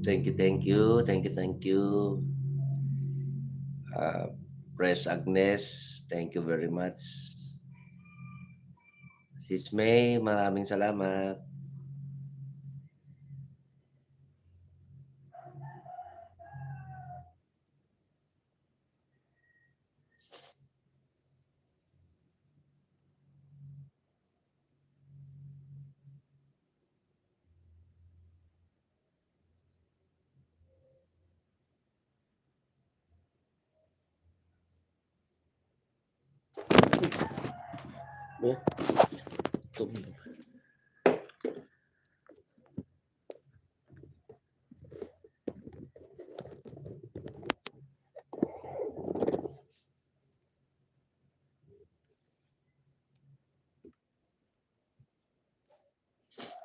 Thank you, thank you, thank you, thank you. Uh, Press Agnes, thank you very much. Sis May, maraming salamat. Yeah.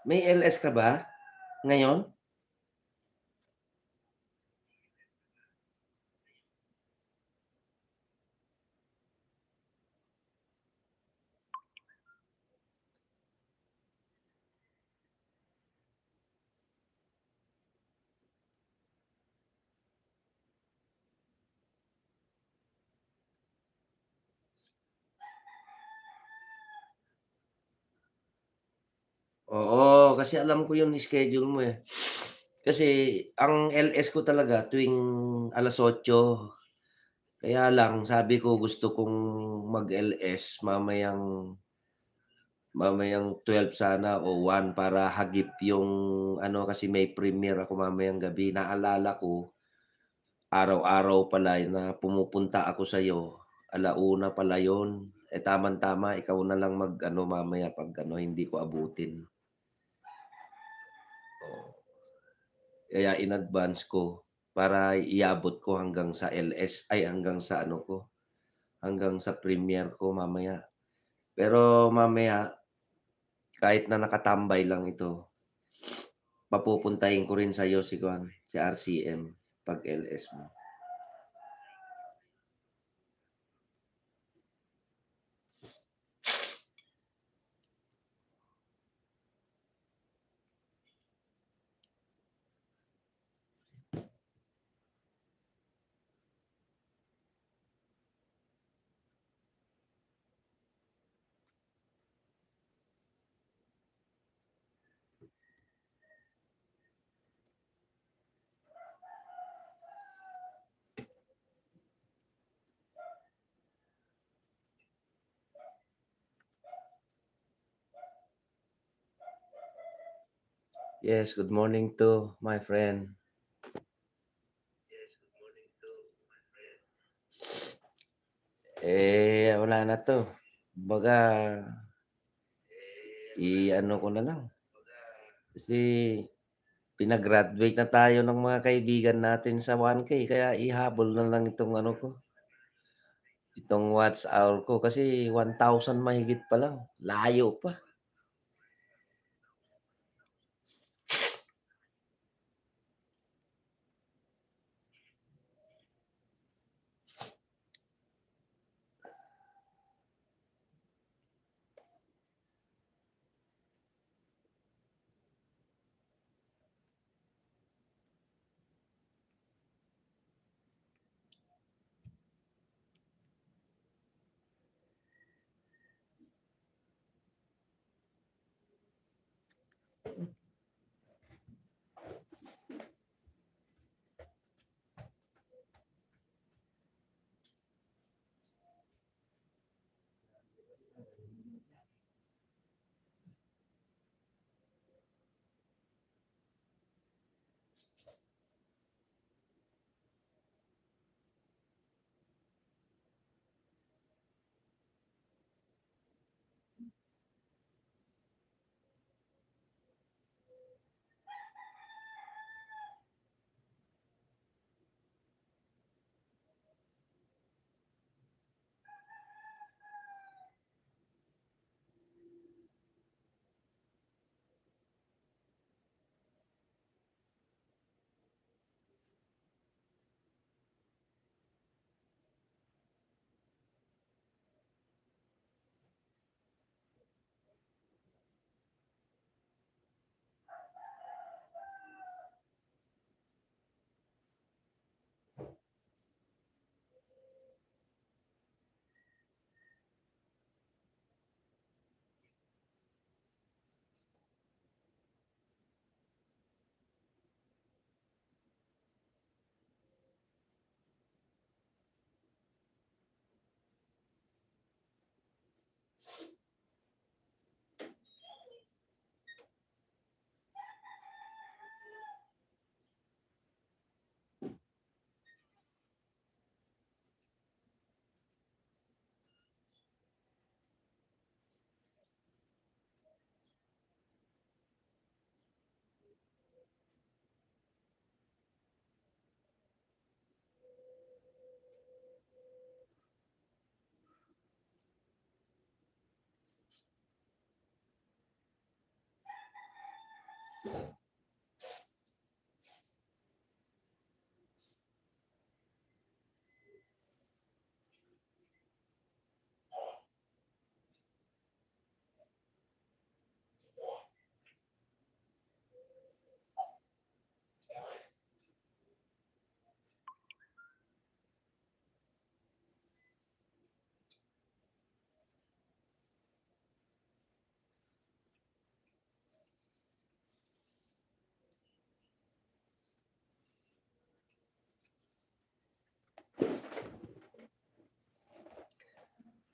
May LS ka ba ngayon? Oo, kasi alam ko yung schedule mo, eh. Kasi ang LS ko talaga tuwing 8:00. Kaya lang sabi ko gusto kong mag-LS mamayang 12 sana o 1 para hagip yung ano, kasi may premiere ako mamayang gabi. Naalala ko, araw-araw pala na pumupunta ako sa'yo, 1:00 pala yun. Eh, tamang-tama ikaw na lang mag-ano mamaya 'pag ano hindi ko abutin. Oo, kaya in-advance ko para iabot ko hanggang sa LS ay hanggang sa ano ko, hanggang sa premiere ko mamaya. Pero mamaya kahit na nakatambay lang ito, papupuntahin ko rin sa'yo si Kuan, si RCM 'pag LS mo. Yes, good morning to my friend. Wala na 'to. Kumbaga i-ano ko na lang, kasi pinag-graduate na tayo ng mga kaibigan natin sa 1K kaya ihabol na lang itong ano ko, itong watch hour ko kasi 1,000 mahigit pa lang, layo pa.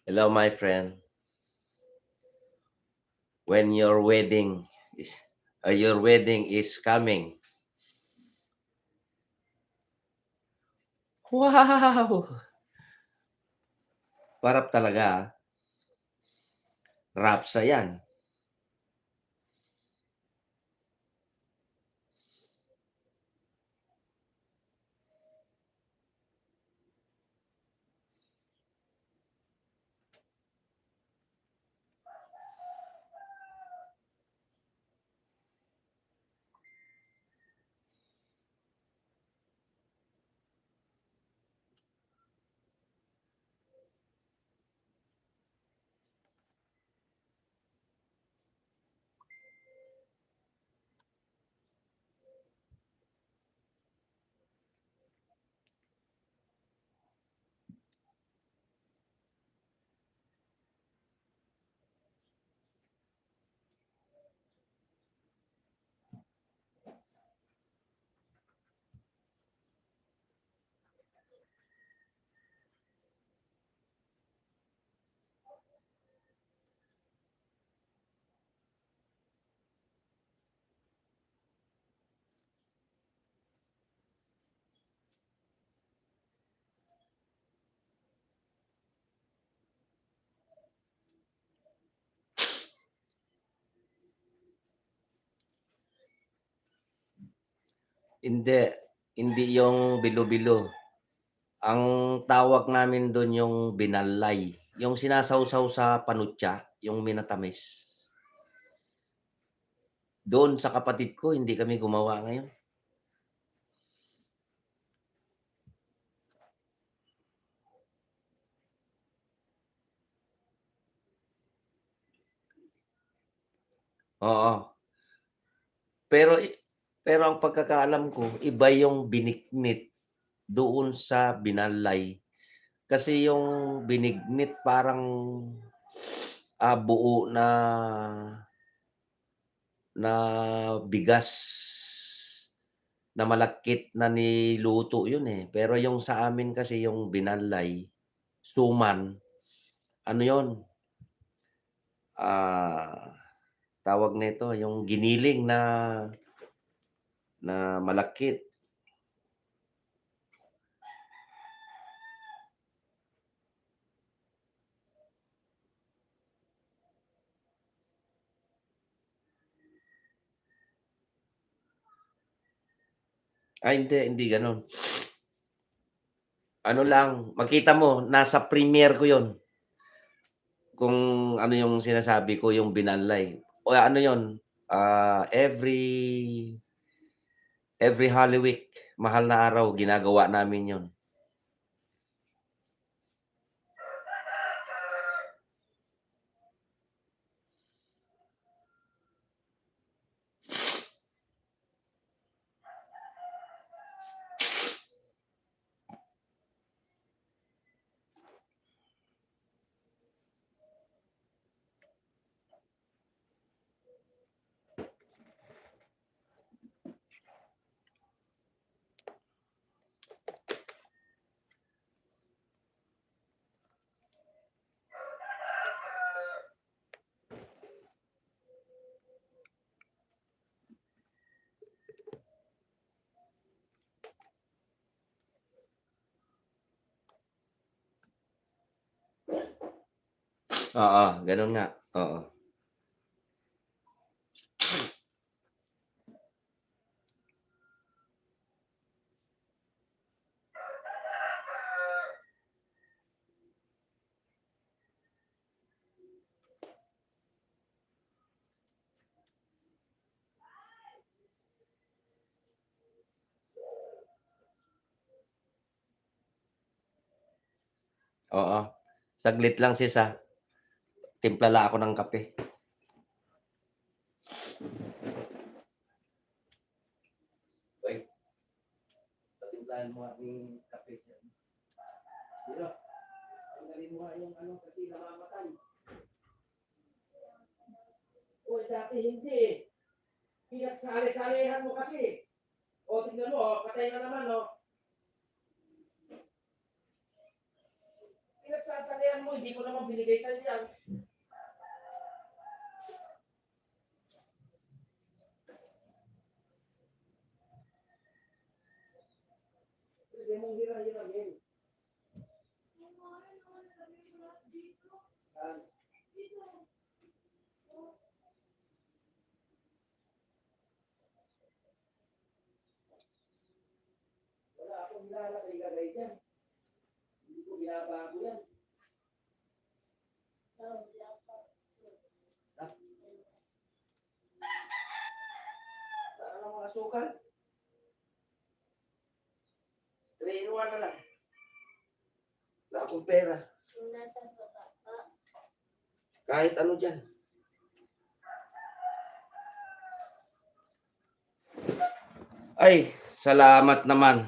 Hello, my friend. When your wedding is coming. Wow! Sarap talaga, rapsa 'yan. Hindi, hindi yung bilo-bilo. Ang tawag namin dun yung binalay, yung sinasawsaw sa panutya, yung minatamis. Doon sa kapatid ko hindi kami gumawa ngayon. Oo, pero pero ang pagkakaalam ko iba yung binignit doon sa binalay. Kasi yung binignit parang, buo na bigas na malagkit na niluto yun, eh. Pero yung sa amin kasi yung binalay, suman, ano yun, ah, tawag nito yung giniling na malagkit. Hindi, hindi gano'n. Ano lang, makita mo nasa premier ko yun, kung ano yung sinasabi ko yung binalay. O ano yun, every Holy Week, mahal na araw ginagawa namin yun. Oo, gano'n nga, oo. Oo. Saglit lang sis, timpla lang ako ng kape. Uy, patimplahan mo aking kape sir. Sino? Tanggalin mo nga yung ano kasi namamatay. Uy, dati hindi eh. Pinagsali-salihan mo kasi. O, tingnan mo, patay na naman, no? Pinagsasalihan mo, hindi ko naman binigay sa'yo yan. Pwede mong hira-hirahin. Wala akong nilalagay-lagay dyan. Hindi ko binabago yan. Wala ka ng mga asukal. 3 in 1 na lang. Wala akong pera. Kahit ano dyan. Ay, salamat naman.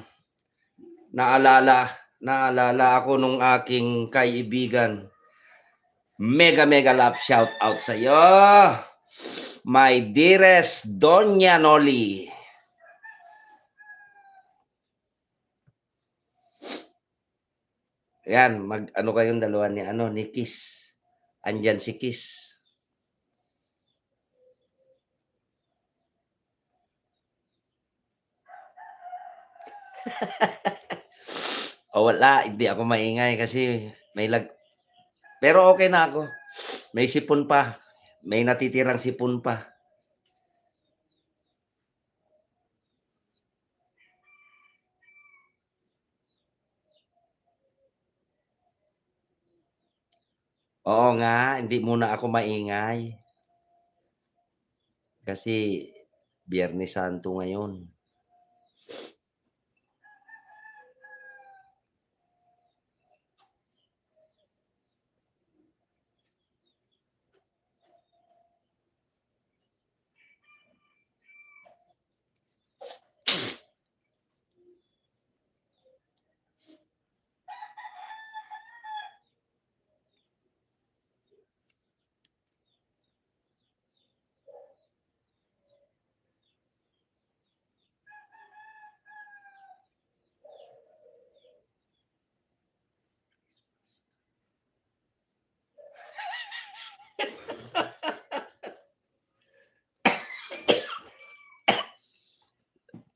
Naalala ako nung aking kaibigan. Mega mega love shout out sa iyo. My dearest Doña Noli. Yan, mag-ano kayong dalawa ni ni Kiss. Andyan si Kiss. O wala, hindi ako maingay kasi pero okay na ako. May sipon pa. May natitirang sipon pa. Oo nga, hindi muna ako maingay. Kasi Biyernes Santo ngayon.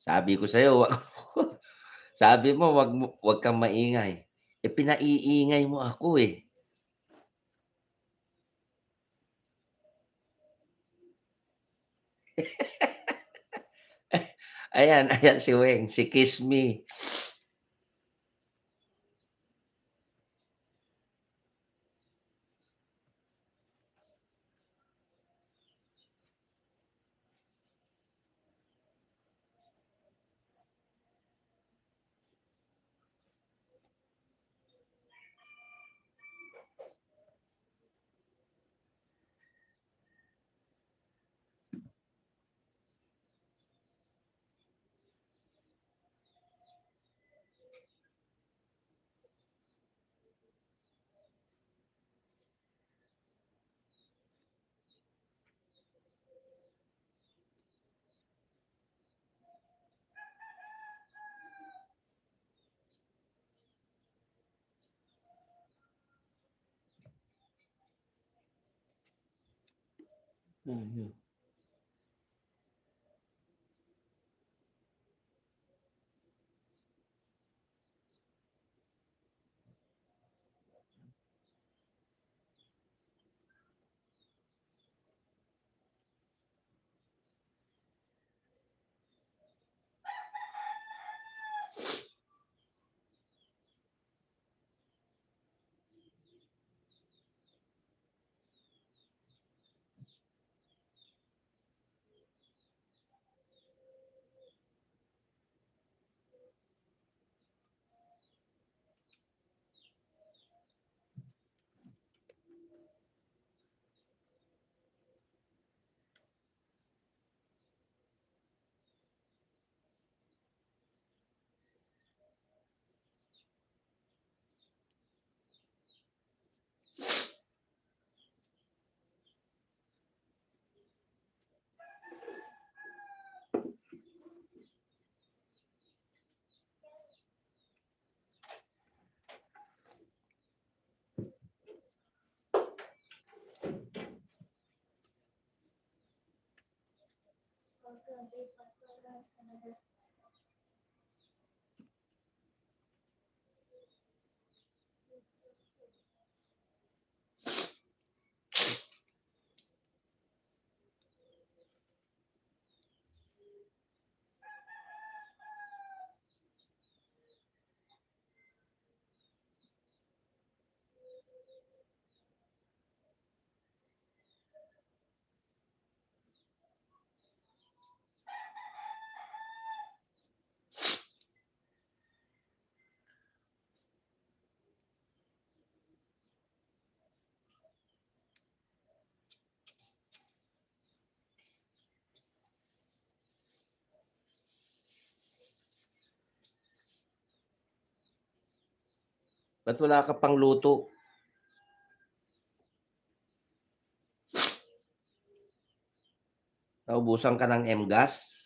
Sabi ko sa'yo, sabi mo wag kang maingay. Pinaiingay mo ako eh. Ayan si Weng, si Kiss Me. Mhm. Ba't wala ka pang luto? Naubusan ka ng M-gas?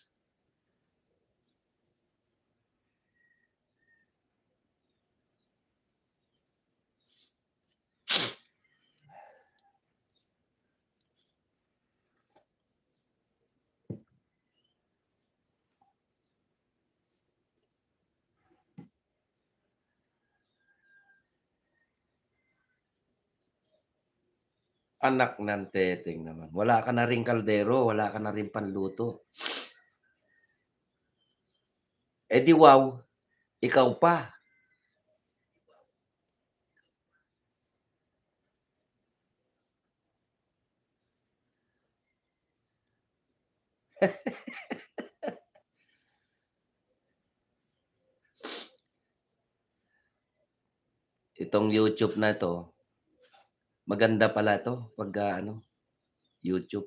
Anak ng teteng naman. Wala ka na ring kaldero, wala ka na ring panluto. Eh, di wow, ikaw pa. Itong YouTube na 'to, maganda pala 'to pagka ano, YouTube.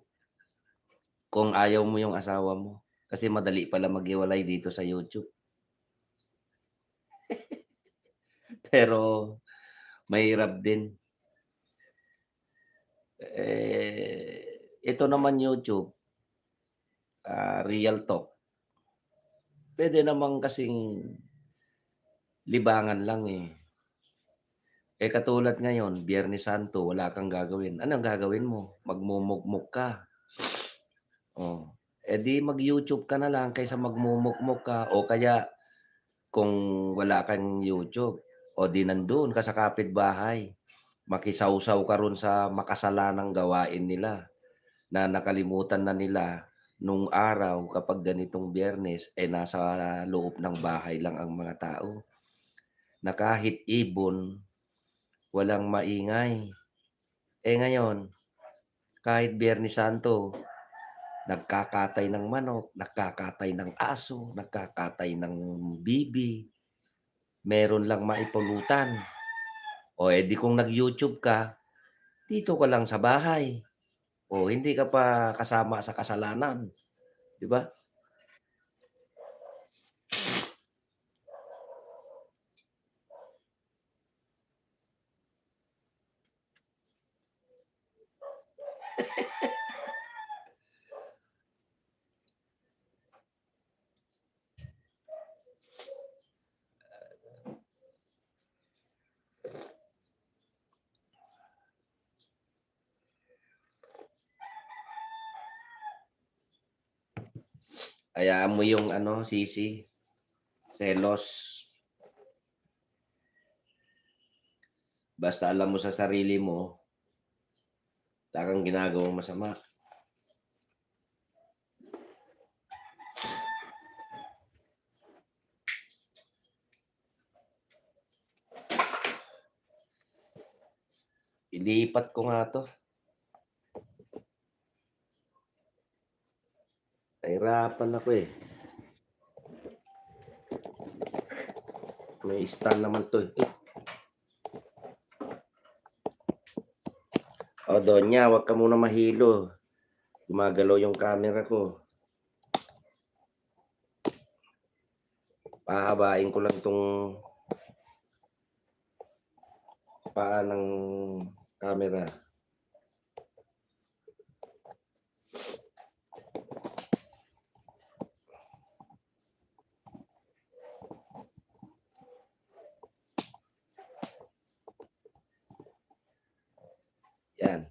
Kung ayaw mo yung asawa mo, kasi madali pala maghiwalay dito sa YouTube. Pero mahirap din. Ito naman YouTube, Real Talk, puwede naman kasing libangan lang, eh. Katulad ngayon, Biyernes Santo, wala kang gagawin. Anong gagawin mo? Magmumukmok ka, oh. Di mag-YouTube ka na lang kaysa magmumukmok ka o kaya kung wala kang YouTube, o di nandun ka sa kapitbahay, makisawsaw ka ro'n sa makasalanang gawain nila na nakalimutan na nila nung araw kapag ganitong Biyernes, nasa loob ng bahay lang ang mga tao, na kahit ibon walang maingay. Ngayon, kahit Biyernes Santo, nagkakatay ng manok, nagkakatay ng aso, nagkakatay ng bibi, meron lang maipulutan. Di kung nag-YouTube ka, dito ka lang sa bahay. Hindi ka pa kasama sa kasalanan, 'di ba? Hayaan mo yung ano, sisi, selos. Basta alam mo sa sarili mo, wala kang ginagawang masama. Ilipat ko nga 'to, nahirapan ako, eh. May stand naman 'to, eh. Donya, wag ka muna mahilo, gumagalaw yung camera ko. Pahabain ko lang 'tong paa ng camera. Yan.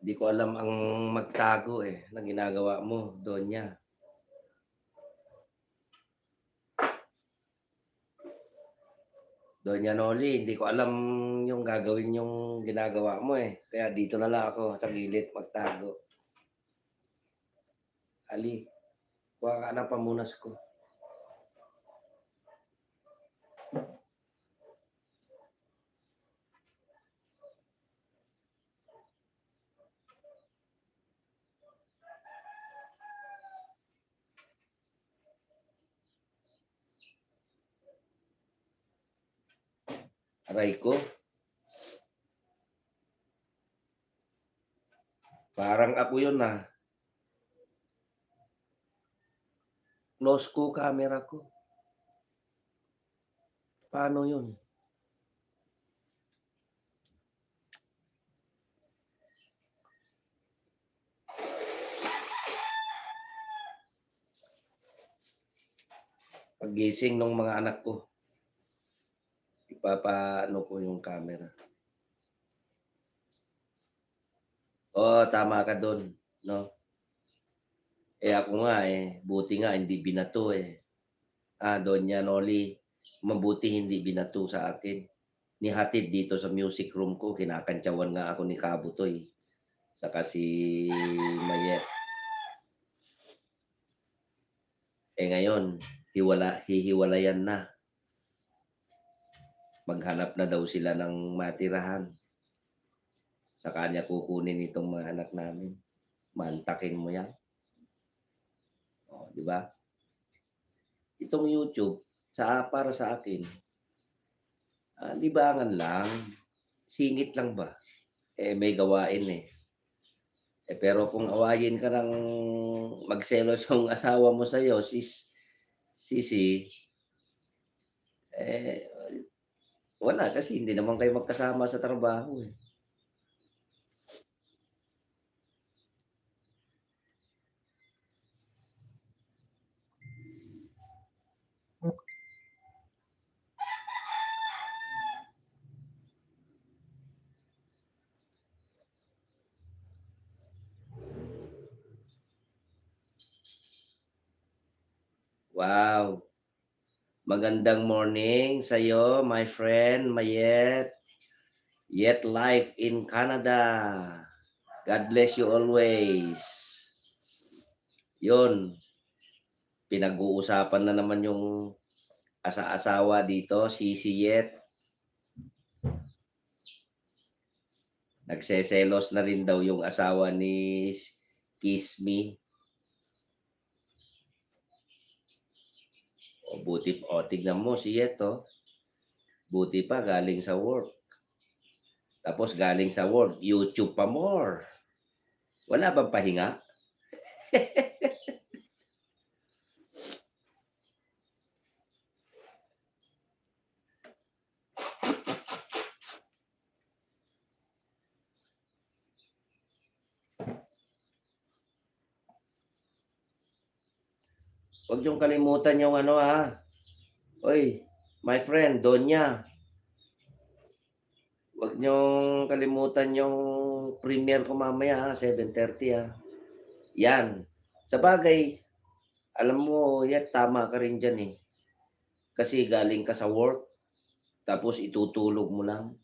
Di ko alam ang magtago, eh, na ginagawa mo, Donya. Donya Noli, hindi ko alam yung gagawin yung ginagawa mo, eh. Kaya dito na lang ako sa gilid magtago. Ali, kuha ka ng pamunas ko. Aray ko, parang ako yun, close ko camera ko. Paano yun? Paggising nung mga anak ko, ipapaano ko yung camera. Oo, tama ka dun, 'no? Eh, ako nga, eh, buti nga hindi binato, eh. Doña Noli, mabuti hindi binato sa akin. Nihatid dito sa music room ko, kinakantyawan nga ako ni Kabutoy, saka si Mayet. Eh, ngayon hihiwalayan na. Maghanap na daw sila ng matirahan. Sa kanya kukunin itong mga anak namin. Mantakin mo 'yan, oh, 'di ba? Itong YouTube para sa akin, libangan lang, singit lang ba. Eh, may gawain, eh. Pero kung awayin ka ng magselos yung asawa mo sa'yo, sisi, eh, wala kasi hindi naman kayo magkasama sa trabaho, eh. Wow, magandang morning sa'yo, my friend Mayet, yet live in Canada. God bless you always. Yun, pinag-uusapan na naman yung asawa dito, si Yet. Nagseselos na rin daw yung asawa ni Kiss Me. Tignan mo si Yet, oh. Buti pa galing sa work. Tapos galing sa work, YouTube pa more. Wala bang pahinga? 'Wag niyong kalimutan yung ano, Uy, my friend, Donya, 'wag niyong kalimutan yung premiere ko mamaya, 7:30, 'Yan. Sabagay, alam mo, Yet, tama ka rin diyan, eh. Kasi galing ka sa work, tapos itutulog mo lang.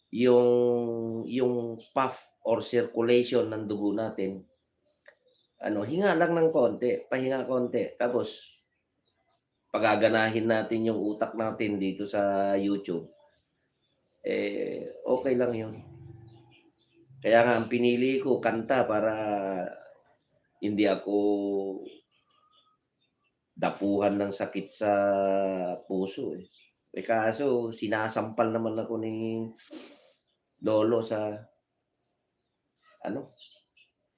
Yung puff or circulation ng dugo natin, hinga lang ng konti, pahinga konti, tapos pagaganahin natin yung utak natin dito sa YouTube, okey lang yun. Kaya nga ang pinili ko kanta para hindi ako dapuhan ng sakit sa puso, eh. Kaso sinasampal naman ako ni lolo sa ano,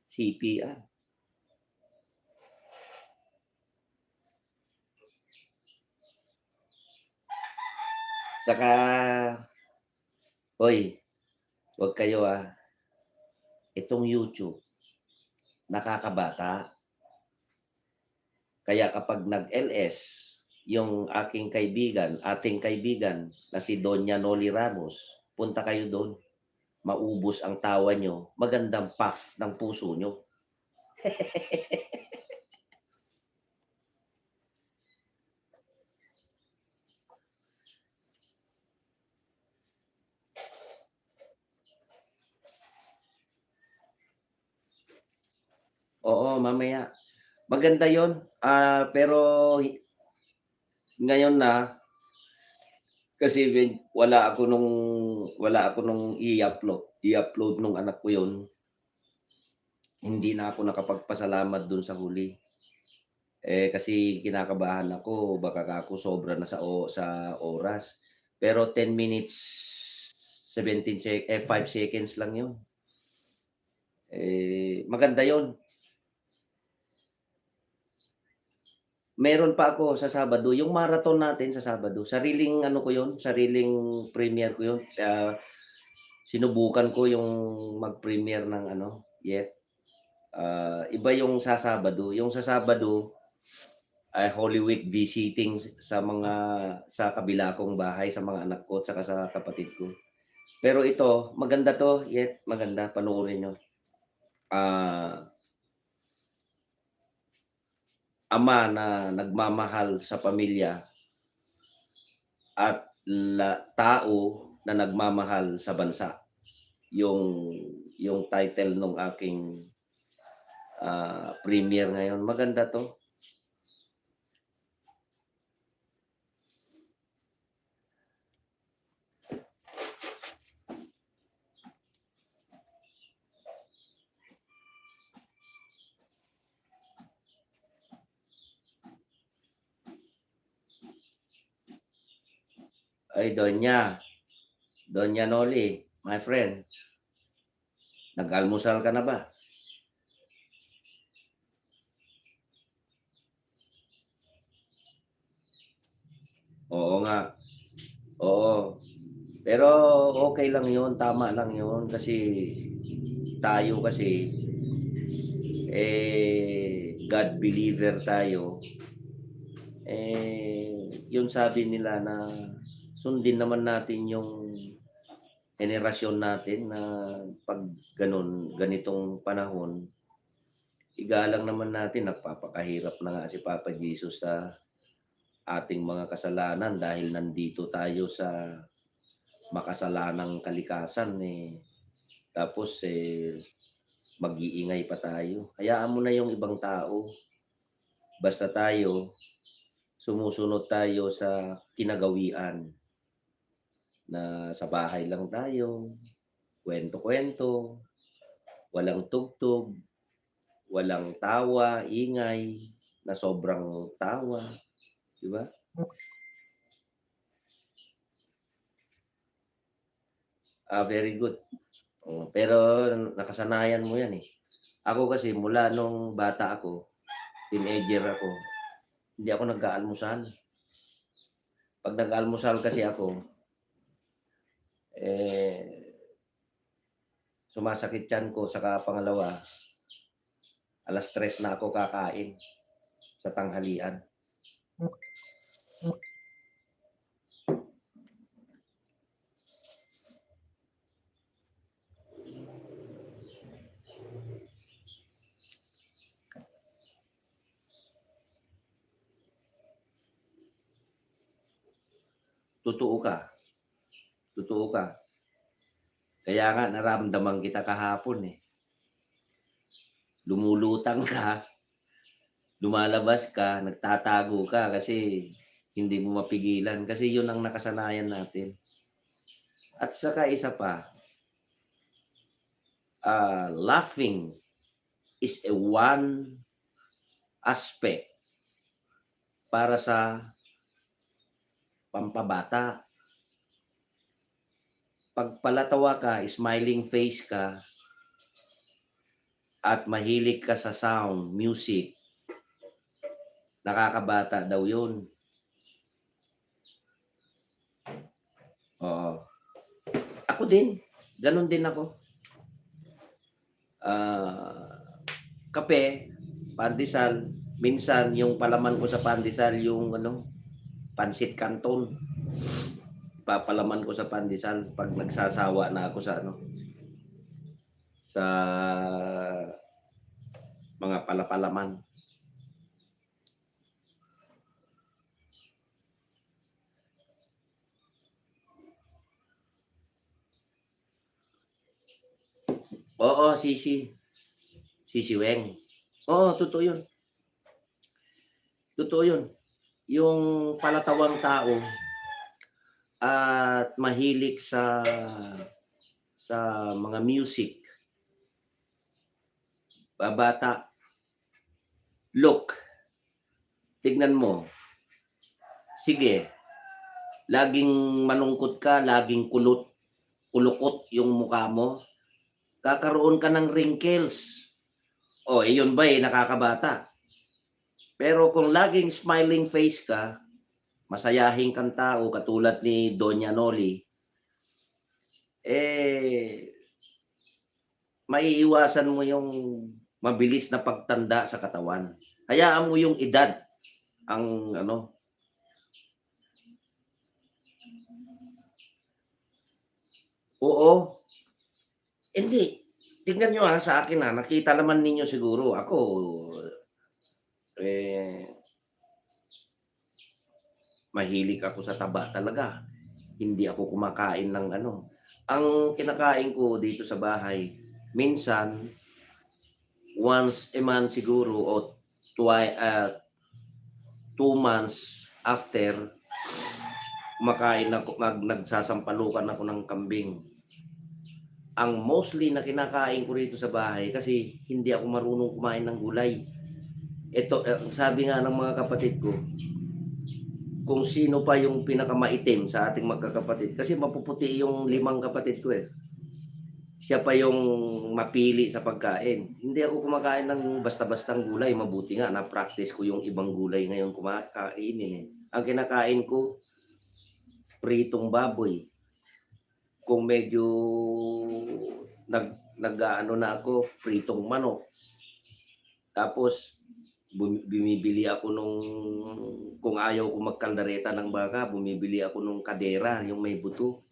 CPR. Saka, hoy, 'wag kayo, itong YouTube nakakabata. Kaya kapag nag-LS yung ating kaibigan na si Doña Noli Ramos, punta kayo dun. maubos ang tawa niyo, magandang path ng puso niyo. Oo, mamaya. Maganda 'yun, pero ngayon na kasi wala ako nung i-upload nung anak ko 'yun, hindi na ako nakapagpasalamat dun sa huli. Kasi kinakabahan ako baka ako sobra na sa oras. Pero 10 minutes, 5 seconds lang 'yun. Maganda 'yun. Meron pa ako sa Sabado, yung marathon natin sa Sabado, sariling ano ko 'yun, sariling premiere ko 'yun. Sinubukan ko yung mag-premiere ng ano, Yet. Iba yung sa Sabado, yung sa Sabado ay Holy Week visiting sa kabila kong bahay, sa mga anak ko at saka sa kapatid ko. Pero ito, maganda 'to, Yet, maganda, panoorin niyo. Ah, Ama na nagmamahal sa pamilya at tao na nagmamahal sa bansa. Yung yung title nung aking, premiere ngayon, maganda 'to. Ay, Doña Noli, my friend, nag-almusal ka na ba? Oo nga, oo. Pero okey lang 'yun, tama lang 'yun kasi tayo kasi, God believer tayo. 'Yung sabi nila na sundin naman natin 'yung henerasyon natin na 'pag ganitong panahon, igalang naman natin, nagpapakahirap na nga si Papa Jesus sa ating mga kasalanan dahil nandito tayo sa makasalanang kalikasan, tapos, mag-iingay pa tayo. Hayaan mo na yung ibang tao, basta tayo sumusunod tayo sa kinagawian na sa bahay lang tayo, kuwento-kuwento, walang tugtog, walang tawa, ingay na sobrang tawa, 'di ba? Very good. Pero nakasanayan mo 'yan, eh. Ako kasi mula nung bata ako, teenager ako, hindi ako nag-aalmusal. 'Pag nag-almusal kasi ako, eh, sumasakit tiyan ko saka pangalawa, 3:00 na ako kakain sa tanghalian. Totoo ka, totoo ka. Kaya nga naramdaman kita kahapon, eh. Lumulutang ka, lumalabas ka, nagtatago ka kasi hindi mo mapigilan kasi 'yun ang nakasanayan natin. At saka isa pa, laughing is a one aspect para sa pampabata. 'Pag palatawa ka, smiling face ka at mahilig ka sa sound, music, nakakabata daw 'yun. Oo. Ako din, gano'n din ako. Ah, Kape, pandesal, minsan yung palaman ko sa pandesal yung ano, pansit canton. Papalaman ko sa pandesal 'pag nagsasawa na ako sa ano. sa mga palapalaman. Oo, Sisi Weng. Oo, totoo 'yun, totoo 'yun. Yung palatawang tao at mahilig sa mga music, bata, look, tignan mo, sige, laging malungkot ka, laging kulukot yung mukha mo, kakaroon ka ng wrinkles. Oh, iyon ba'y nakakabata? Pero kung laging smiling face ka, masayahin kang tao katulad ni Doña Noli, eh, maiiwasan mo yung mabilis na pagtanda sa katawan. Hayaan mo yung edad ang ano. Oo, hindi. Tignan niyo, sa akin, nakita naman ninyo siguro ako, eh, mahilig ako sa taba talaga. Hindi ako kumakain ng ano, ang kinakain ko dito sa bahay, minsan once a month siguro o 2 months after, kumakain ako, nagsasampalukan ako ng kambing. Ang mostly na kinakain ko rito sa bahay kasi hindi ako marunong kumain ng gulay. Ito, sabi nga ng mga kapatid ko, kung sino pa yung pinakamaitim sa ating magkakapatid, kasi mapuputi yung 5 kapatid ko, eh. Siya pa yung mapili sa pagkain. Hindi ako kumakain ng basta-bastang gulay, mabuti nga na-practice ko yung ibang gulay ngayon kainin, eh. Ang kinakain ko, pritong baboy. Kung medyo nag-aano na ako, pritong manok. Tapos bumibili ako nung, kung ayaw ko magkaldereta ng baka, bumibili ako nung kadera, yung may buto,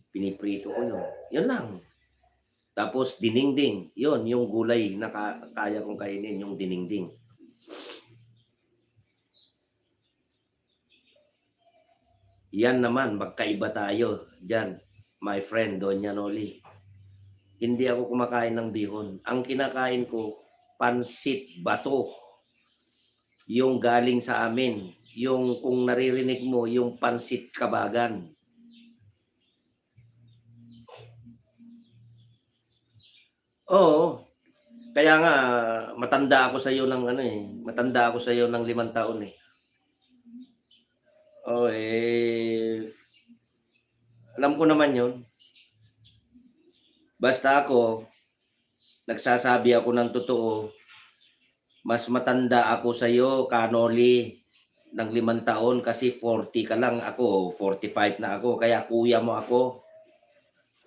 piniprito ko yun. Yun lang. Tapos dinengdeng, yun yung gulay na kaya kong kainin, yung dinengdeng. Yan naman, magkaiba tayo diyan, my friend Doña Noli. Hindi ako kumakain ng bihon. Ang kinakain ko, pansit bato. Yung galing sa amin, yung kung naririnig mo, yung pansit kabagan. Oo, kaya nga matanda ako sa iyo ng ano, matanda ako sa iyo ng 5 taon, eh. Oh, alam ko naman 'yon. Basta ako, nagsasabi ako ng totoo, mas matanda ako sa iyo, Kanoli, ng 5 taon kasi 40 ka lang, ako 45 na ako, kaya kuya mo ako.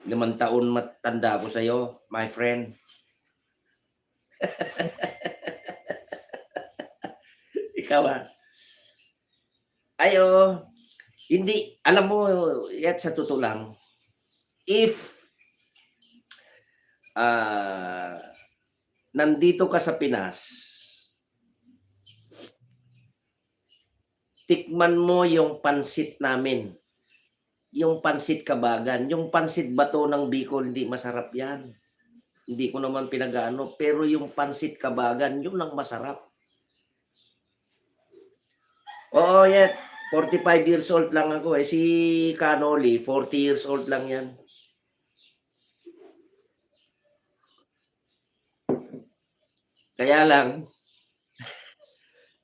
5 taon matanda ako sa iyo, my friend. Ikaw, ay, hindi, alam mo, yan sa totoo lang, if, ah, nandito ka sa Pinas, tikman mo yung pansit namin, yung pansit kabagan, yung pansit bato ng Bicol, hindi masarap yan. Hindi ko naman pinag-aano, pero yung pansit kabagan, yun ang masarap. Oo, yet 45 years old lang ako, eh. Si Kanoli, 40 years old lang yan. Kaya lang,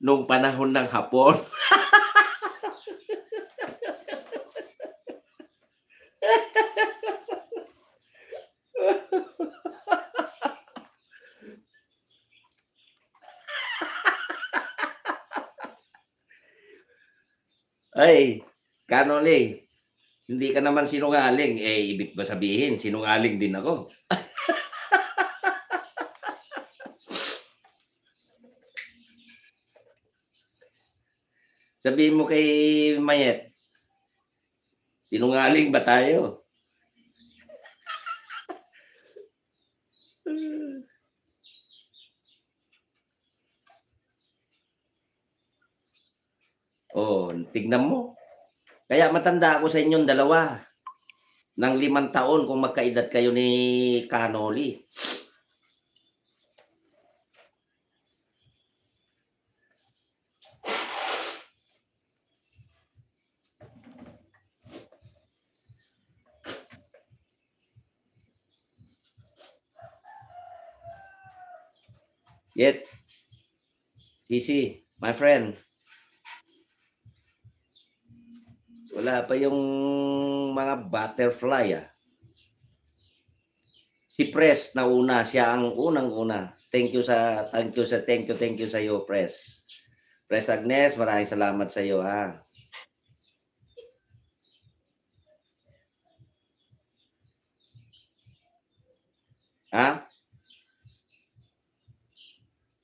nung panahon ng Hapon, ay, Kanoli, hindi ka naman sinungaling, ibig ba sabihin sinungaling din ako? Sabihin mo kay Mayet, sinungaling ba tayo? Oh, tignan mo. Kaya matanda ako sa inyong dalawa ng 5 taon kung magkaedad kayo ni Canoli. Yet, Sisi, my friend, wala pa yung mga butterfly, ah. Si Pres nauna, siya ang unang-una. Thank you sa iyo, Pres. Pres Agnes, maraming salamat sa iyo, ha. Ha?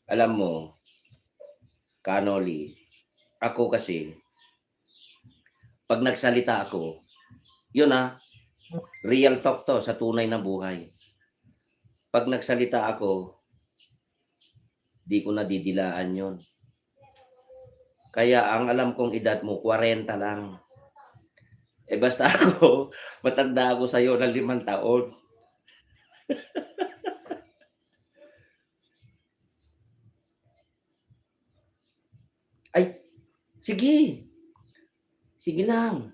Alam mo, Canoli, ako kasi, pag nagsalita ako, yun real talk to sa tunay na buhay. Pag nagsalita ako, di ko nadidilaan yun. Kaya ang alam kong edad mo, 40 lang. Eh basta ako, matanda ako sa'yo ng 5 taon. Ay, sige, sige lang.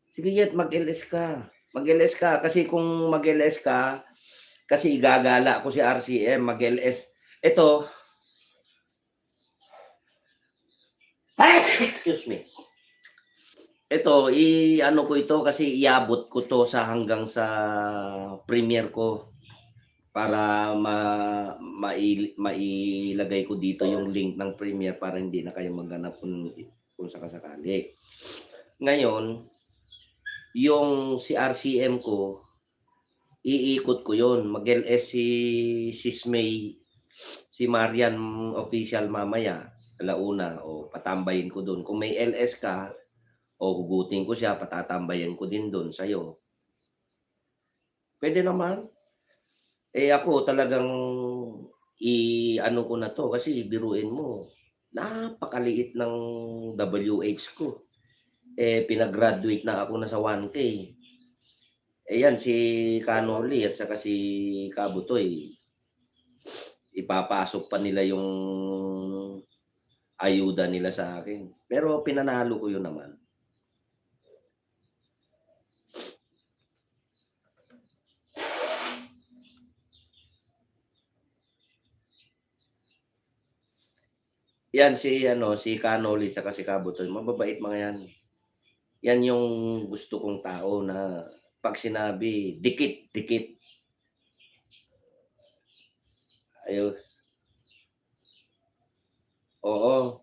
Sige yet, mag-LS ka. Mag-LS ka kasi kung mag-LS ka, kasi igagala ko si RCM, mag-LS. Ito, ay, excuse me. Ito, i-ano ko ito kasi iabot ko to sa hanggang sa premiere ko para mailagay ko dito yung link ng premiere para hindi na kayo maghanap kung sakasakali. Ngayon, yung si RCM ko, iikot ko yon. Mag-LS Sis May, si Marian official mamaya, alauna, o patambayin ko doon. Kung may LS ka, o hugutin ko siya, patatambayan ko din doon sa'yo. Pwede naman. Eh ako talagang i-ano ko na 'to kasi biruin mo, napakaliit ng WH ko. Eh, pinag-graduate na ako na sa 1K. Eh yan si Canoli at saka si Kabutoy, ipapasok pa nila yung ayuda nila sa akin. Pero pinanalo ko yun naman. Yan si ano, si Canoli at saka si Kabutoy, mababait mga yan. Yan yung gusto kong tao na 'pag sinabi, dikit, dikit. Ayos. Oo,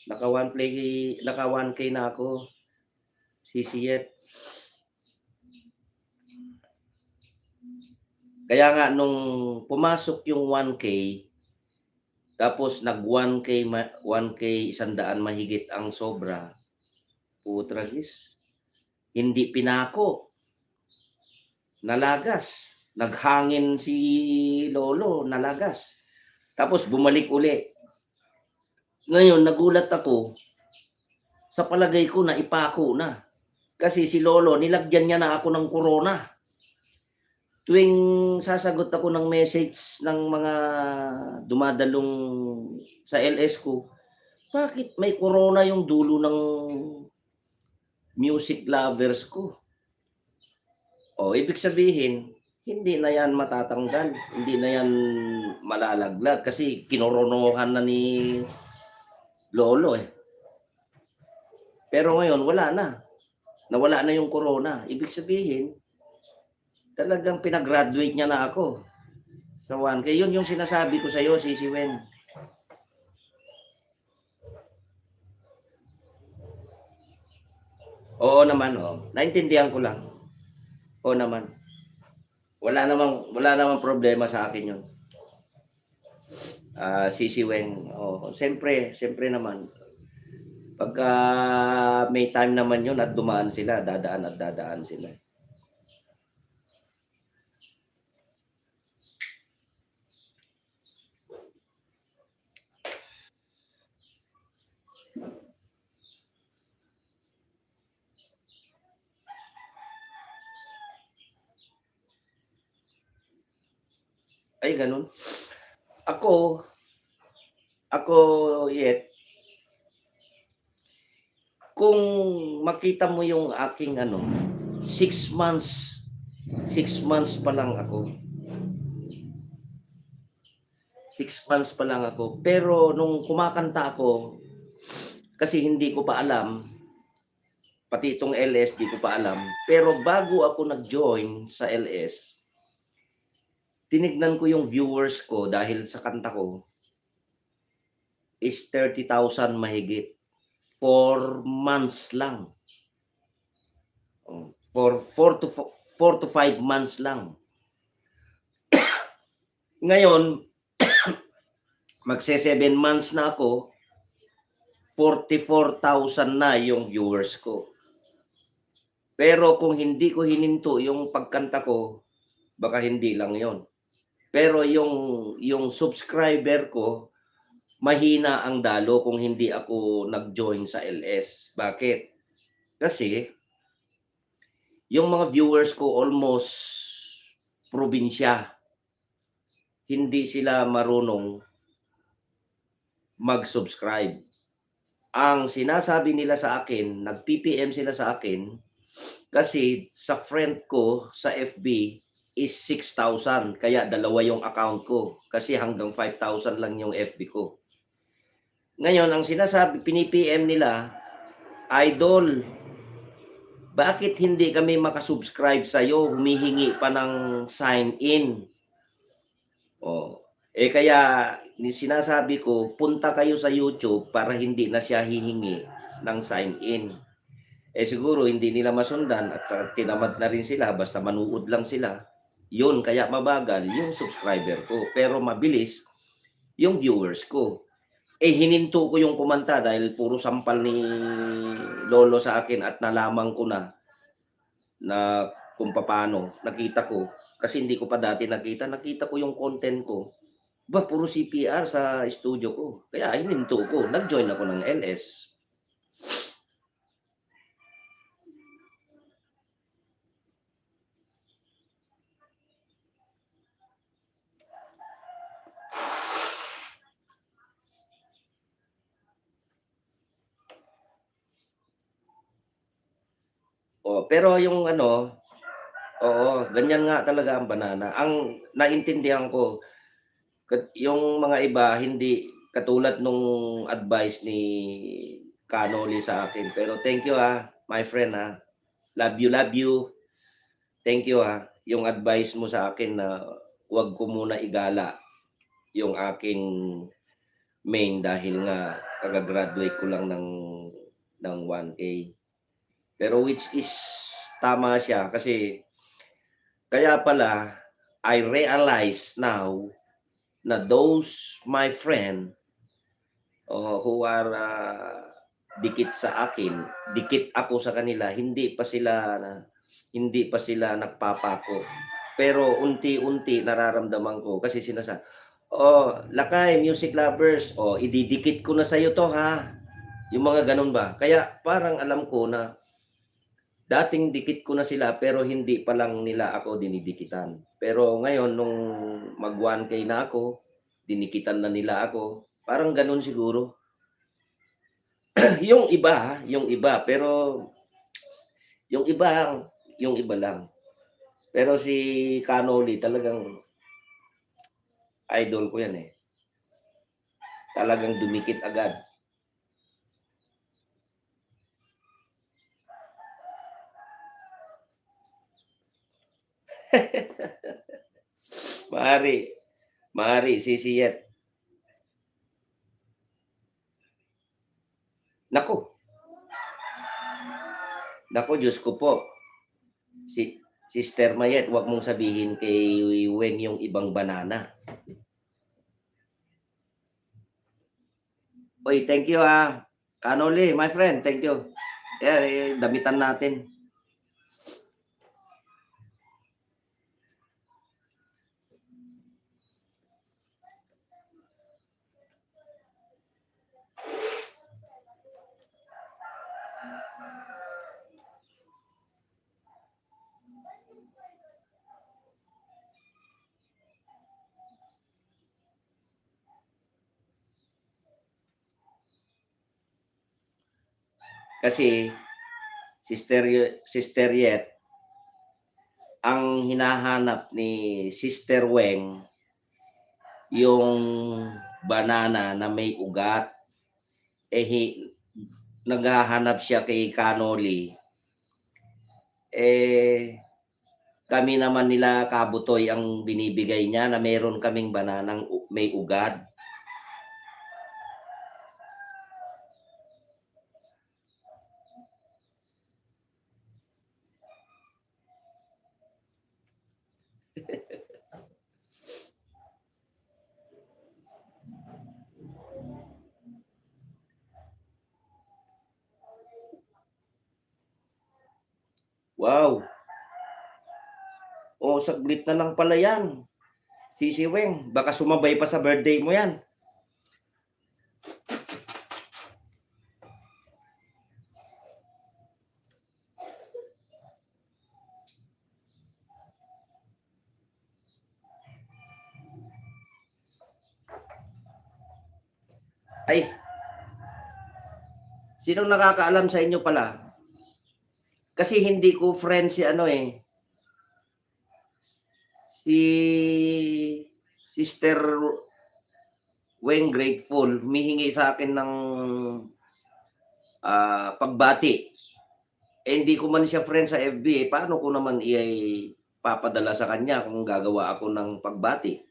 naka 1K na ako, sisiyet. Kaya nga nung pumasok yung 1K, tapos nag 1K 1K 100 mahigit ang sobra, putragis, hindi pinako, nalagas. Naghangin si lolo, nalagas. Tapos bumalik uli. Ngayon nagulat ako, sa palagay ko naipako na. Kasi si lolo nilagyan niya na ako ng corona. Tuwing sasagot ako ng message ng mga dumadalong sa LS ko, bakit may corona yung dulo ng music lovers ko? O ibig sabihin, hindi na yan matatanggal, hindi na yan malalaglag kasi kinoronohan na ni lolo, eh. Pero ngayon wala na, nawala na yung corona. Ibig sabihin, talagang pinag-graduate niya na ako sa 1K. Yun yung sinasabi ko sa'yo, Sisi Wen. Oo naman, naintindihan ko lang. Oo naman. Wala namang problema sa akin yun. Sisi Wen, siyempre naman, pagka may time naman yun at dumaan sila, dadaan at dadaan sila. Ay gano'n? Ako ako yet, kung makita mo yung aking ano, 6 months, 6 months pa lang ako, 6 months pa lang ako. Pero nung kumakanta ako, kasi hindi ko pa alam, pati itong LS di ko pa alam, pero bago ako nag-join sa LS, tinignan ko yung viewers ko dahil sa kanta ko is 30,000 mahigit. 4 months lang. Oh, for 4 to 5 months lang. Ngayon, magse-7 months na ako, 44,000 na yung viewers ko. Pero kung hindi ko hininto yung pagkanta ko, baka hindi lang yon. Pero yung subscriber ko, mahina ang dalo kung hindi ako nag-join sa LS. Bakit? Kasi yung mga viewers ko almost probinsya. Hindi sila marunong mag-subscribe. Ang sinasabi nila sa akin, nag-PPM sila sa akin, kasi sa friend ko sa FB is 6,000, kaya dalawa yung account ko. Kasi hanggang 5,000 lang yung FB ko. Ngayon, ang sinasabi, pini-PM nila, "Idol, bakit hindi kami makasubscribe sa'yo? Humihingi pa ng sign in." Oh, kaya sinasabi ko, punta kayo sa YouTube para hindi na siya hihingi ng sign in. Siguro hindi nila masundan at tinamad na rin sila, basta manood lang sila. Yun, kaya mabagal yung subscriber ko, pero mabilis yung viewers ko. Hininto ko yung kumanta dahil puro sampal ni lolo sa akin at nalaman ko na kung papaano, nakita ko. Kasi hindi ko pa dati nakita ko yung content ko. Puro CPR sa studio ko. Kaya hininto ko, nag-join ako ng LS. Pero yung ano, oo, ganyan nga talaga ang banana. Ang naintindihan ko, yung mga iba hindi katulad nung advice ni Canoli sa akin. Pero thank you, my friend, Love you, love you. Thank you, yung advice mo sa akin na 'wag ko muna igala yung aking main dahil nga kaga-graduate ko lang ng 1A. Pero which is tama siya kasi kaya pala I realize now na those my friend, who are, dikit sa akin, dikit ako sa kanila, hindi pa sila nagpapako. Pero unti-unti nararamdaman ko kasi "Lakay, music lovers, ididikit ko na sa'yo 'to, ha." Yung mga gano'n ba. Kaya parang alam ko na dating dikit ko na sila pero hindi pa lang nila ako dinidikitan. Pero ngayon nung mag 1K na ako, dinikitan na nila ako, parang gano'n siguro. Yung iba, pero yung iba lang. Pero si Canoli talagang idol ko 'yan, Talagang dumikit agad. Maaari, maaari sisiyet. Naku, naku Diyos ko po. Si Sister Mayet, 'wag mong sabihin kay Weng yung ibang banana. Uy, thank you, Canoli, my friend, thank you. Damitan natin. Kasi Sister Yet, ang hinahanap ni Sister Weng yung banana na may ugat. Naghahanap siya kay Cannoli. Kami naman nila Kabutoy ang binibigay niya na meron kaming bananang may ugat. Wow! Oh, saglit na lang pala yan. Sisi Weng, baka sumabay pa sa birthday mo yan. Ay, sinong nakakaalam sa inyo pala? Kasi hindi ko friend si si Sister Weng Grateful. Humihingi sa akin ng pagbati. Hindi ko man siya friend sa FB. Paano ko naman papadala sa kanya kung gagawa ako ng pagbati?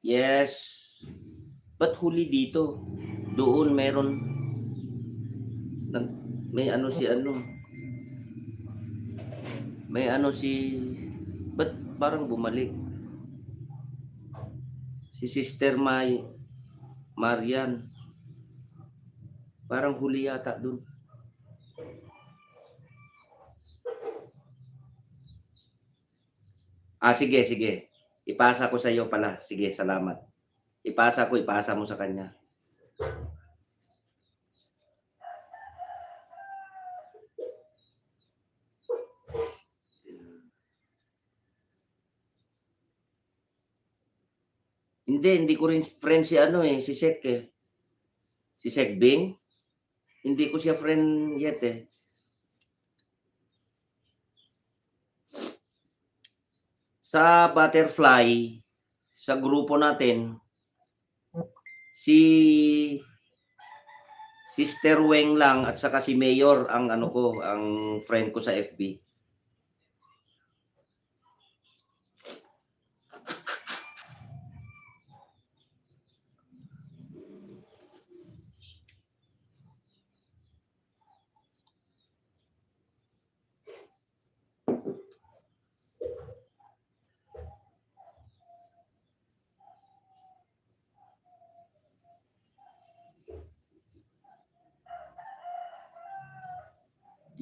Yes. Ba't huli dito? Doon meron may si ba't parang bumalik? Si Sister Marian. Parang huli yata dun. Sige, sige. Ipasa ko sa iyo pala. Sige, salamat. Ipasa mo sa kanya. Hindi ko rin friend si Sek Si Sek Bing. Hindi ko siya friend yet Sa Butterfly, sa grupo natin, si Sister Weng lang at saka si Mayor ang ang friend ko sa FB.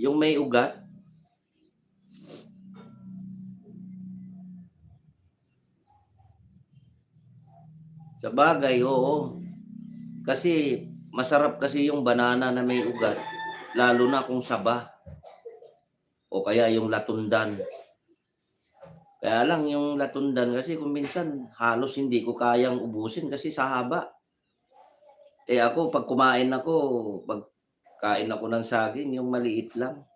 Yung may ugat, sa bagay, oo. Kasi masarap kasi yung banana na may ugat, lalo na kung saba o kaya yung latundan. Kaya lang yung latundan kasi kung minsan halos hindi ko kayang ubusin kasi sa haba. Ako pag kain ako ng saging, yung maliit lang.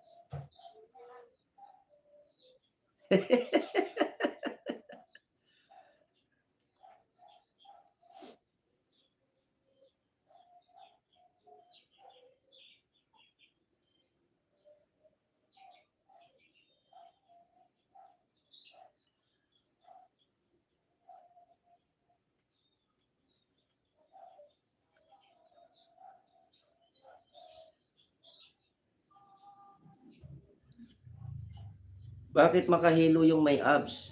Bakit makahilo yung may abs?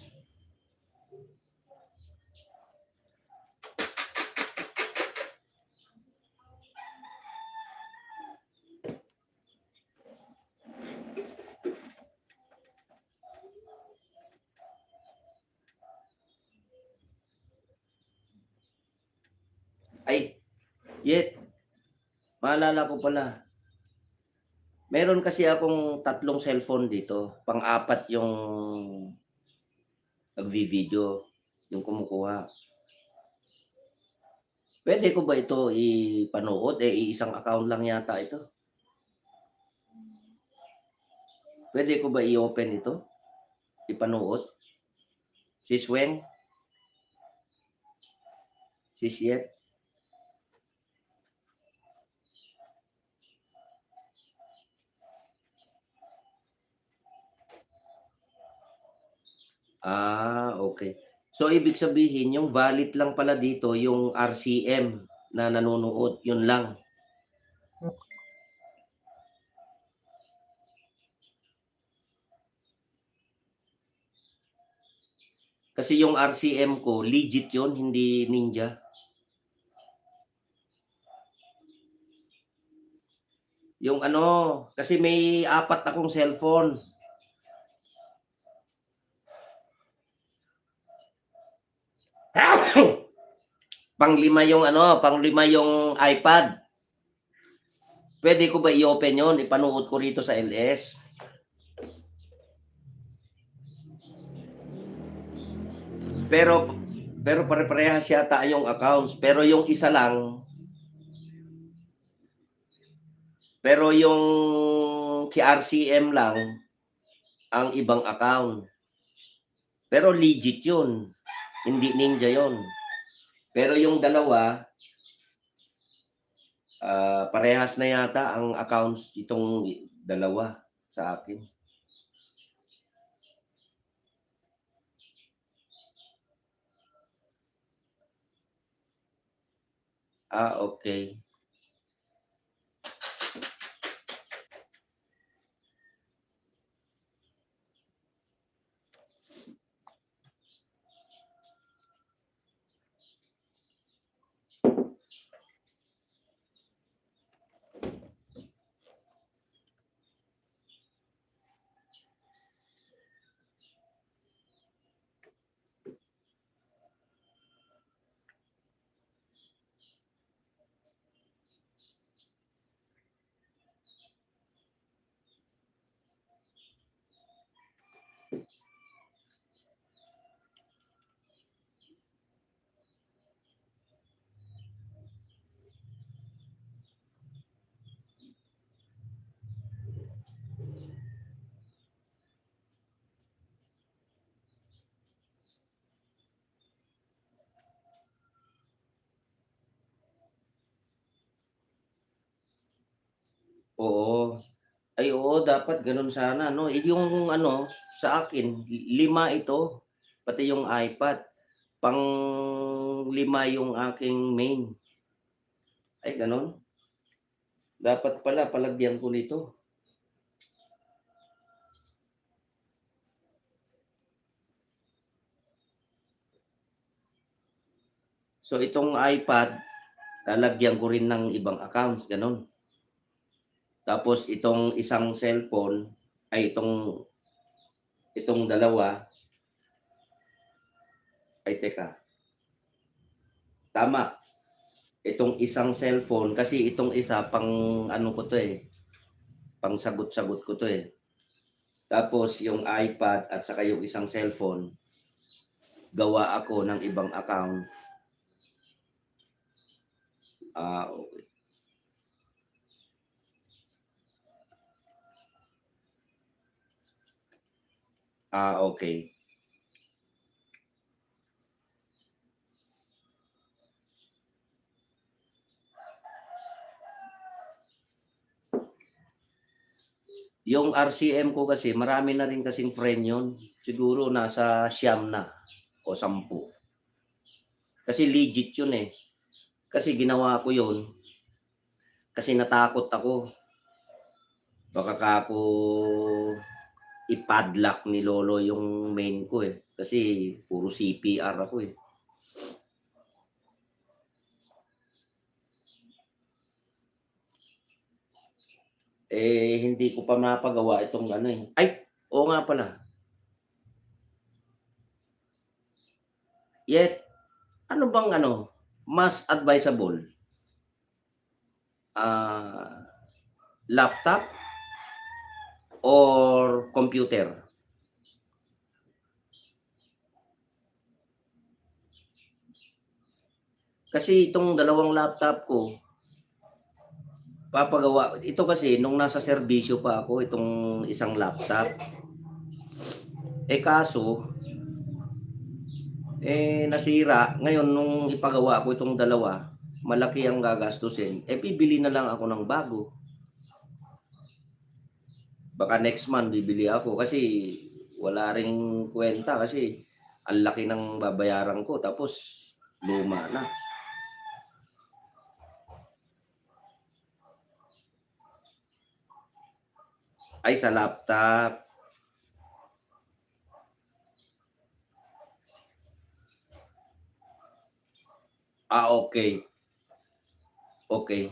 Yet, maalala ko pala, meron kasi akong 3 cellphone dito, pang-apat yung nagvi-video, yung kumukuha. Puwede ko ba ito ipanood, eh, iisang account lang yata ito. Puwede ko ba i-open ito, ipanood? Sis Weng, Sis Yet? Okey. So, ibig sabihin yung valid lang pala dito yung RCM na nanonood, yun lang? Kasi yung RCM ko legit yun, hindi ninja. Yung ano, kasi may 4 akong cellphone. Pang-5 yung ano, pang-5 yung iPad. Puwede ko ba i-open yun, ipanood ko rito sa LS? Pero pare-parehas yata yung accounts, pero yung si RCM lang ang ibang account. Pero legit yun, hindi ninja yun. Pero yung dalawa, parehas na yata ang accounts itong dalawa sa akin. Okey. Oo. Ay, oo, dapat gano'n sana 'no, yung ano, sa akin 5 ito, pati yung iPad, pang-5 yung aking main. Ay gano'n? Dapat pala palagyan ko nito. So, itong iPad, lalagyan ko rin ng ibang accounts, gano'n? Tapos itong isang cellphone ay itong dalawa ay teka, tama, itong isang cellphone kasi itong isa pang-ano ko 'to, eh, pang-sagot-sagot ko 'to, eh. Tapos yung iPad at saka yung isang cellphone, gawa ako ng ibang account. Okey. Okey. Yung RCM ko kasi marami na rin kasing friend yun. Siguro nasa 9 na o 10. Kasi legit yun, eh. Kasi ginawa ko yun kasi natakot ako. Baka kako i-padlock ni lolo yung main ko, eh. Kasi puro CPR ako, eh. Hindi ko pa mapagawa itong ano, eh. Ay, oo nga pala. Yet, ano bang ano, mas advisable? Ah, laptop or computer? Kasi itong dalawang laptop ko, papagawa ito kasi nung nasa serbisyo pa ako itong isang laptop, kaso, nasira. Ngayon nung ipagawa ko itong dalawa, malaki ang gagastusin, bibili na lang ako ng bago. Baka next month bibili ako kasi wala ring kuwenta kasi ang laki ng babayaran ko tapos luma na. Ay sa laptop, okey, okey.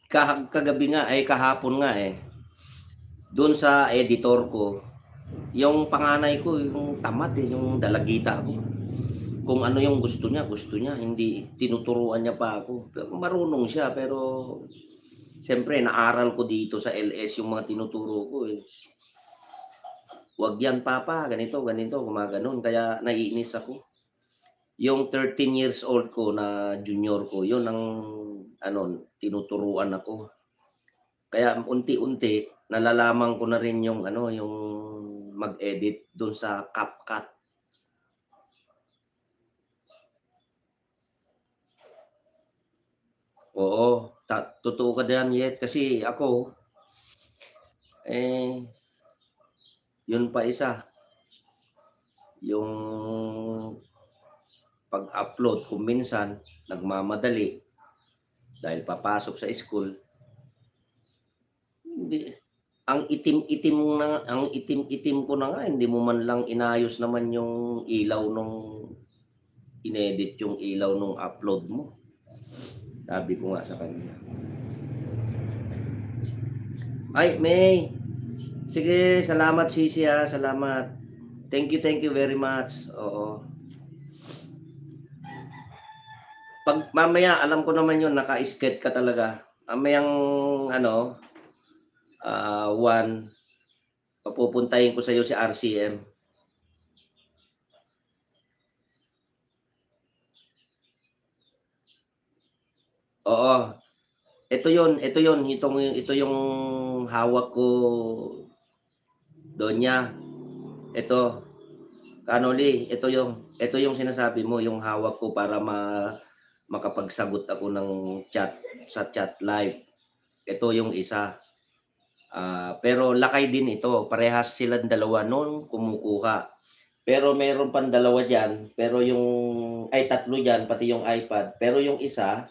Kagabi nga, kahapon nga, dun sa editor ko, yung panganay ko yung tamad, yung dalagita ako. Kung ano yung gusto niya, hindi tinuturuan niya pa ako. Pero marunong siya pero siyempre naaral ko dito sa LS yung mga tinuturo ko, "Wag yan papa, ganito, ganito," gumaganon kaya naiinis ako. Yung 13 years old ko na junior ko, yun ang ano, tinuturuan ako. Kaya unti-unti nalalaman ko na rin yung ano, yung mag-edit dun sa CapCut. Oo, totoo ka diyan, Yet, kasi ako, eh, yun pa isa, yung pag-upload kung minsan nagmamadali dahil papasok sa school, hindi ang itim-itim ko na nga hindi mo man lang inayos naman yung ilaw nung inedit yung ilaw nung upload mo. Sabi ko nga sa kanya, "Ay May, sige salamat sisi, salamat. Thank you very much." Oo. 'Pag mamaya alam ko naman yun naka-sked ka talaga. Mamayang ano, 1 papupuntahin ko sa'yo si RCM. Oo, ito yung hawak ko, Donya. Ito, Kanoli, ito yung sinasabi mo, yung hawak ko para makapagsagot ako ng chat sa chat live. Ito yung isa. Pero lakay din ito, parehas silang dalawa nun kumukuha. Pero meron pang dalawa diyan, pero yung tatlo diyan pati yung iPad, pero yung isa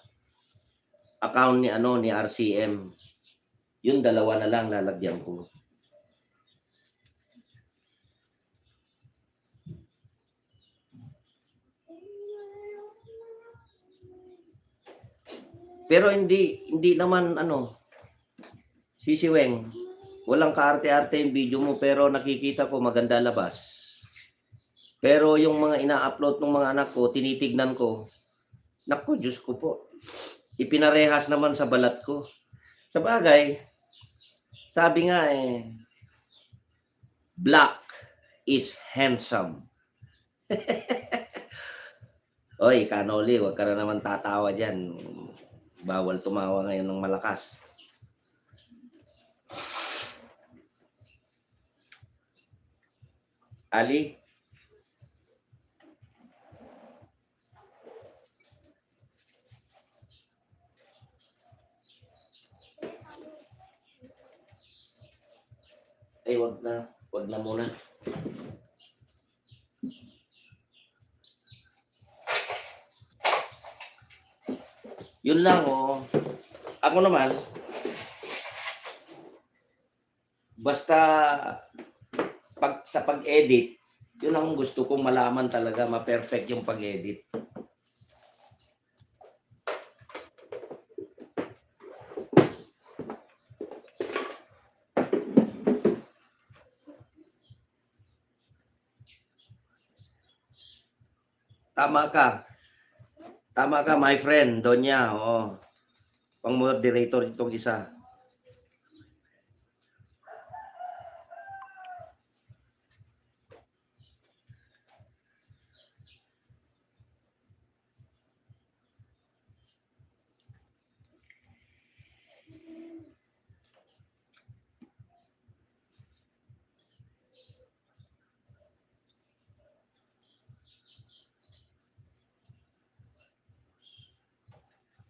account ni ano, ni RCM. Yung dalawa na lang lalagyan ko. Pero hindi naman ano, sisiweng, walang kaarte-arte yung video mo pero nakikita ko maganda labas. Pero yung mga ina-upload ng mga anak ko, tinitignan ko, naku Diyos ko po, ipinarehas naman sa balat ko. Sabagay, sabi nga black is handsome. Oy, Kanoli, wag ka na naman tatawa diyan. Bawal tumawa ngayon ng malakas. Ali? Wag na muna. Yun lang, Ako naman, basta sa pag-edit, yun ang gusto kong malaman talaga, ma-perfect yung pag-edit. tama ka. Tama ka, my friend, Donya, oo. Pang-moderator itong isa.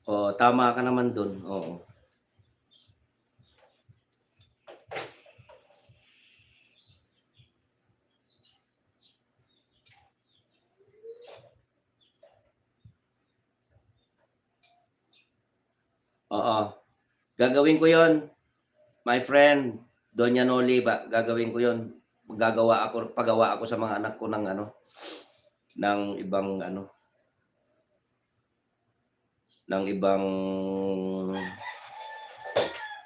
Oo, tama ka naman dun, oo. Oo, gagawin ko yon, my friend, Donya Noli, gagawin ko yon. Pagawa ako sa mga anak ko ng ano, ng ibang ano, ng ibang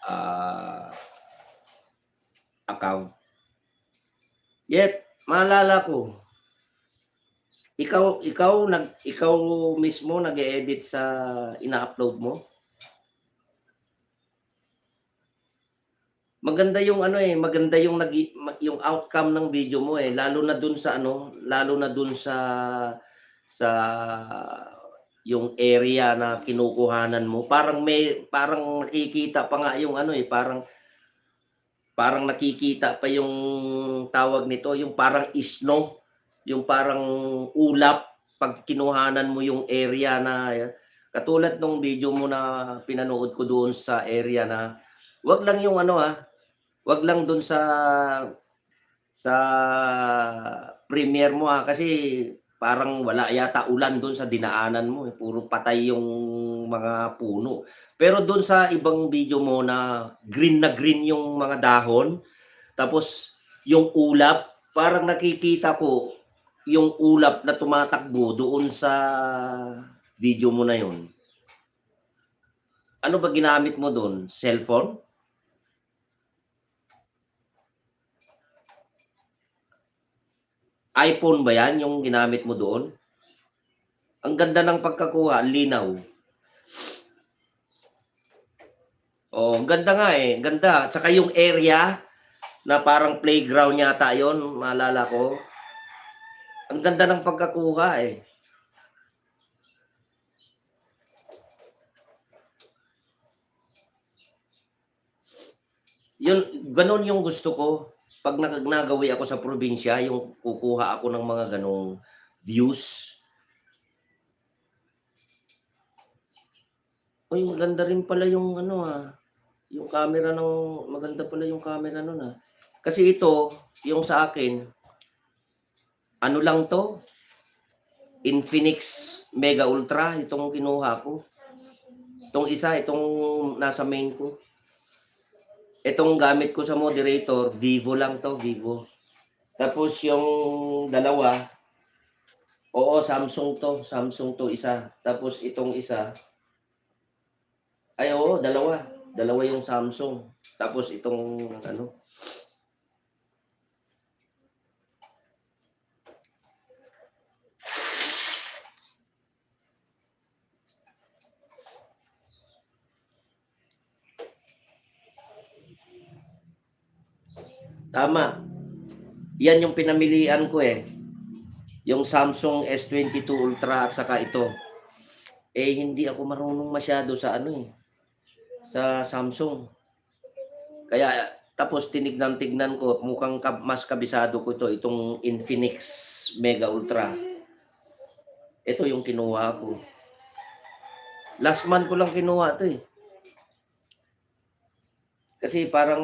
ah, account. Yet, maalala ko, ikaw mismo nag-e-edit sa ina-upload mo? Maganda yung ano, eh, maganda yung yung outcome ng video mo, eh, lalo na dun sa ano, lalo na dun sa yung area na kinukuhanan mo. Parang nakikita pa nga yung ano, eh, parang parang nakikita pa yung tawag nito, yung parang isno, yung parang ulap 'pag kinuhanan mo yung area na katulad nung video mo na pinanood ko doon sa area na 'wag lang yung ano, 'wag lang dun sa premiere mo, kasi parang wala yata ulan dun sa dinaanan mo, eh, puro patay yung mga puno. Pero dun sa ibang video mo na green yung mga dahon, tapos yung ulap, parang nakikita ko yung ulap na tumatakbo doon sa video mo na yun. Ano ba ginamit mo dun, cellphone? iPhone ba yan yung ginamit mo doon? Ang ganda ng pagkakuha, ang linaw. Oo, ang ganda nga, eh, ang ganda. Tsaka yung area na parang playground yata yon, maalala ko. Ang ganda ng pagkakuha, eh. Yun, gano'n yung gusto ko 'pag nagawi ako sa probinsya, yung kukuha ako ng mga gano'ng views. Uy, maganda rin pala yung ano, yung camera ng maganda pala yung camera nun, Kasi ito, yung sa akin, ano lang 'to, Infinix Mega Ultra itong kinuha ko. Itong nasa main ko. Itong gamit ko sa moderator, Vivo lang 'to, Vivo. Tapos yung dalawa, oo, Samsung 'to isa. Tapos itong isa, ay oo, dalawa. Dalawa yung Samsung. Tapos itong ano, tama. Yan yung pinamilian ko, eh. Yung Samsung S22 Ultra at saka ito. Eh, hindi ako marunong masyado sa ano, eh, sa Samsung. Kaya tapos tinignan-tignan ko, mukhang mas kabisado ko itong Infinix Mega Ultra. Ito yung kinuha ko. Last month ko lang kinuha 'to, eh. Kasi parang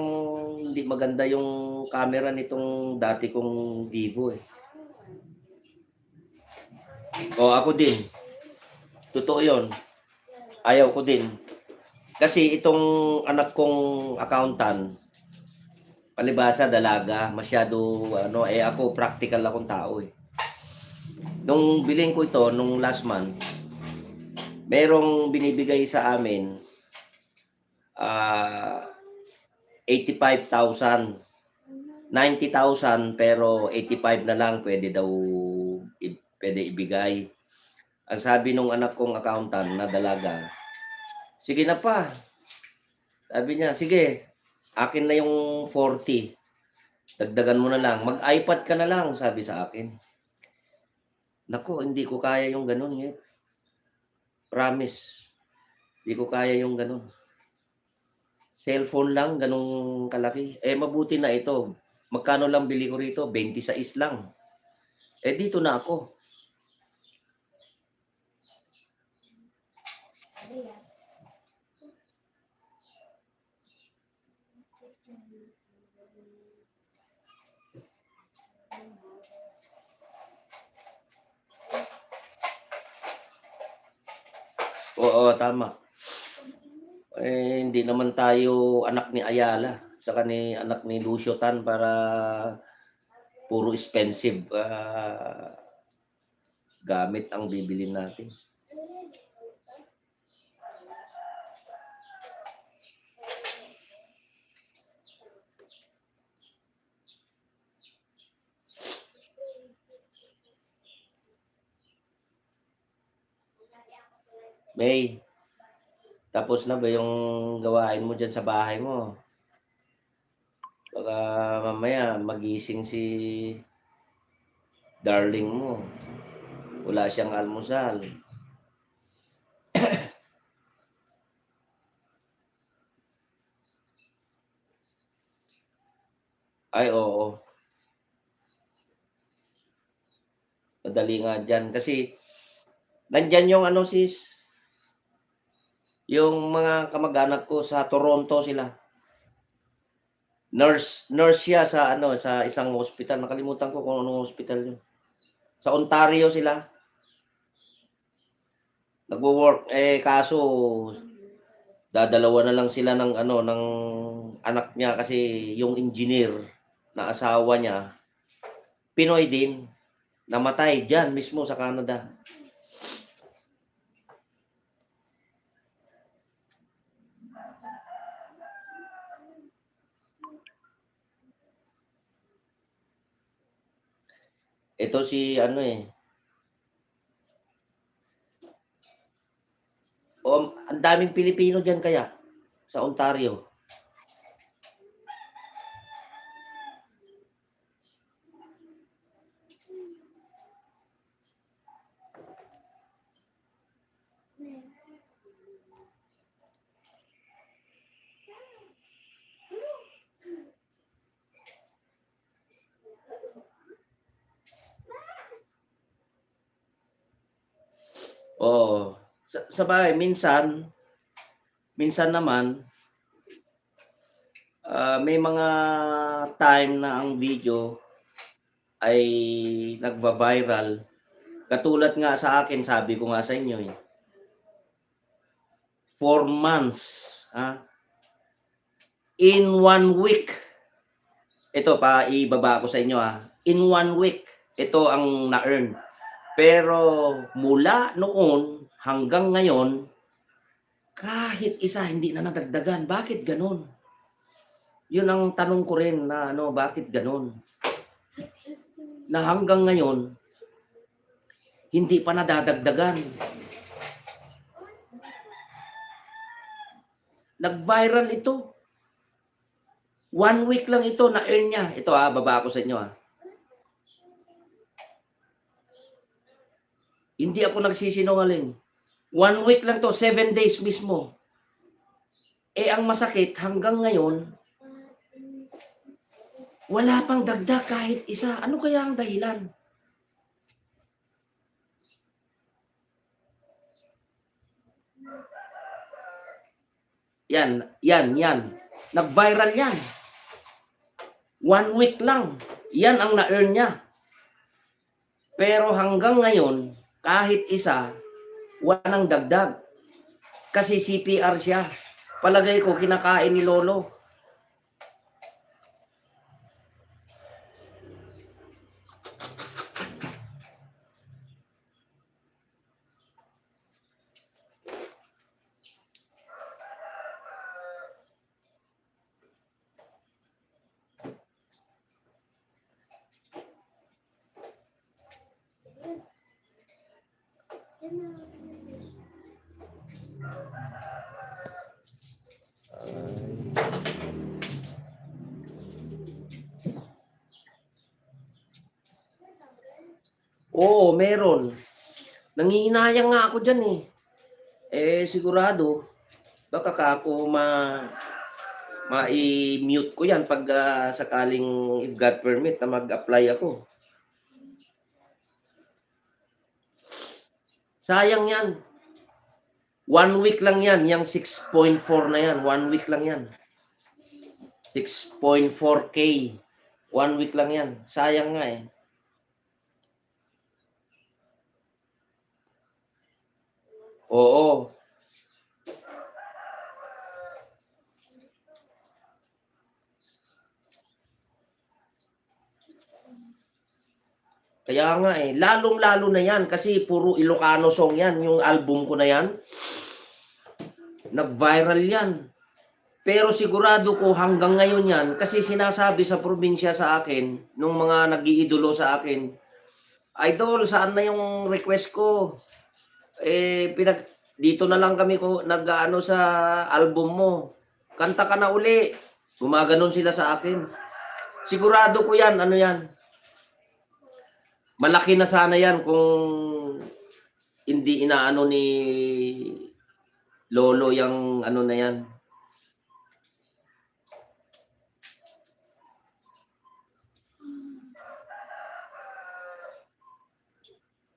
hindi maganda yung camera nitong dati kong Vivo, eh. O ako din, totoo 'yun. Ayaw ko din. Kasi itong anak kong accountant, palibhasa dalaga, masyado ano, eh, ako practical akong tao, eh. Nung bilhin ko ito nung last month, merong binibigay sa amin, ah, 85,000, 90,000 pero 85 na lang puwede daw puwede ibigay. Ang sabi nung anak kong accountant na dalaga, "Sige na pa," sabi niya, "sige, akin na yung 40, dagdagan mo na lang, mag-iPad ka na lang," sabi sa akin. Naku, hindi ko kaya yung gano'n, eh, promise, hindi ko kaya yung gano'n. Cellphone lang gano'ng kalaki, eh, mabuti na ito, magkano lang bili ko rito, 26 lang, eh, dito na ako. Oo, tama. Eh, hindi naman tayo anak ni Ayala, saka ni anak ni Lucio Tan para puro expensive, gamit ang bibilhin natin. May, tapos na ba yung gawain mo diyan sa bahay mo? Baka mamaya magising si darling mo, wala siyang almusal. Ay, oo, madali nga diyan kasi nandiyan yung ano sis, yung mga kamag-anak ko sa Toronto sila. Nurse nurse siya sa ano, sa isang hospital, nakalimutan ko kung anong hospital yun. Sa Ontario sila nagwo-work, eh, kaso dadalawa na lang sila ng ano, ng anak niya kasi yung engineer na asawa niya, Pinoy din, namatay diyan mismo sa Canada. Ito si ano, eh, ang daming Pilipino diyan kaya sa Ontario. Oo, sabagay minsan minsan naman, may mga time na ang video ay nagva-viral. Katulad nga sa akin, sabi ko nga sa inyo, eh, 4 months, in 1 week, ito paibaba ko sa inyo, in 1 week, ito ang na-earn. Pero mula noon hanggang ngayon, kahit isa hindi na nadagdagan. Bakit gano'n? Yun ang tanong ko rin na ano, bakit gano'n? Na hanggang ngayon, hindi pa nadadagdagan. Nag-viral ito. 1 week lang ito na-earn niya. Ito, baba ko sa inyo, Hindi ako nagsisinungaling. 1 week lang 'to, 7 days mismo. Eh, ang masakit hanggang ngayon, wala pang dagdag kahit isa. Ano kaya ang dahilan? Yan. Nag-viral yan. 1 week lang. Yan ang na-earn niya. Pero hanggang ngayon, kahit isa, walang dagdag. Kasi CPR siya. Palagay ko kinakain ni lolo. Oo, meron. Nanghihinayang nga ako diyan, eh. Sigurado baka kako mai-mute ko 'yan 'pag, sakaling if God permit na mag-apply ako. Sayang 'yan. 1 week lang 'yan, yang 6.4 na 'yan, 1 week lang 'yan. 6.4K, 1 week lang 'yan. Sayang nga, eh. Oo. Kaya nga, eh. Lalong-lalo na 'yan kasi puro Ilocano song 'yan, yung album ko na 'yan, nag-viral 'yan. Pero sigurado ko hanggang ngayon 'yan kasi sinasabi sa probinsya sa akin nung mga nag-iidolo sa akin, "Idol, saan na yung request ko? Dito na lang kami nag-aano sa album mo, kanta ka na uli." Gumaganon sila sa akin. Sigurado ko 'yan, ano 'yan, malaki na sana 'yan kung hindi inaano ni lolo yang ano na 'yan.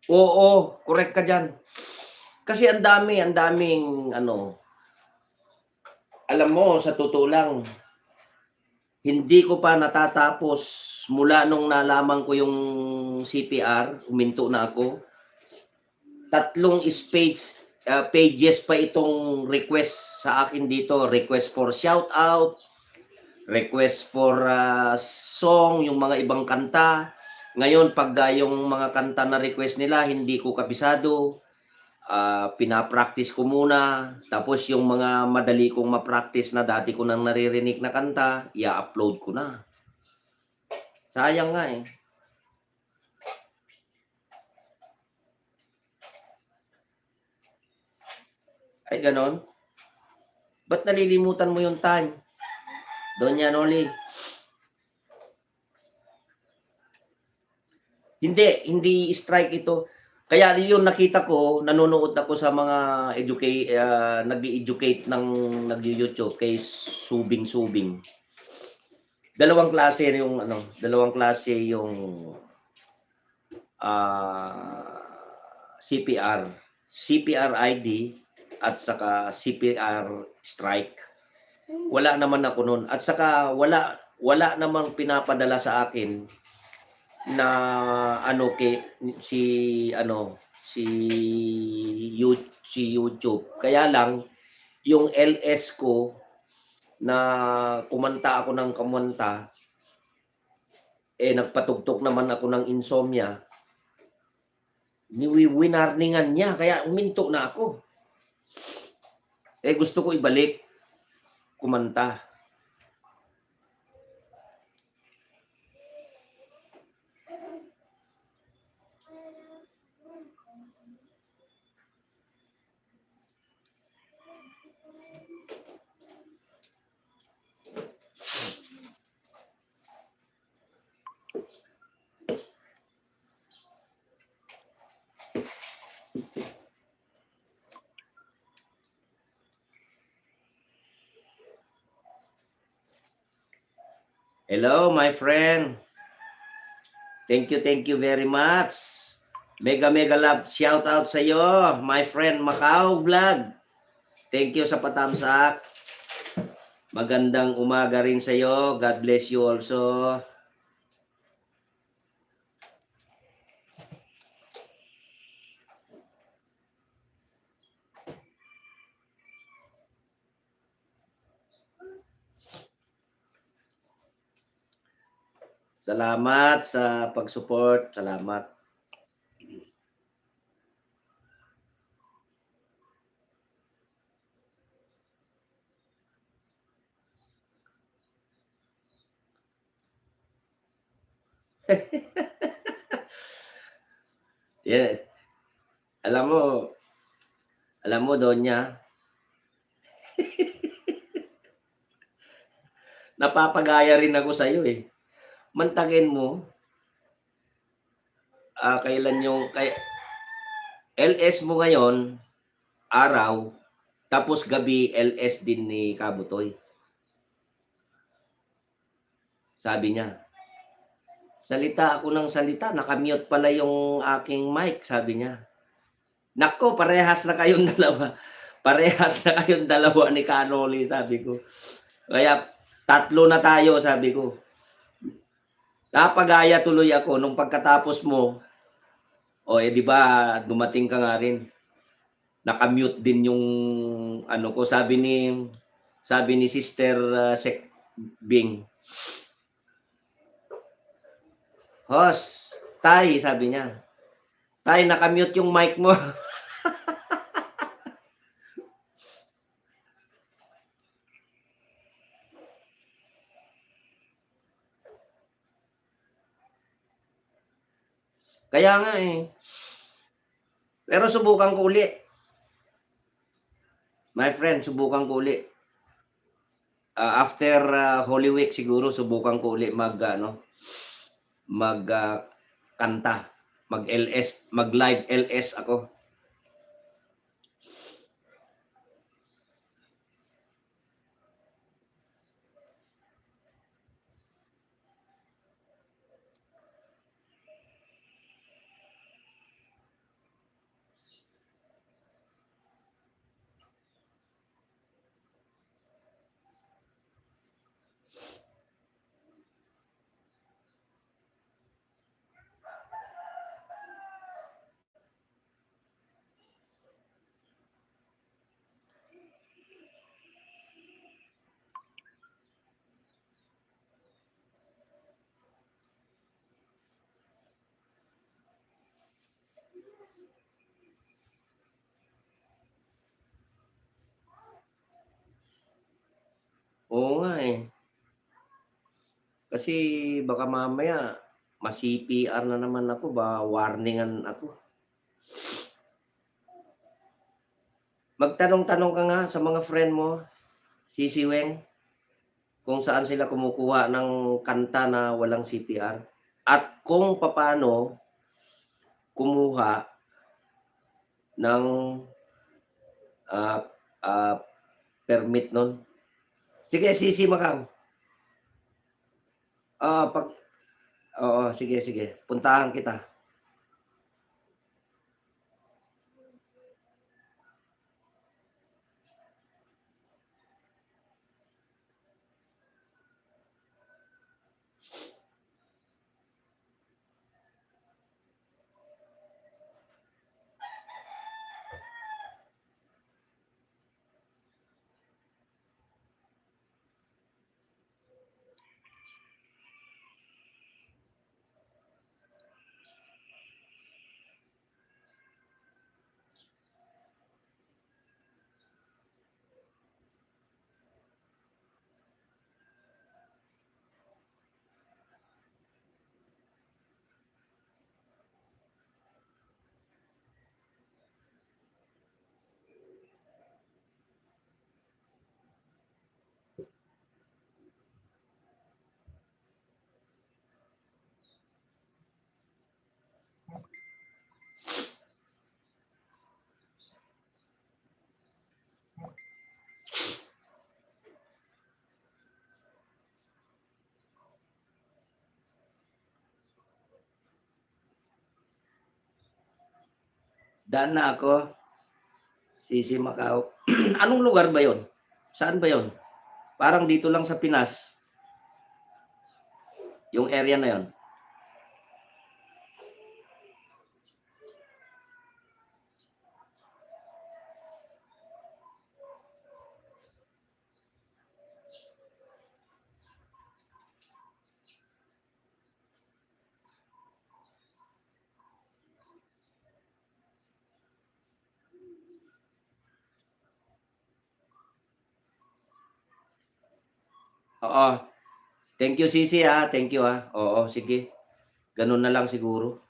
Oo, correct ka diyan. Kasi ang daming ano, alam mo sa totoo lang, hindi ko pa natatapos mula nung nalaman ko yung CPR, huminto na ako. 3 pages pa itong request sa akin dito, request for shoutout, request for, song, yung mga ibang kanta. Ngayon pagka yung mga kanta na request nila hindi ko kabisado, pina-practice ko muna, tapos yung mga madali kong ma-practice na dati ko nang naririnig na kanta, i-a-upload ko na. Sayang nga, eh. Ay gano'n? Ba't nalilimutan mo yung time, Doña Noli? Hindi strike ito. Kaya yun nakita ko, nanonood ako sa mga nag-e-educate ng nagyu-YouTube kay Subing. Dalawang klase yung, ah, CPR. CPR ID at saka CPR strike. Wala naman ako nun at saka wala namang pinapadala sa akin na ano si ano, si YouTube. Kaya lang yung LS ko na kumanta ako ng kumanta, nagpatugtog naman ako ng Insomnia, winarningan niya kaya huminto na ako. Gusto ko ibalik kumanta. Hello, my friend. Thank you very much. Mega love shout out sa iyo, my friend Macau Vlog. Thank you sa pa-thumbs up. Magandang umaga rin sa iyo. God bless you also. Salamat sa pag-support. Salamat. Yeah. Alam mo Donya, napapagaya rin ako sa iyo, eh. Mantakin mo, kailan yung LS mo ngayon, araw, tapos gabi LS din ni Kabutoy, sabi niya. Salita ako ng salita, naka-mute pala yung aking mic, sabi niya. Naku, parehas na kayong dalawa. Parehas na kayong dalawa ni Kanoli, sabi ko. Kaya tatlo na tayo, sabi ko. Napagaya tuloy ako nung pagkatapos mo, o eh 'di ba dumating ka nga rin. Naka-mute din yung ano ko, sabi ni Sister, Sek Bing, "Host, Tay," sabi niya, "Tay, naka-mute yung mic mo." Kaya nga, eh. Pero subukan ko uli, my friend, subukan ko uli. After, Holy Week siguro subukan ko uli mag-ano, mag, kanta, mag-LS, mag-live LS ako. Oo nga, eh. Kasi baka mamaya ma-CPR na naman ako, warningan ako. Magtanong-tanong ka nga sa mga friend mo, sisiweng, kung saan sila kumukuha ng kanta na walang CPR at kung papaano kumuha ng, ah, ah, permit nun. Sige, Sisi Macau, 'pag oo, sige, sige, puntahan kita. Daan na ako, Sisi Macau. Anong lugar ba 'yon? Saan ba 'yon? Parang dito lang sa Pinas, yung area na 'yon? Oo. Thank you, Sisi, thank you, Oo, sige, gano'n na lang siguro.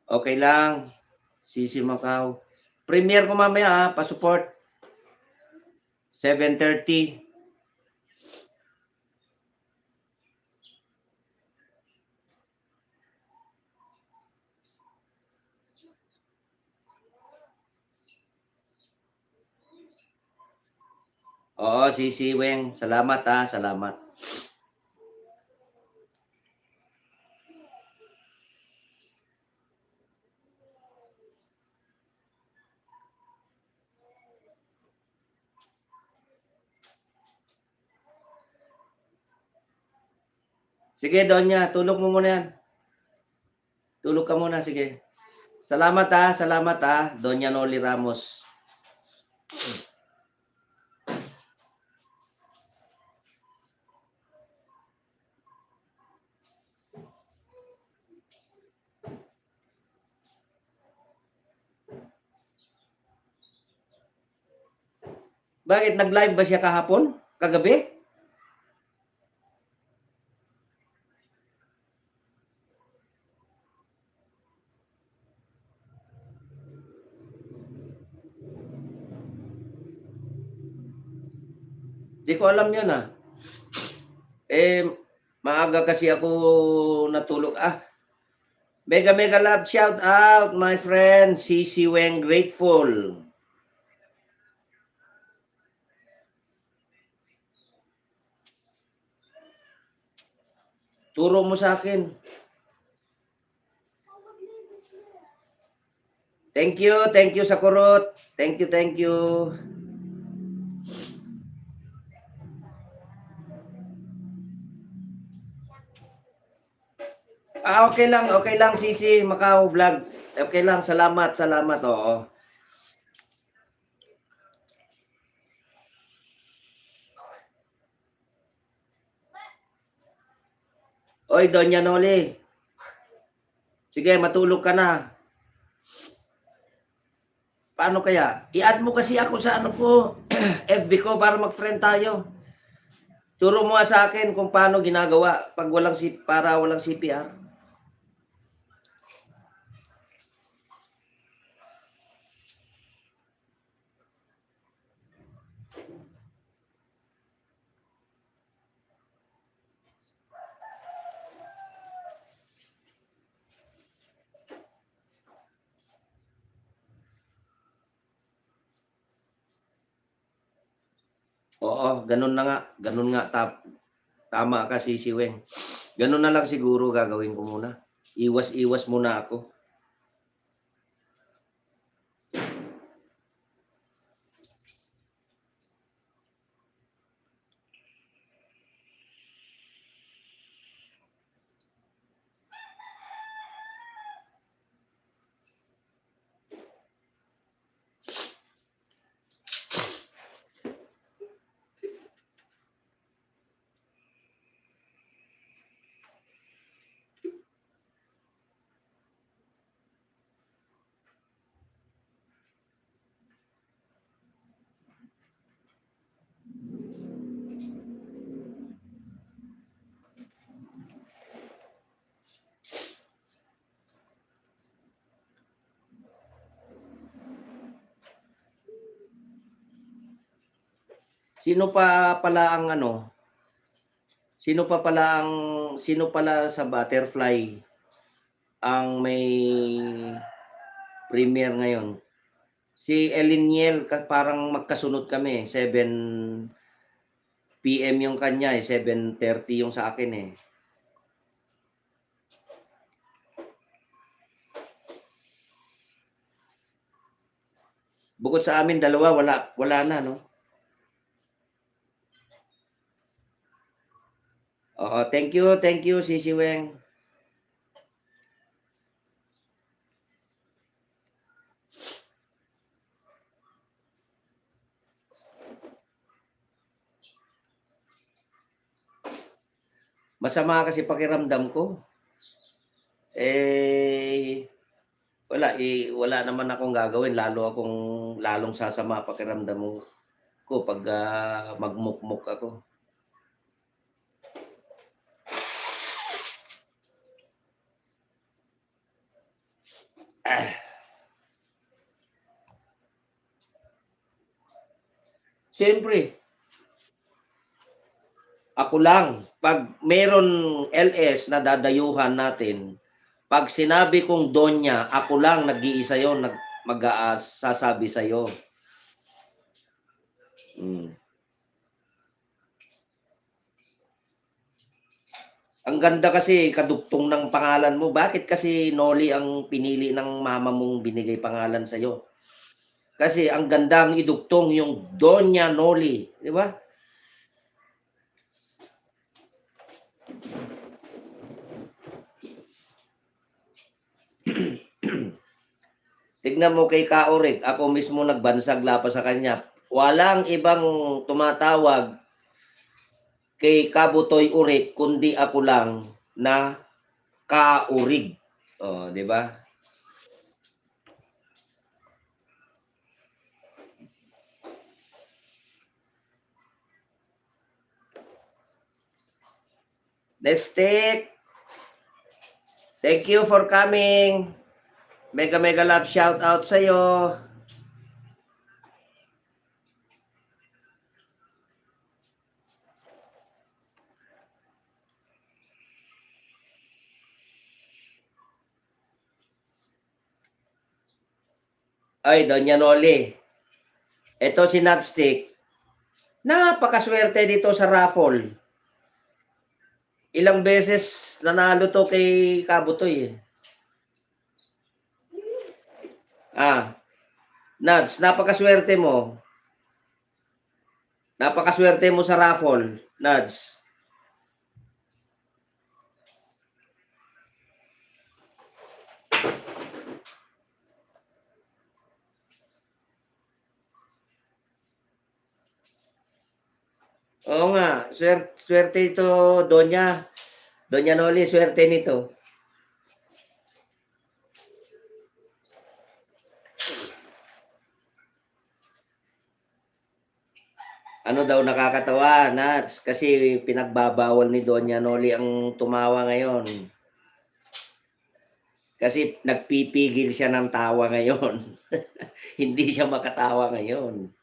Okay lang. Sisi Macau. Premiere ko mamaya, pa-support. 7:30. Oo, Sisi Weng. Salamat, salamat. Sige, Donya, tulog mo muna yan. Tulog ka muna, sige. Salamat, salamat, Donya Noli Ramos. Bakit nag-live ba siya kahapon? Kagabi? Di ko alam yun, Eh, maaga kasi ako natulog. Mega mega love shout out my friend Sisi Weng Grateful. Turo mo sa akin. Thank you sa kurot. Thank you, thank you. Okay lang Sisi Macau Vlog. Okay lang, salamat, salamat, oo. Oy, Donya Noli. Sige, matulog ka na. Paano kaya? I-add mo kasi ako sa ano ko, FB ko para mag-friend tayo. Turo mo sa akin kung paano ginagawa pag para walang CPR. Oo, ganun na nga. Ganun nga. Tama ka, Sisi Weng. Ganun na lang siguro gagawin ko muna. Iwas-iwas muna ako. Sino pa pala ang ano? Sino pala sa Butterfly ang may premiere ngayon? Si Eliniel, parang magkasunod kami. 7 PM yung kanya, 7:30 yung sa akin eh. Bukod sa amin dalawa, wala na, no? Oo, thank you, Sisi Weng. Masama kasi pakiramdam ko. Wala naman akong gagawin, lalong sasama pakiramdam ko pag magmukmok ako. Ah, siyempre, ako lang, 'pag meron LS na dadayuhan natin, 'pag sinabi kong Donya, ako lang nag-iisa yun sasabi sa'yo. Hmm. Ang ganda kasi kadugtong ng pangalan mo. Bakit kasi Noli ang pinili ng mama mong binigay pangalan sa'yo? Kasi ang gandang idugtong yung Donya Noli, 'di ba? Tignan mo kay Ka Urig, ako mismo nagbansag lapas sa kanya. Walang ibang tumatawag kay Kabutoy Urig kundi ako lang na Ka Urig. Oh, 'di ba? Destek, thank you for coming. Mega mega love shout out sa iyo. Ay, Doña Noli. Ito si Nutstick. Napakaswerte dito sa raffle. Ilang beses nanalo to kay Kabutoy eh. Ah, Nads, napakaswerte mo. Napakaswerte mo sa raffle, Nads. Oo nga, swerte ito, Donya. Doña Noli, swerte nito. Ano daw nakakatawa, Nats, kasi pinagbabawal ni Doña Noli ang tumawa ngayon. Kasi nagpipigil siya ng tawa ngayon. Hindi siya makatawa ngayon.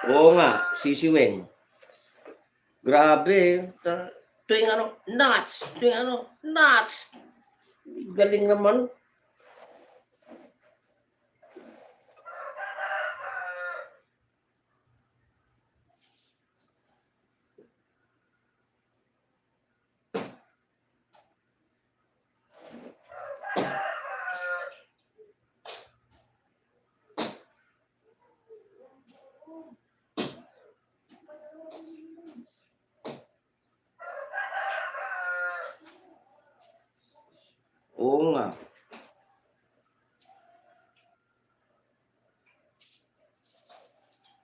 Oo nga, sisiweng. Grabe, tuwing ano, nuts, tuwing ano, nuts. Galing naman. Oo nga.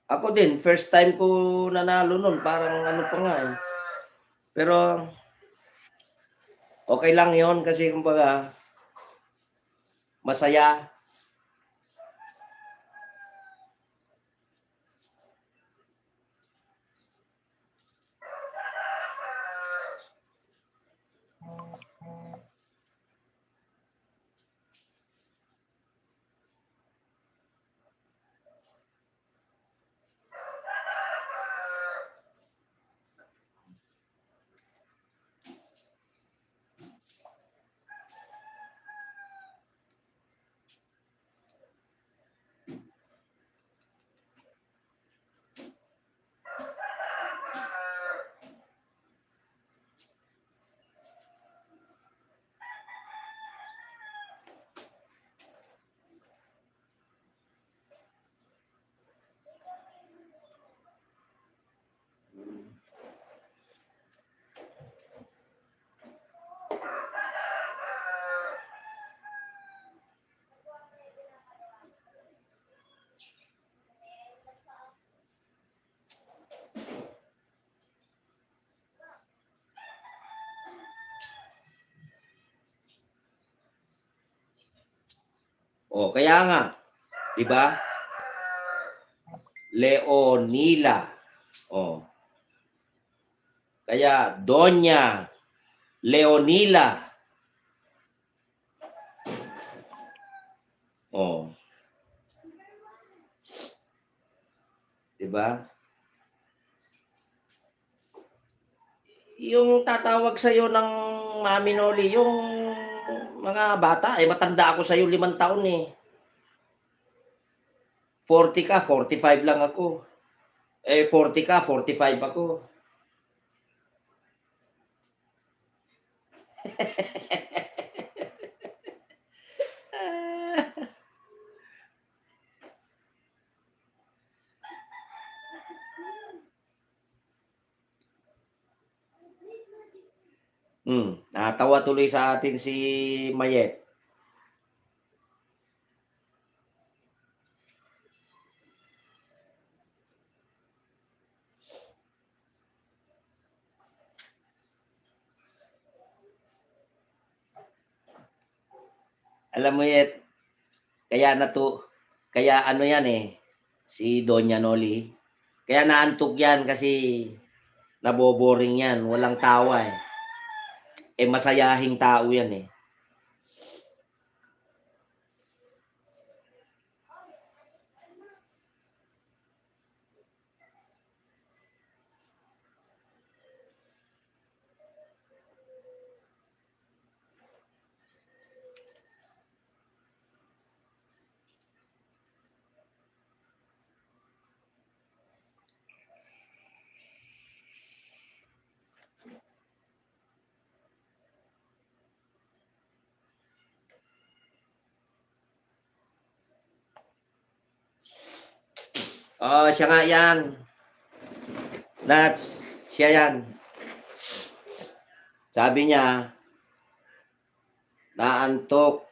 Ako din, first time ko nanalo nun, parang ano pa nga eh. Pero okay lang yon kasi kumbaga, masaya. Oh, kaya nga, 'di ba? Leonila. Oh. Kaya Doña Leonila. Oh, 'di ba? Yung tatawag sa'yo ng Mami Noli, yung mga bata, eh, matanda ako sa'yo 5 taon, eh. 40 ka, 45 lang ako. Eh, 40 ka, 45 ako. Natawa tuloy sa atin si Mayet. Alam mo Yet, kaya kaya ano 'yan, eh, si Doña Noli, kaya naantok 'yan kasi naboboring 'yan, walang tawa, eh. Eh, masayahing tao 'yan, eh. Oo, siya nga 'yan, Nats, siya 'yan. Sabi niya, naantok.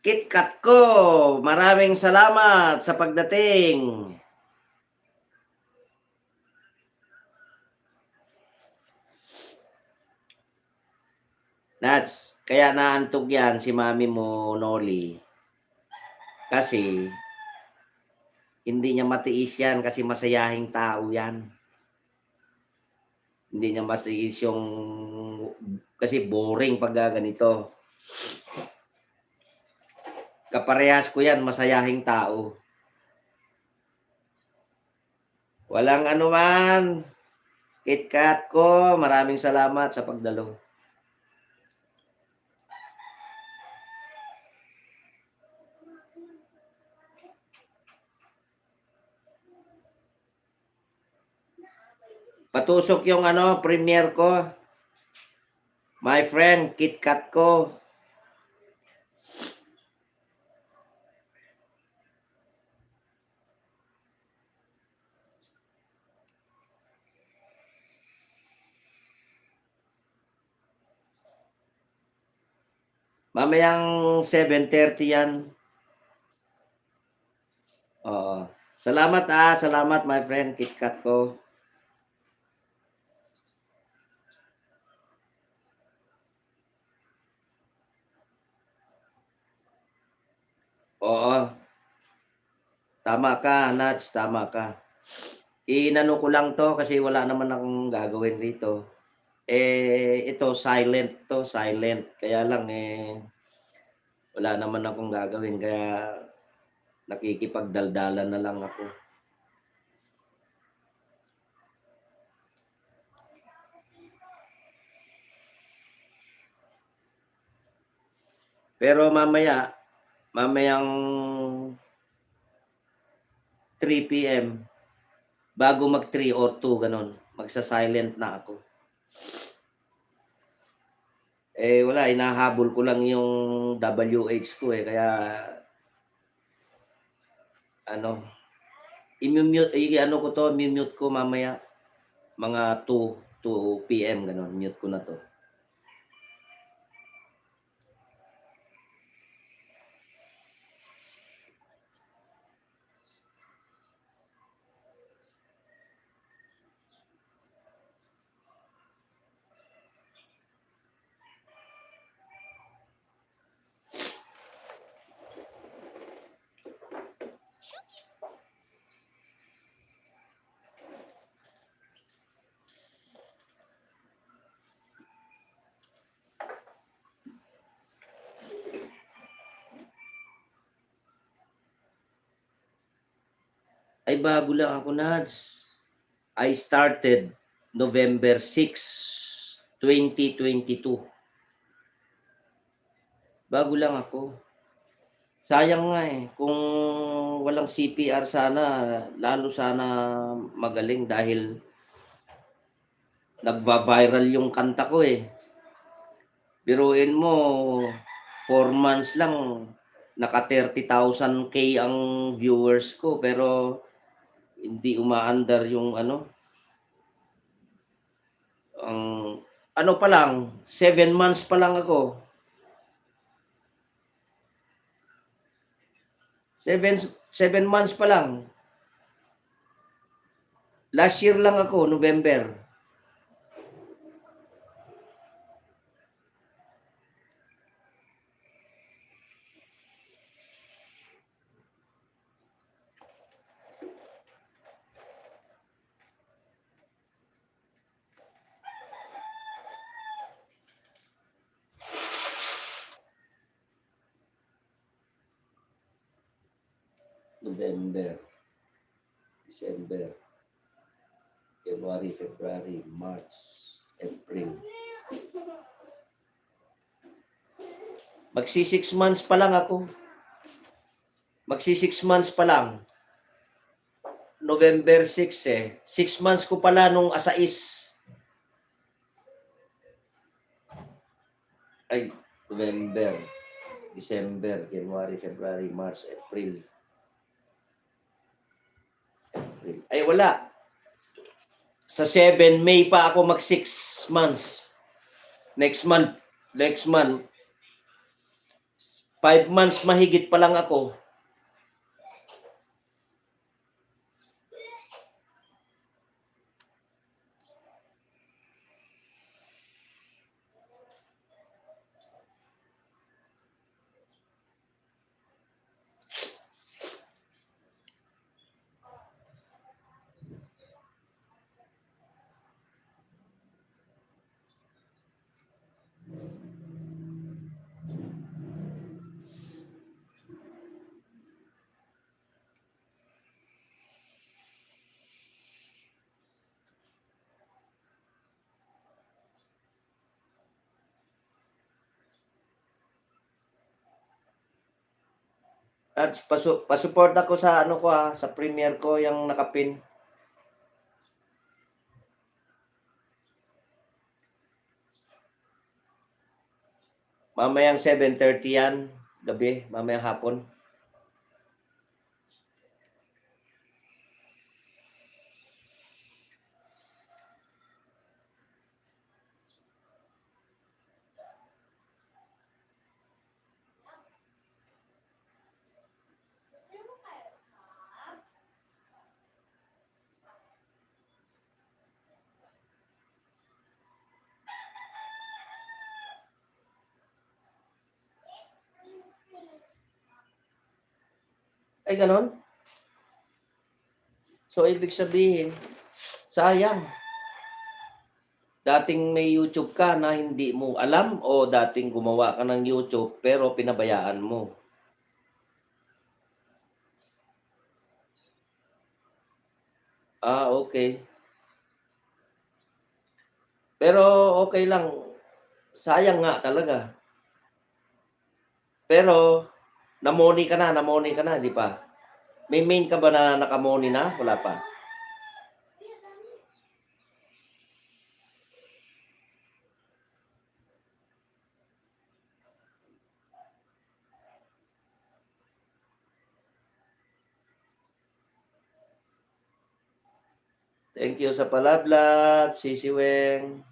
KitKat ko, maraming salamat sa pagdating. Nats, kaya naantok 'yan si mami mo, Noli, kasi hindi niya matiis 'yan kasi masayahing tao 'yan. Hindi niya matiis yung kasi boring pagka ganito. Kaparehas ko 'yan, masayahing tao. Walang anuman, KitKat ko, maraming salamat sa pagdalo. Patusok yung ano, premiere ko. My friend, KitKat ko. Mamayang 7:30 yan. Oo. Salamat, salamat my friend, KitKat ko. Oo. Tama ka, Nats, tama ka. Inano ko lang 'to kasi wala naman akong gagawin dito. Eh, ito silent 'to, silent. Kaya lang, eh, wala naman akong gagawin kaya nakikipagdaldalan na lang ako. Pero mamayang 3 PM, bago mag 3 or 2 gano'n, magsa-silent na ako. Eh, wala, hinahabol ko lang yung WH ko, eh, kaya ano, i-ano ko 'to, mi-mute ko mamaya, mga 2 PM gano'n, mute ko na 'to. Ay bago lang ako, Nads. I started November 6, 2022. Bago lang ako. Sayang nga, eh, kung walang CPR sana, lalo sana magaling dahil nagva-viral yung kanta ko, eh. Biruin mo 4 months lang naka 30,000K ang viewers ko pero hindi umaandar yung ano, ang ano pa lang, 7 months pa lang ako. 7 months pa lang. Last year lang ako, November. November, December, January, February, March, April. Magsi 6 months pa lang ako. Magsi 6 months pa lang. November 6 eh. 6 months ko pala nung asais. Ay, November, December, January, February, March, April. Ay wala. Sa 7 May pa ako mag 6 months. Next month, 5 months mahigit pa lang ako. At pasupport ako sa ano ko sa premiere ko yung nakapin. Mamayang 7:30 yan, gabi, mamayang hapon. Ay ganon? So ibig sabihin, sayang. Dating may YouTube ka na hindi mo alam o dating gumawa ka ng YouTube pero pinabayaan mo? Okay. Pero okay lang, sayang nga talaga. Pero namoni ka na, 'di ba? May main ka ba na nakamoni na? Wala pa? Thank you sa palablab, Sisi Weng.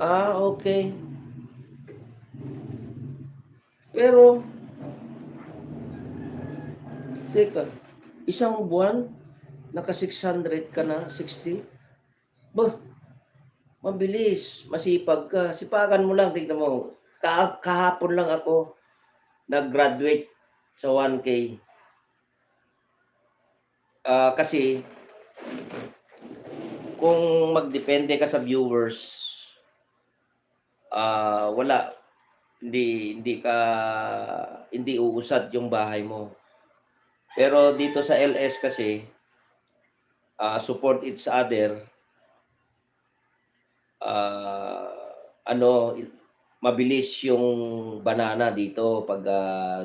Okay. Pero, teka, isang buwan, naka 600 ka na, 60? Bah, mabilis, masipag ka. Sipagan mo lang, tignan mo. Kahapon lang ako nag-graduate sa 1K. Kasi kung magdepende ka sa viewers, wala, hindi uusad yung bahay mo. Pero dito sa LS kasi, support each other, ano, mabilis yung banana dito pag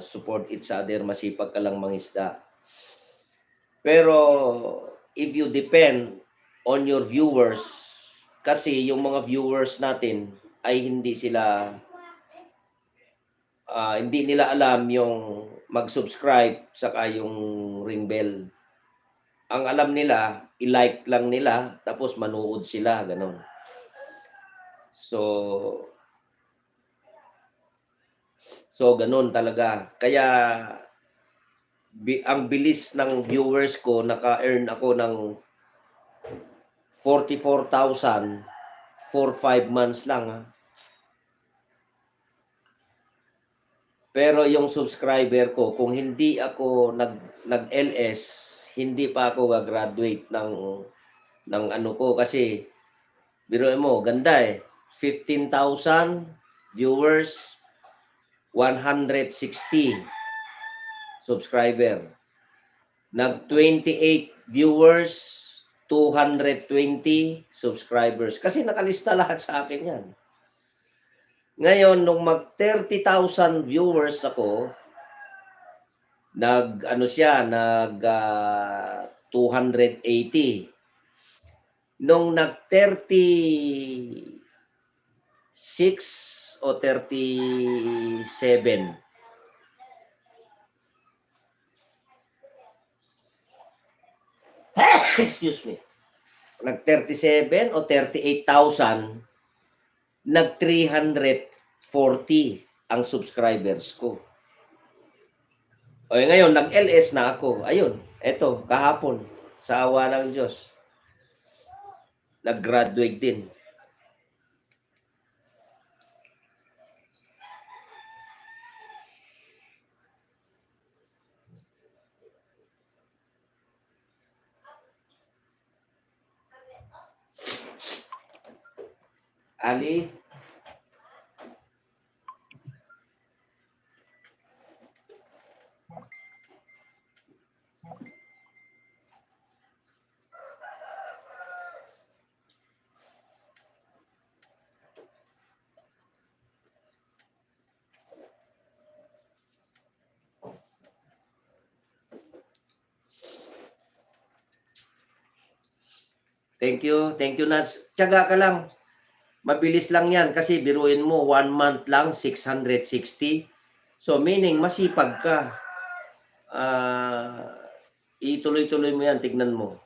support each other, masipag ka lang mangisda. Pero if you depend on your viewers, kasi yung mga viewers natin ay hindi nila alam yung mag-subscribe saka yung ring bell. Ang alam nila, i-like lang nila tapos manood sila, gano'n. So gano'n talaga. Kaya ang bilis ng viewers ko, naka-earn ako ng 44,000 for 5 months lang. Pero yung subscriber ko, kung hindi ako nag-LS, hindi pa ako gagraduate ng ano ko kasi biruin mo, ganda 15,000 viewers, 160 subscriber. Nag-28 viewers, 220 subscribers. Kasi nakalista lahat sa akin yan. Ngayon, nung mag-30,000 viewers ako, nag-280. Nung nag-36 o 37, excuse me, nag-37 o 38,000, nag-340 ang subscribers ko. O ngayon, nag-LS na ako. Ayun, eto, kahapon, sa awa ng Diyos, nag-graduate din. Ali, thank you, Nats. Tiyaga ka lang. Mabilis lang yan kasi biruin mo, 1 month lang, 660. So meaning, masipag ka. Ituloy-tuloy mo yan, tignan mo.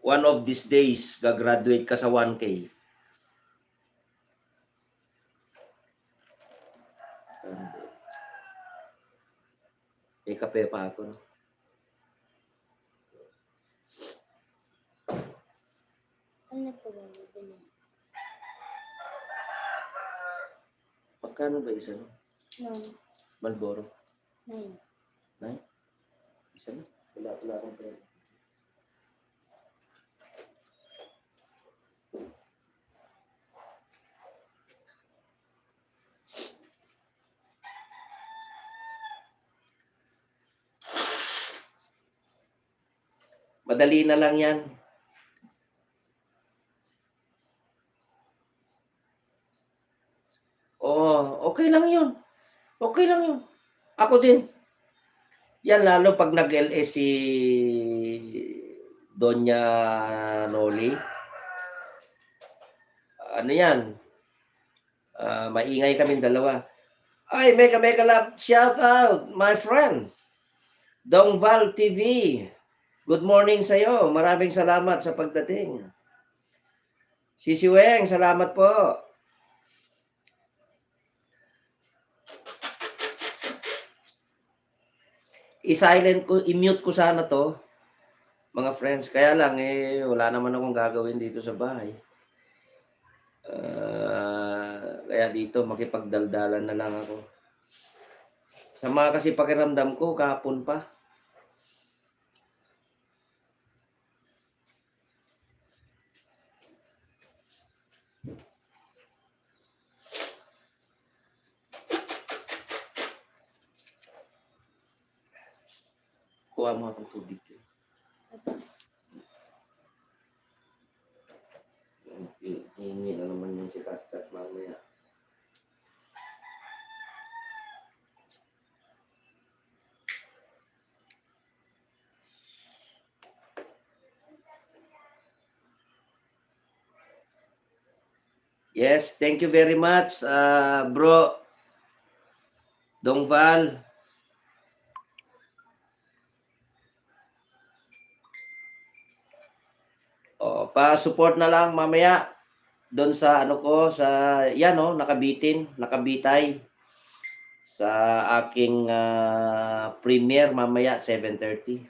One of these days, gagraduate ka sa 1K. May kape pa ako. Ano po ba bibili? Magkano ba isa? No, Malboro? 9. Isa na? Wala akong pera. Madali na lang yan. Okay lang yun. Okay lang yun. Ako din. Yan lalo pag nag-LS si Doña Noli. Ano yan? Maingay kaming dalawa. Ay, mega love. Shout out, my friend. Dongval TV. Good morning sa iyo. Maraming salamat sa pagdating. Sisi Weng, salamat po. i-silent ko, i-mute ko sana 'to, mga friends. Kaya lang, wala naman akong gagawin dito sa bahay. Kaya dito makipagdaldalan na lang ako. Sama kasi pakiramdam ko kahapon pa. Kuha mo akong tubig. Opo. Hihingi na naman yung si Katkat mamaya. Yes, thank you very much, bro. Dongval. Pa-support na lang mamaya doon sa ano ko sa yan nakabitay sa aking premiere mamaya 7:30.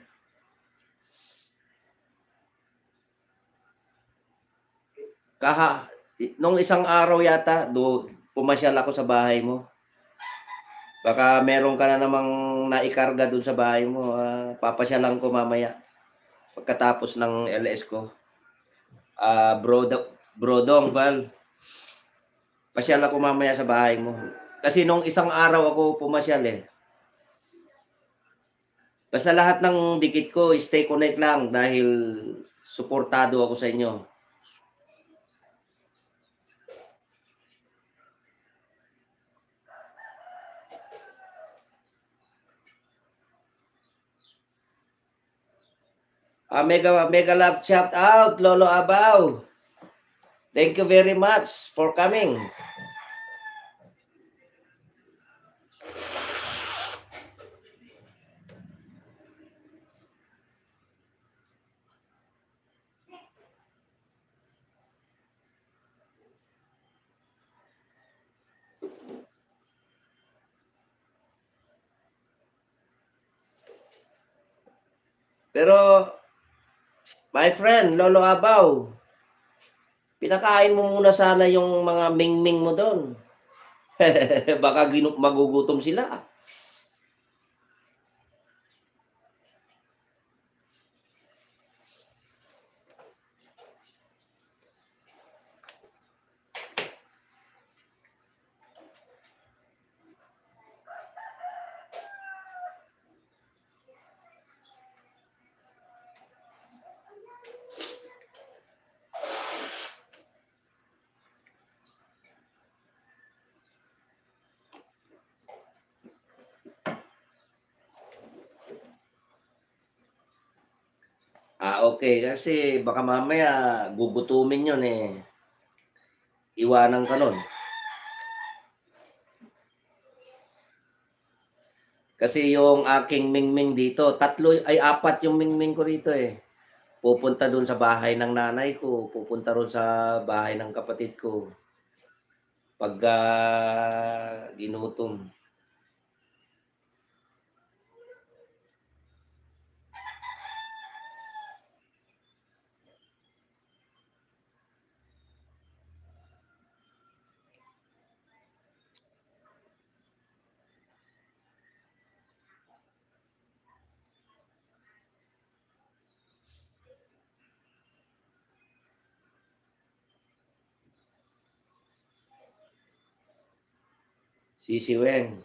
Nung isang araw yata pumasyal ako sa bahay mo. Baka meron ka na namang naikarga doon sa bahay mo. Papasyalan ko mamaya pagkatapos ng LS ko. Bro Dongval, pasyal ako mamaya sa bahay mo. Kasi nung isang araw ako pumasyal Basta lahat ng dikit ko, stay connect lang dahil suportado ako sa inyo. Mega love shout out, Lolo Abaw. Thank you very much for coming. Pero, my friend, Lolo Abaw, pinakain mo muna sana yung mga mingming mo doon. Baka magugutom sila. Okay. Kasi baka mamaya gugutumin yun Iwanan ka nun. Kasi yung aking mingming dito, 4 yung mingming ko rito Pupunta dun sa bahay ng nanay ko, pupunta ron sa bahay ng kapatid ko. Pagka ginutom. Sisi Weng,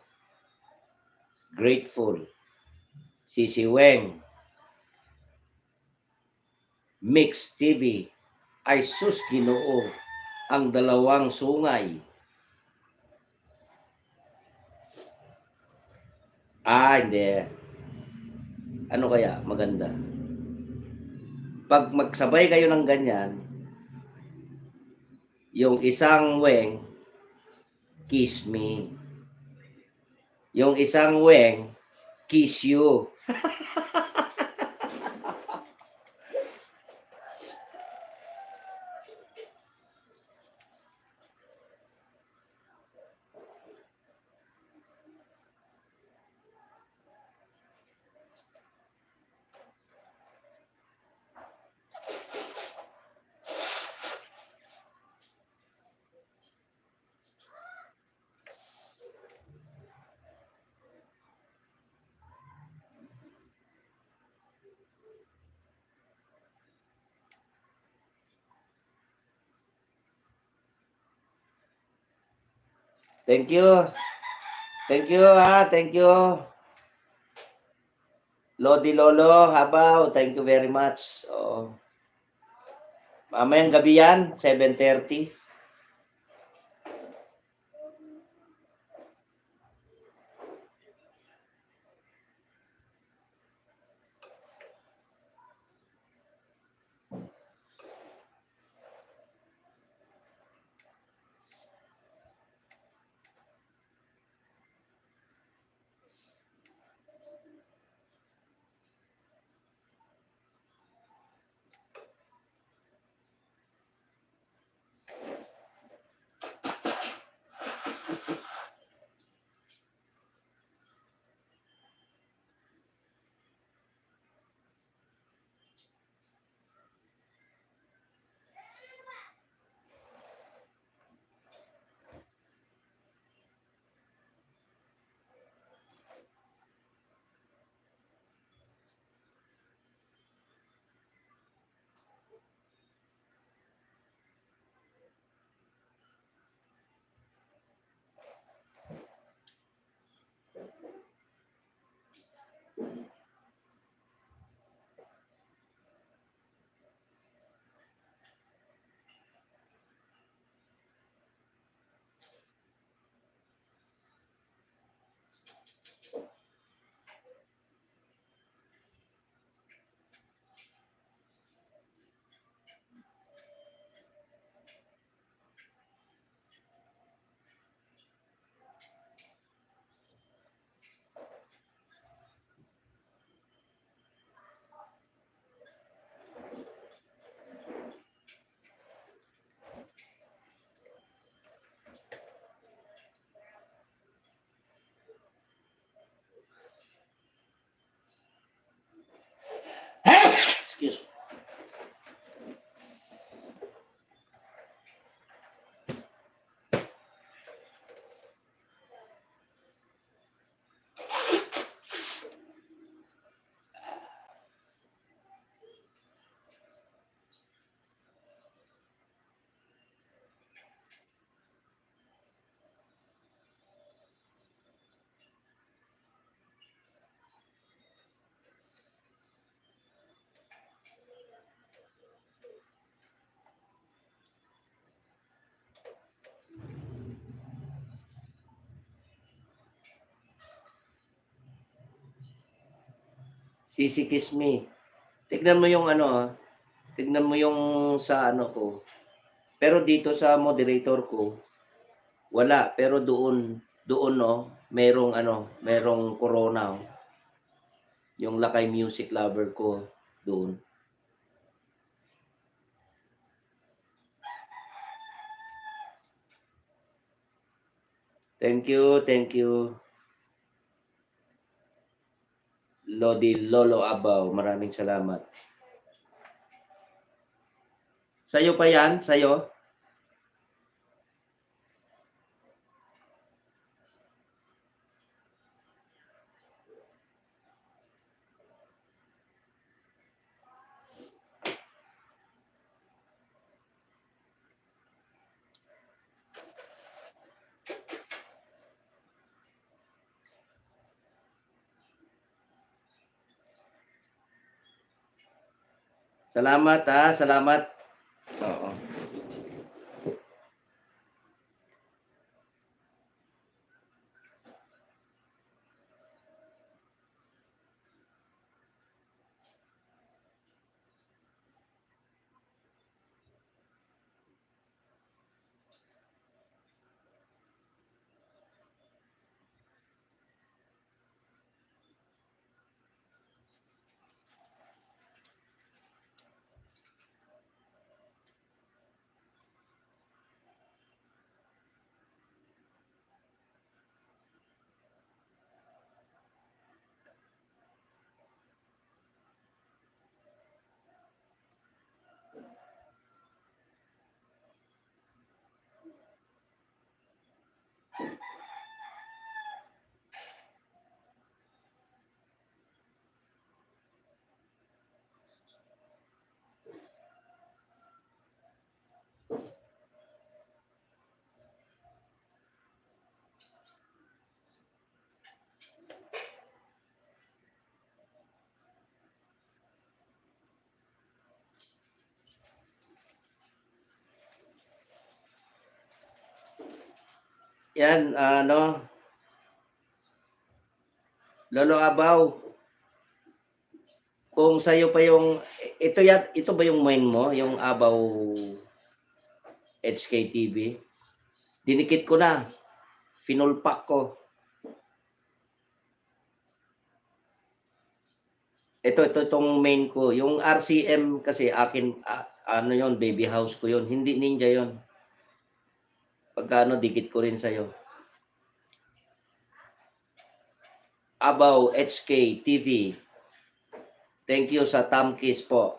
grateful. Sisi Weng, Mix TV, ay sus Ginoo, ang dalawang sungay. Hindi. Ano kaya maganda? Pag magsabay kayo ng ganyan, yung isang Weng, kiss me. Yung isang Weng, kiss you. Thank you. Thank you, thank you. Lodi Lolo, Habaw, thank you very much. Oo. Mamayang gabi yan, 7:30. Excuse me. Sisi Kiss Me. Tignan mo yung ano, tignan mo yung sa ano ko. Pero dito sa moderator ko, wala. Pero doon no, merong corona. Oh. Yung Lakay Music Lover ko doon. Thank you, thank you. Lodi Lolo Abaw, maraming salamat. Sa'yo pa yan? Sa'yo? Salamat salamat. Oo. Yan, Lolo Abaw, kung sa'yo pa yung, ito ba yung main mo, yung Abaw HKTV? Dinikit ko na, finulpak ko. Itong main ko. Yung RCM kasi akin, ano yon, baby house ko yon, hindi Ninja yon. Pagka dikit ko rin sa'yo. Abaw HK TV. Thank you sa Tamkiss po.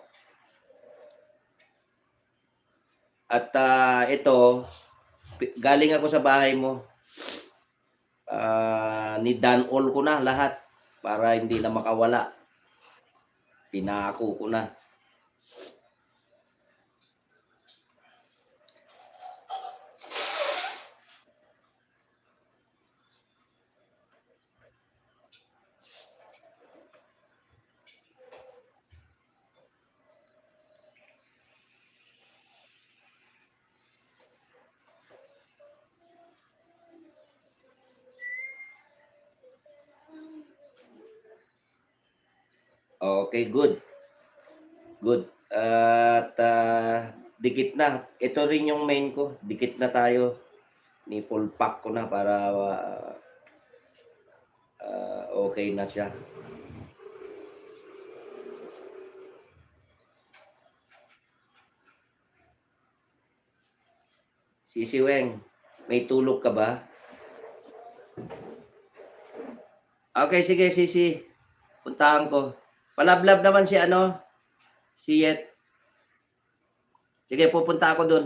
At ito, galing ako sa bahay mo. Ni-done all ko na lahat para hindi na makawala. Pinako ko na. Okay, good. Good. At dikit na. Ito rin yung main ko. Dikit na tayo. Ni full pack ko na para okay na siya. Sisi Weng, may tulog ka ba? Okay, sige, Sisi. Puntahan ko. Palablab naman si Yet. Sige, pupunta ako dun.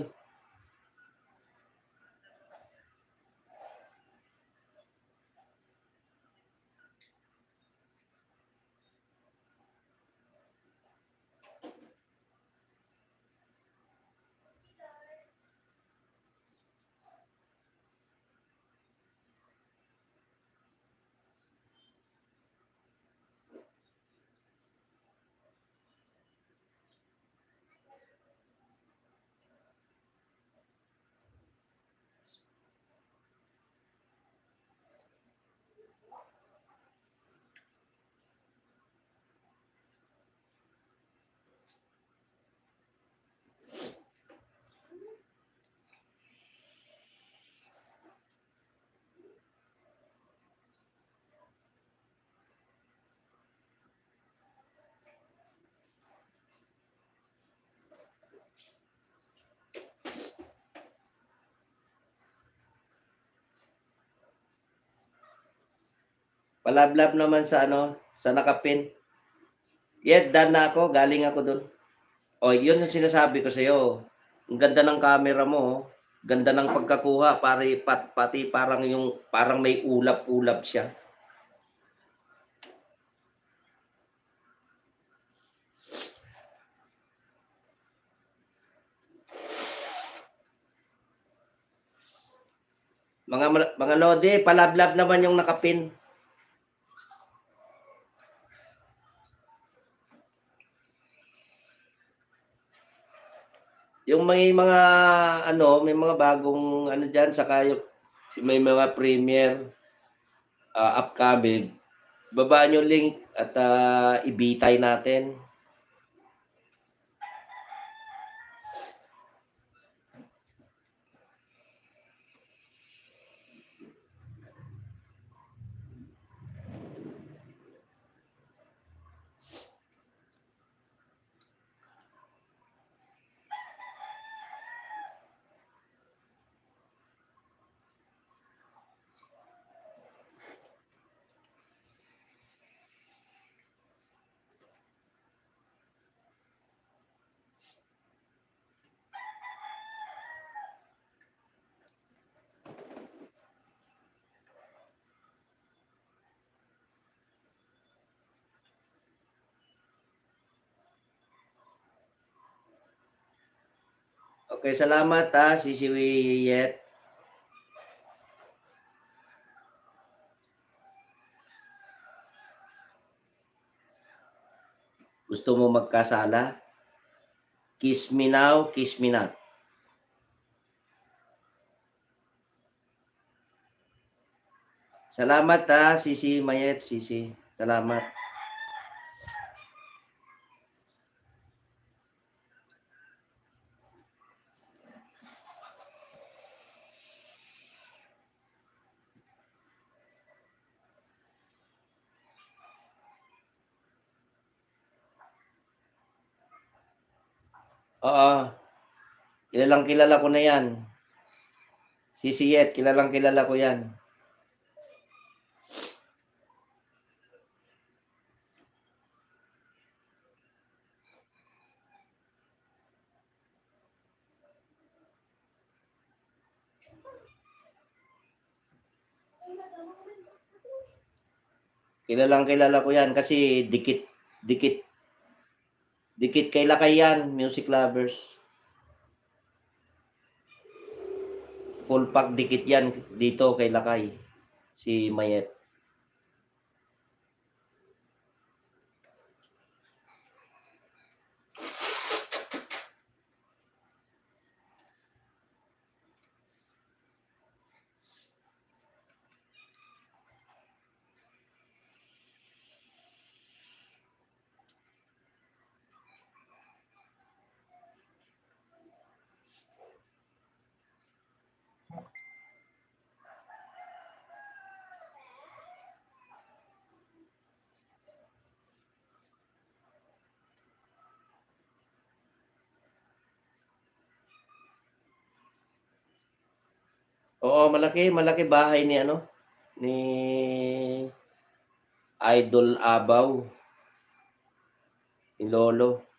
Palablab naman sa nakapin. Yet, done na ako. Galing ako dun. O, yun yung sinasabi ko sa'yo. Ang ganda ng camera mo. Ganda ng pagkakuha. Pati parang may ulap-ulap siya. Mga lodi, palablab naman yung nakapin. Yung may mga bagong diyan, saka yung may mga premiere upcoming, baba nyo link at ibitay natin. Okay, salamat Sisi Yet. Gusto mo magkasala? Kiss me now, kiss me not. Salamat ha, Sisi Mayet, Sisi. Salamat. Oo, kilalang kilala ko na yan. Sisi Yet, kilalang kilala ko yan. Kilalang kilala ko yan kasi dikit, dikit, dikit kay Lakay yan, music lovers. Full pack dikit yan dito kay Lakay, si Mayet. Oo, malaki, malaki bahay ni ano, ni Idol Abaw, ni Lolo.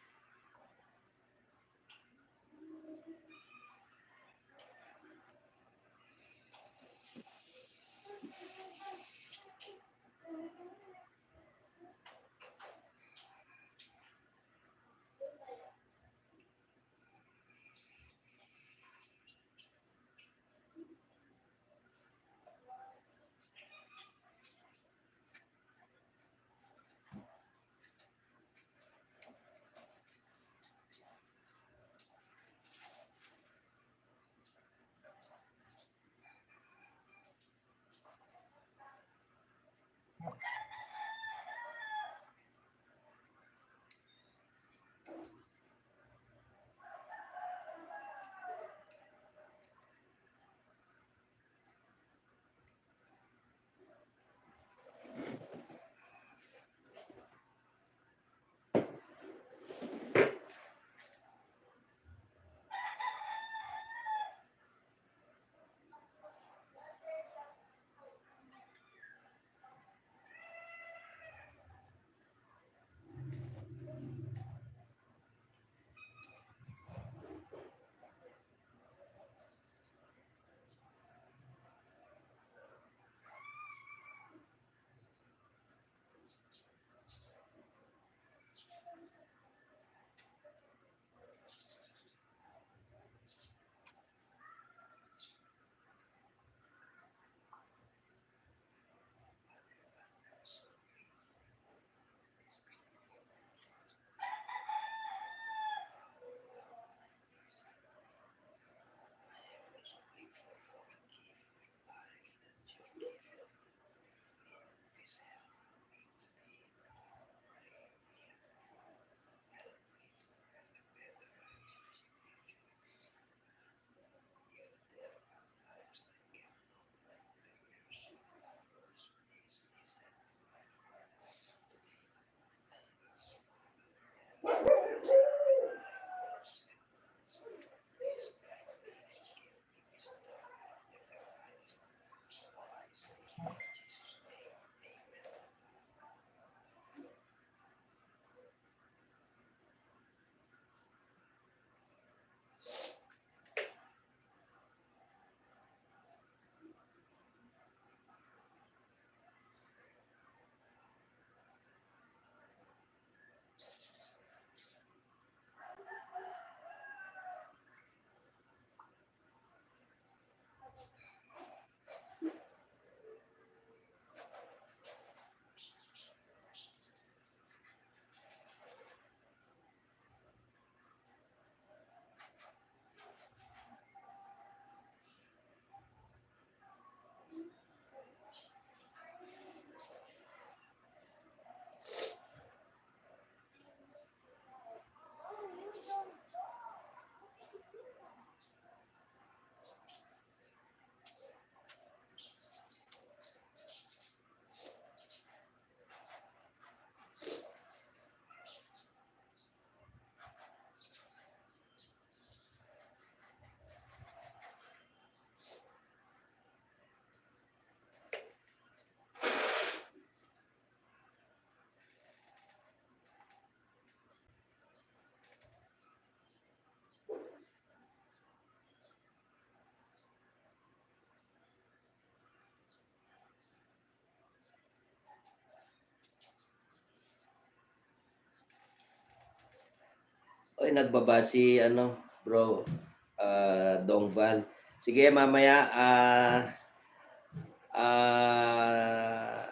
Uy, nagbaba si ano, bro, Dongval. Sige, mamaya, ah,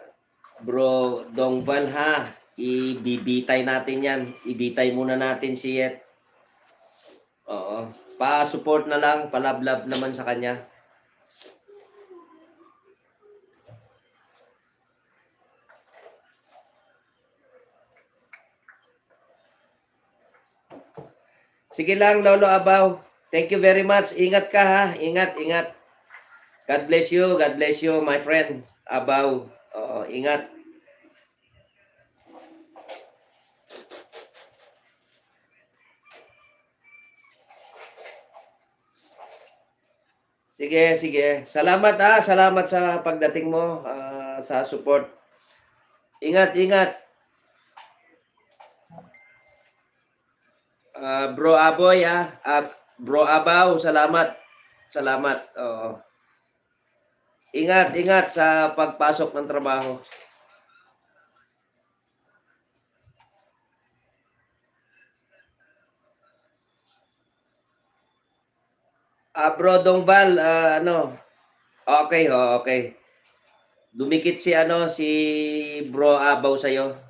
bro Dongval ha, ibibitay natin yan. Ibitay muna natin si Yet. Oo. Pa-support na lang, palablab naman sa kanya. Sige lang, Lolo Abaw. Thank you very much. Ingat ka ha. Ingat, ingat. God bless you. God bless you, my friend. Abaw. Oo, ingat. Sige, sige. Salamat ha. Salamat sa pagdating mo, sa support. Ingat, ingat. Bro Aboy ha. Bro Abaw, salamat. Salamat. Oo. Ingat, ingat sa pagpasok ng trabaho. Bro Dongval, ano? Okay, okay. Dumikit si ano, si Bro Abaw sa'yo.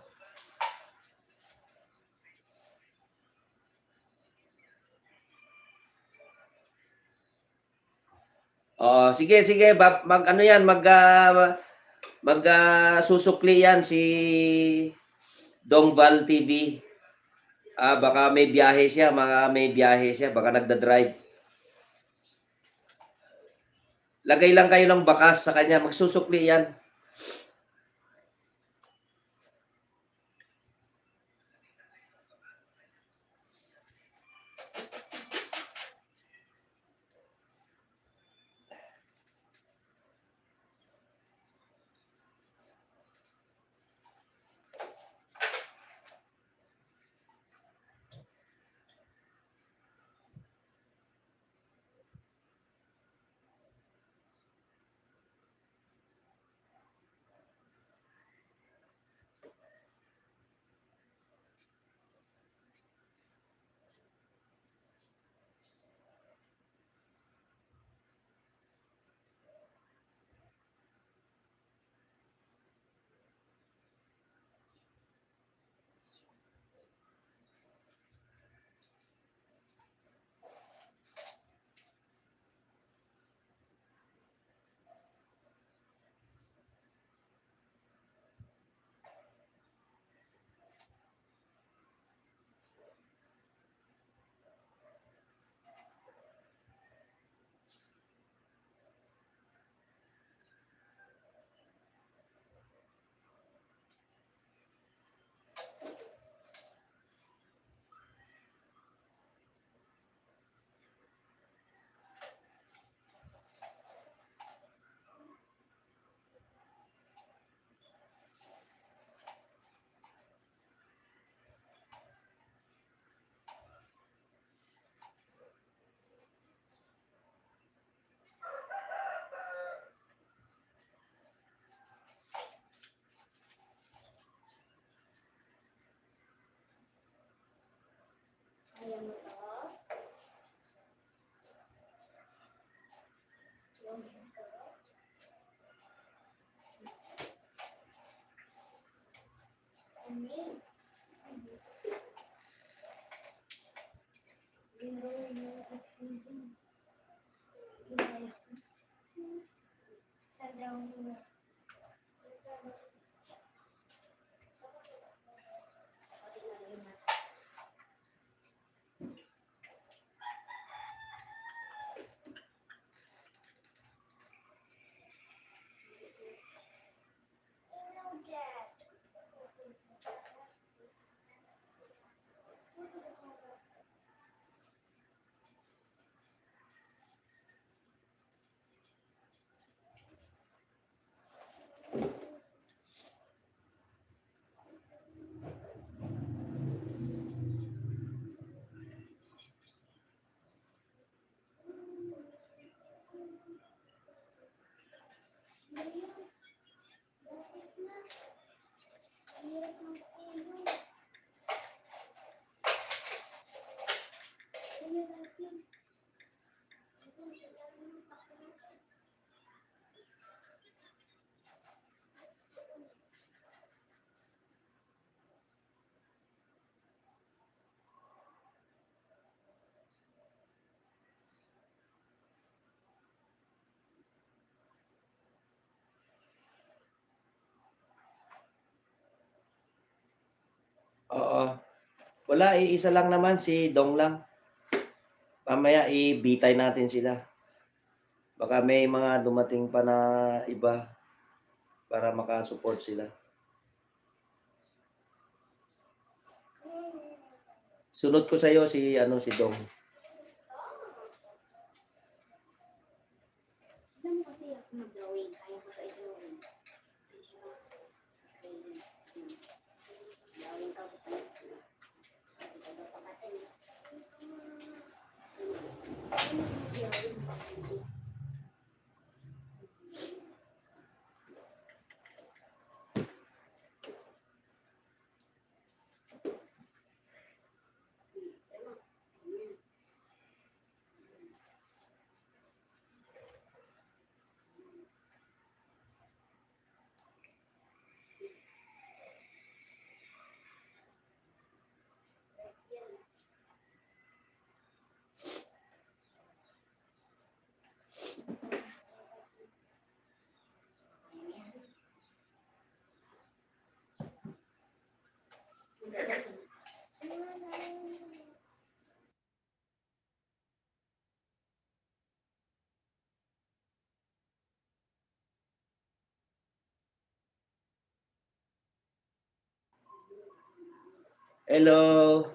Sige, sige. Mag ano yan, susukli yan si Dongval TV. Baka may biyahe siya, baka nagda-drive. Lagay lang kayo ng bakas sa kanya, magsusukli yan. Ayaw mo to? Ayaw mo to? Ani? Ginawa mo at season. Ginawa. Sa daw mo. Oo. Wala, iisa lang naman, si Dong lang. Mamaya i-bitay natin sila. Baka may mga dumating pa na iba para maka-support sila. Sunod ko sa'yo si Dong. Alam mo kasi ako mag-drawing. Kaya ko sa i-drawing. Drawing ka ko sa Hello.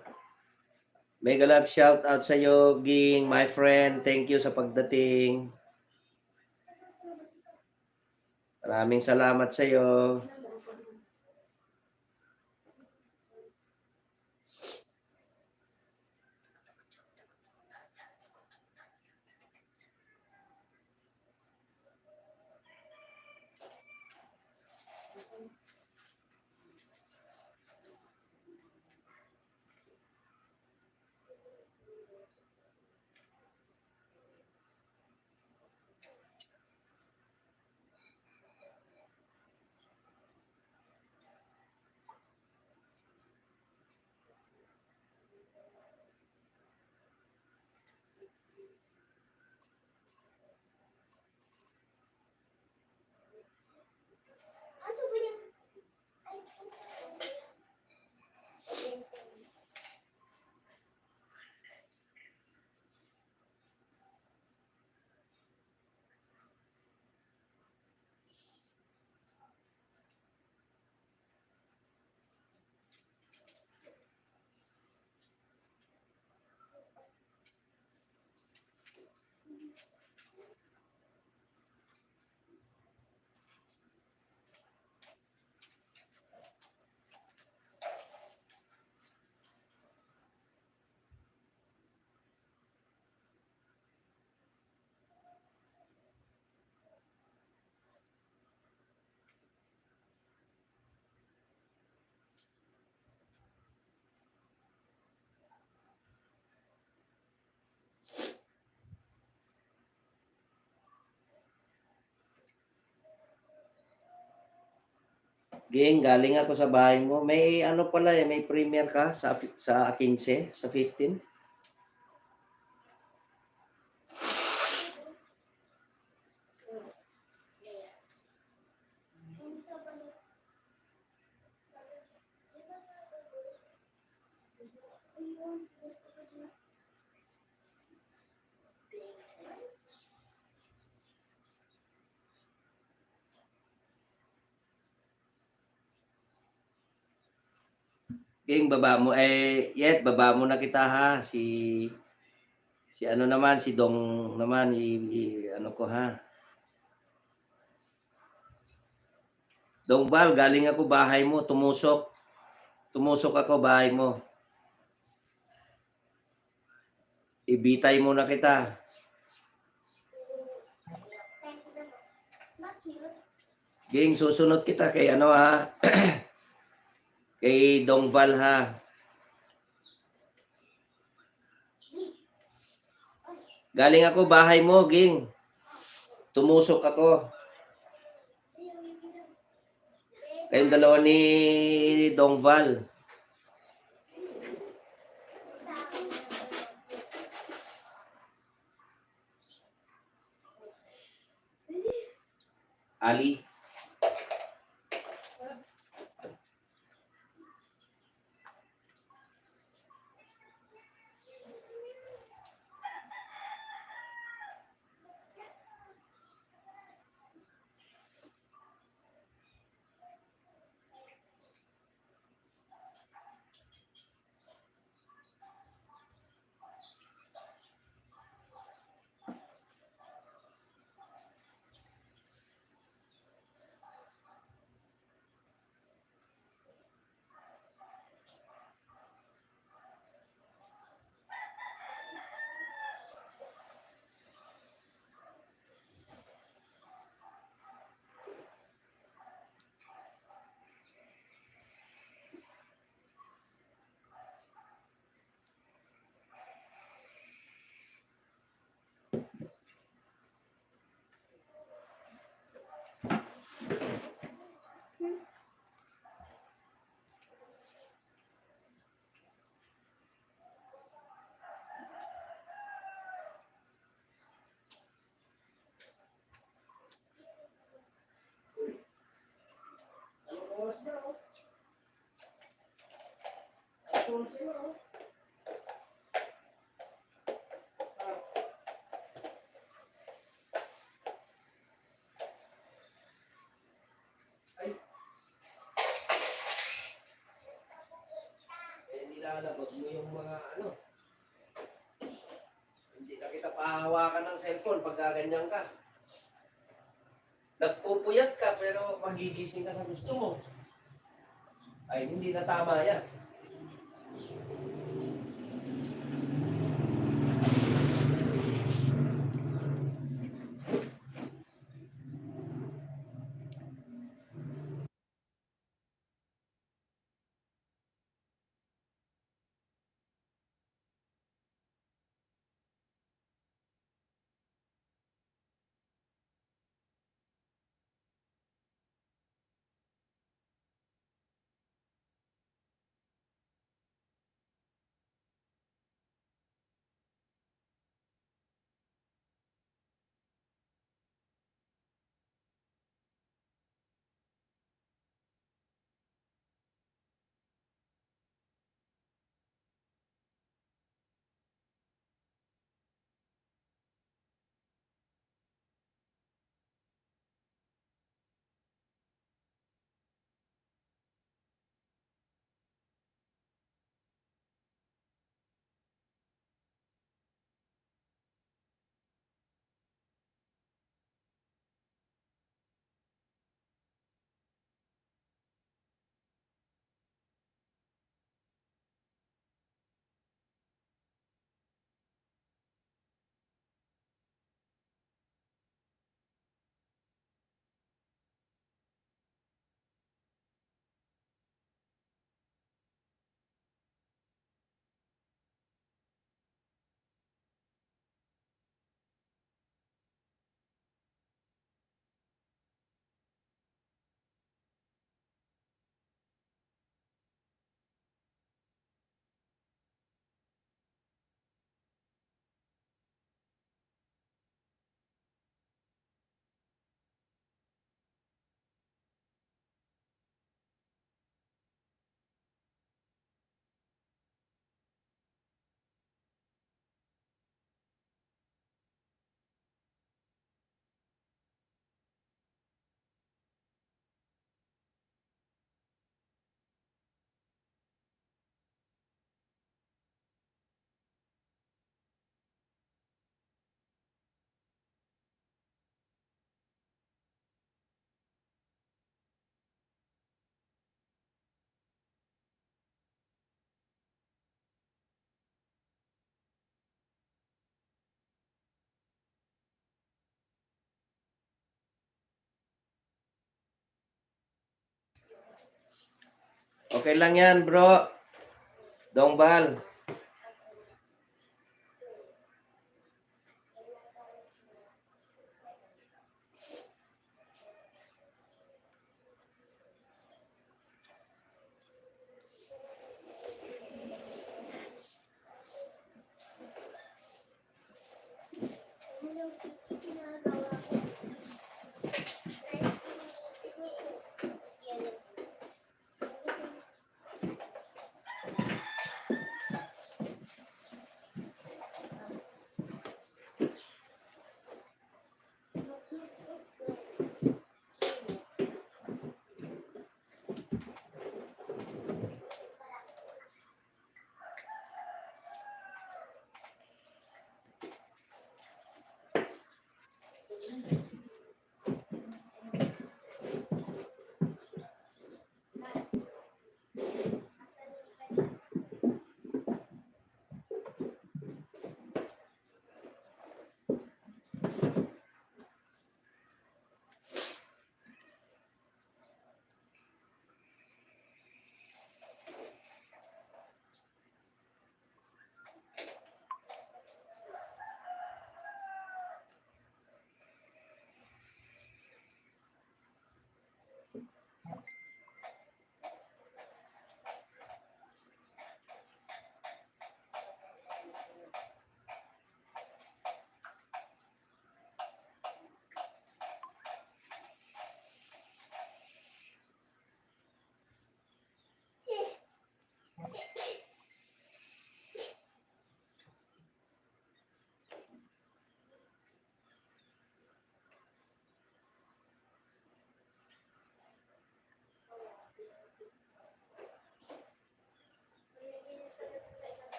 Mega love shout out sa'yo, Ging, my friend. Thank you sa pagdating. Maraming salamat sa'yo. Aso ba yan? Ging, galing ako sa bahay mo. May pala may premiere ka sa 15, sa 15? Ging, baba mo na kita ha. Si naman, si Dong naman, ko ha. Dong Val, galing ako bahay mo, tumusok. Tumusok ako bahay mo. Ibitay mo na kita. Ging, susunod kita kay ha. Kay Dong Val ha. Galing ako bahay mo, Ging. Tumusok ako. Kayong dalawa ni Dong Val. Ali. Nilalabag mo yung mga ano. Hindi na kita pahawakan ng cellphone pag gaganyan ka. Nagpupuyat ka pero magigising ka sa gusto mo. Ay, hindi na tama yan. Okay lang yan, bro. Dongbal.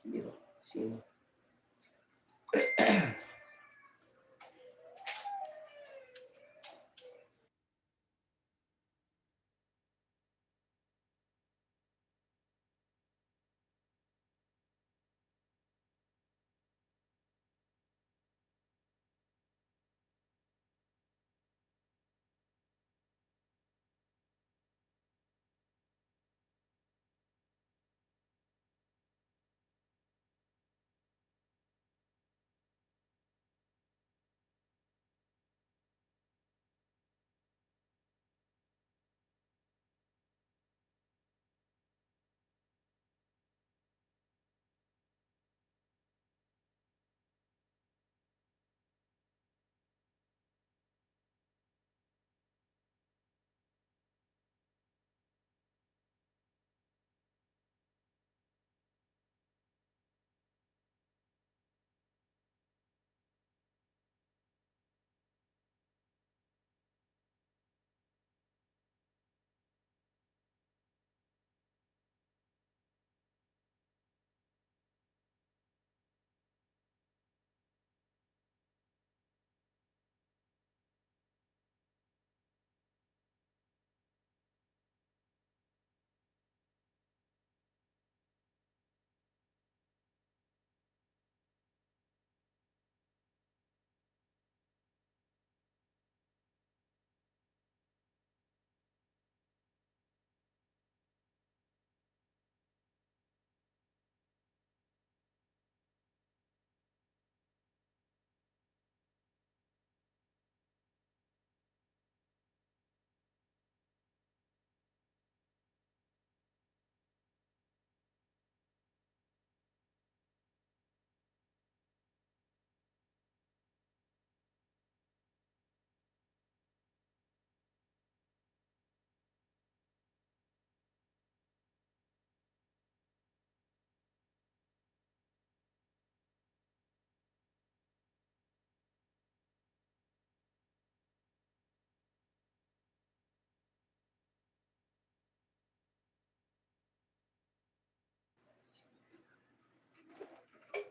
Biro. Sino?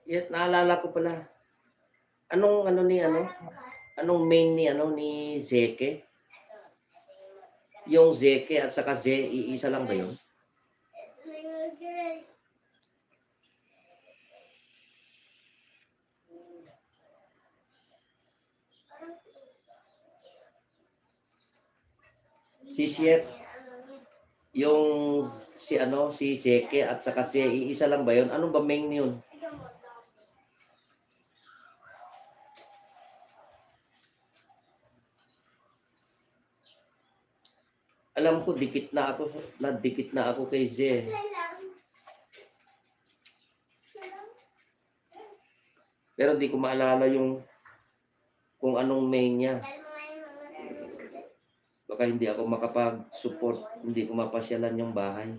Yet naalala ko pala. Anong ano ni ano? Anong main ni ano ni Zeke? Yung Zeke at saka Ze, iisa lang ba yun? Si Siet, yung si ano, si Zeke at saka Ze, iisa lang ba yun? Anong ba main yun? Alam ko dikit na ako kay Ze. Pero di ko maalala yung kung anong main niya. Baka hindi ako makapag-support, hindi ko mapasyalan yung bahay.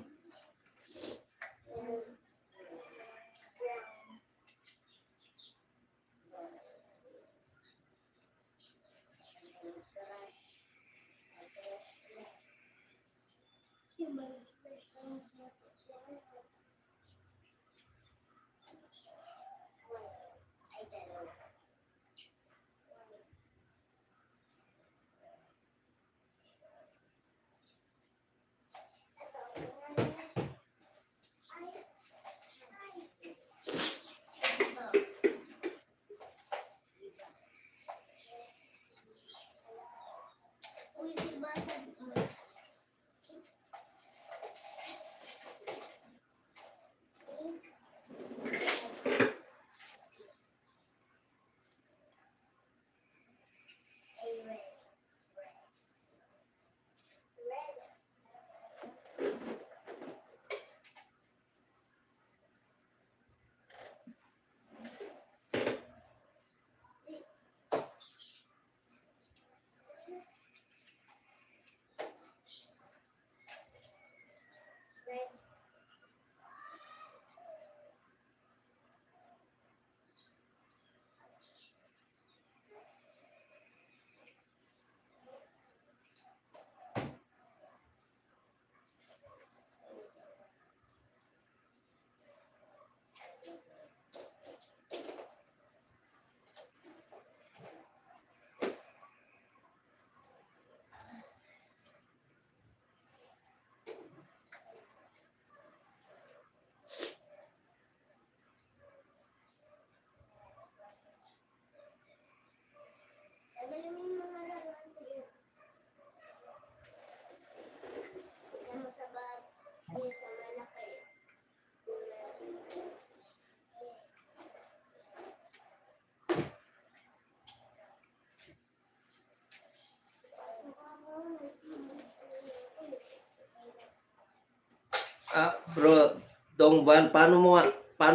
Bro, Dongban, paano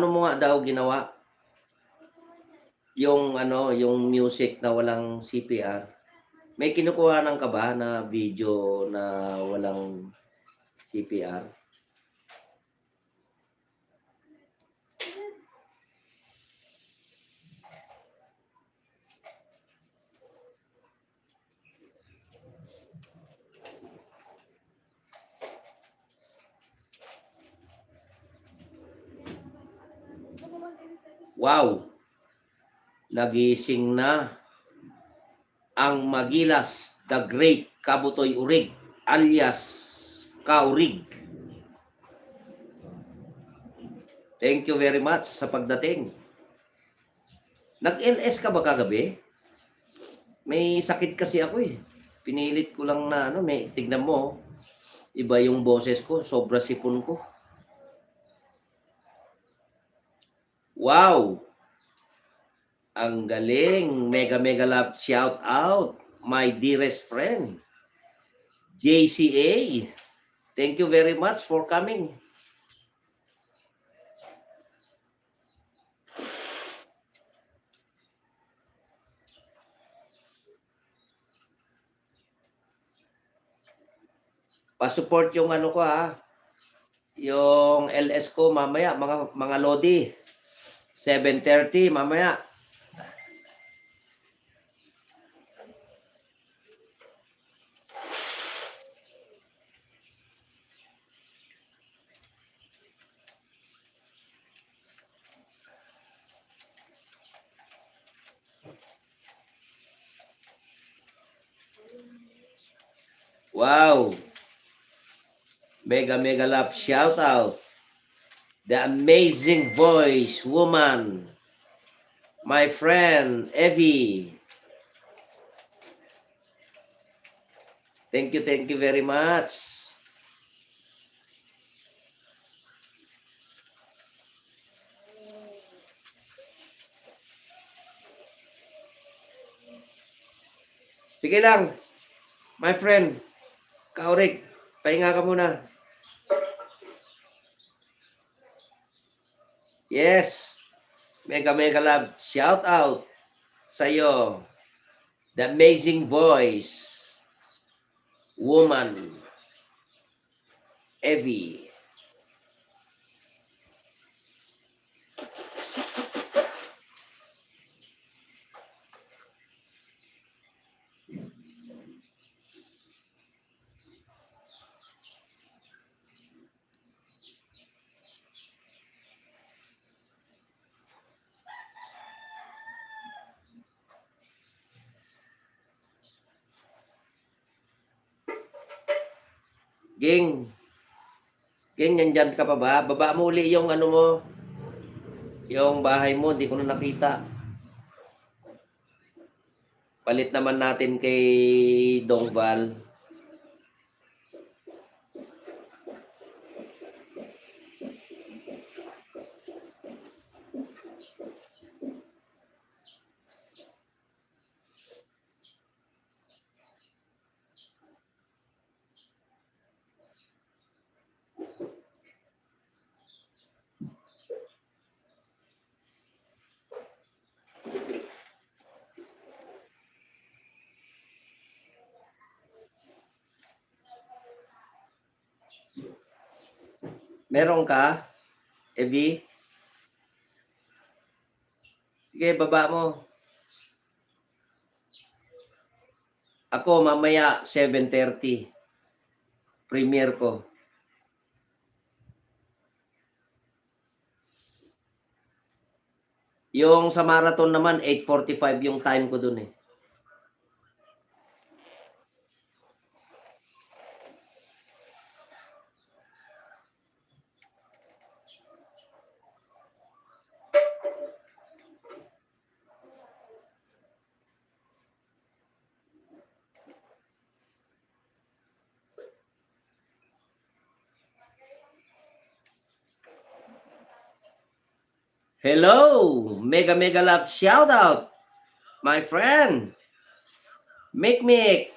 mo nga daw ginawa yung ano, yung music na walang CPR? May kinukuhanan ka ba na video na walang CPR? Wow! Nagising na ang Magilas, the Great Kabutoy Urig, alias Kaurig. Thank you very much sa pagdating. Nag-LS ka ba kagabi? May sakit kasi ako eh. Pinilit ko lang na ano, tignan mo, iba yung boses ko, sobra sipon ko. Wow! Ang galing! Mega mega love shout out, my dearest friend, JCA. Thank you very much for coming. Pa-support yung ano ko ha. Yung LS ko mamaya, mga Lodi. 7:30 mamaya. Wow! Mega mega love shout out. The amazing voice woman, my friend Evie. Thank you very much. Sige lang, my friend, Kaurik, pahinga ka muna. Yes, mega mega love shout out sa'yo. The amazing voice woman, Evie. Ging, nandyan ka pa ba? Baba mo uli yung ano mo, yung bahay mo, hindi ko na nakita. Palit naman natin kay Dongval. Meron ka, Evie? Sige, baba mo. Ako mamaya 7:30. Premiere ko. Yung sa marathon naman 8:45 yung time ko dun eh. Hello, mega mega love shout out, my friend, Mick.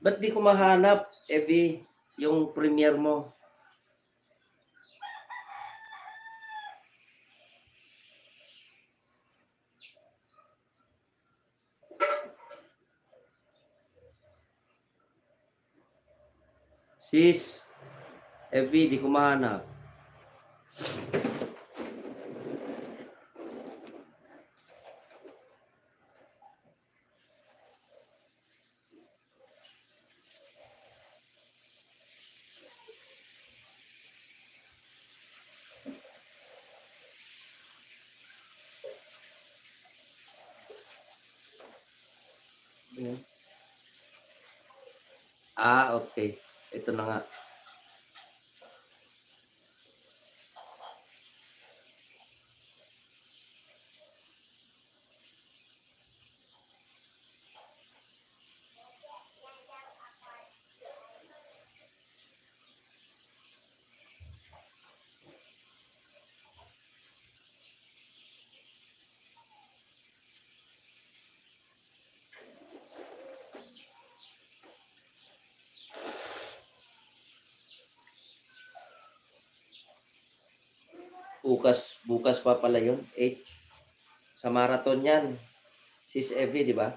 Ba't di ko mahanap, Evie, yung premiere mo? Sis, Evie, di ko mahanap. Ayan. Okay. Ito na nga. Bukas pa pala yun, 8. Sa marathon yan. Sis Evie, di ba?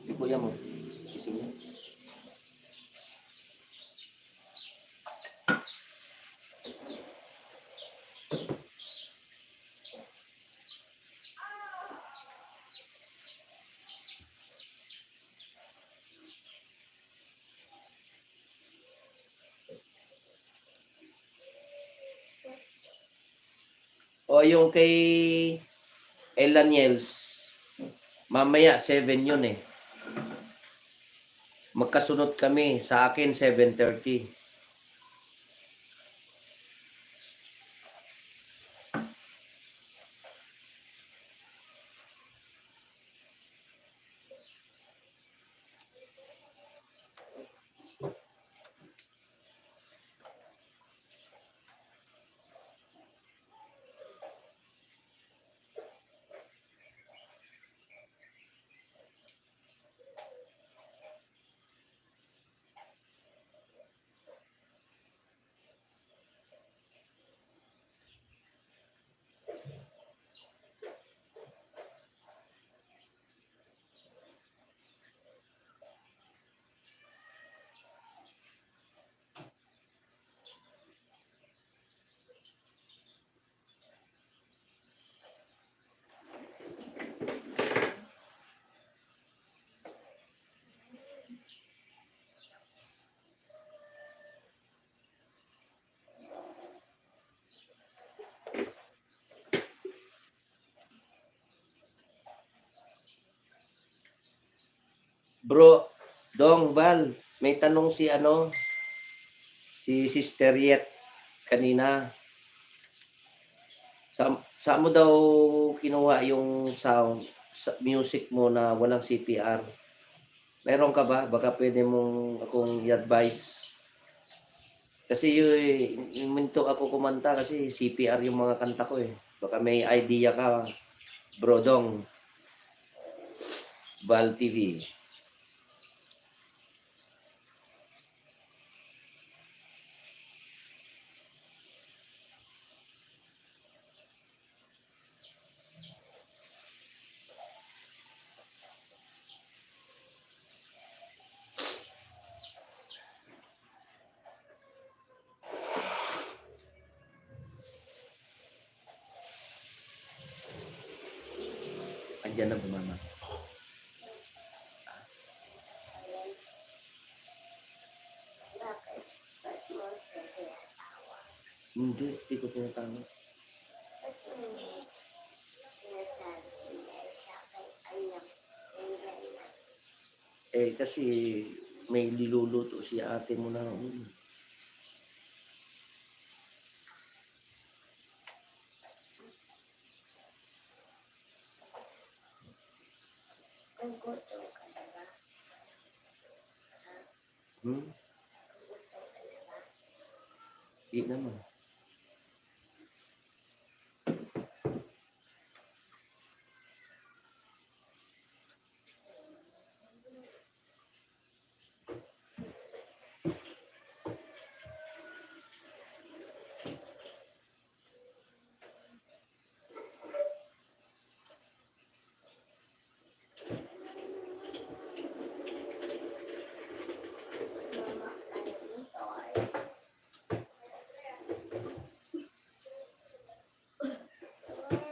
Si kuya mo. Gising niya. O yung kay Elaniels, mamaya 7 yun eh. Magkasunod kami. Sa akin, 7:30. Bro, Dong, Val, may tanong si Sister Yet kanina. Sa mo daw kinuha yung sound, music mo na walang CPR? Meron ka ba? Baka pwede mong akong i-advise. Kasi yung minto ako kumanta kasi CPR yung mga kanta ko eh. Baka may idea ka, Bro Dong, Val TV. Andiyan na bumama. Bakit? Ba't mo siya tinatawa? Hindi ko tinatama. Ba't mo sinasabi Eh, kasi may niluluto si ate mo na Nagutom ka na ba? Hmm, Nagutom ka na ba? di naman. Mama, ano yung toys? Sorry.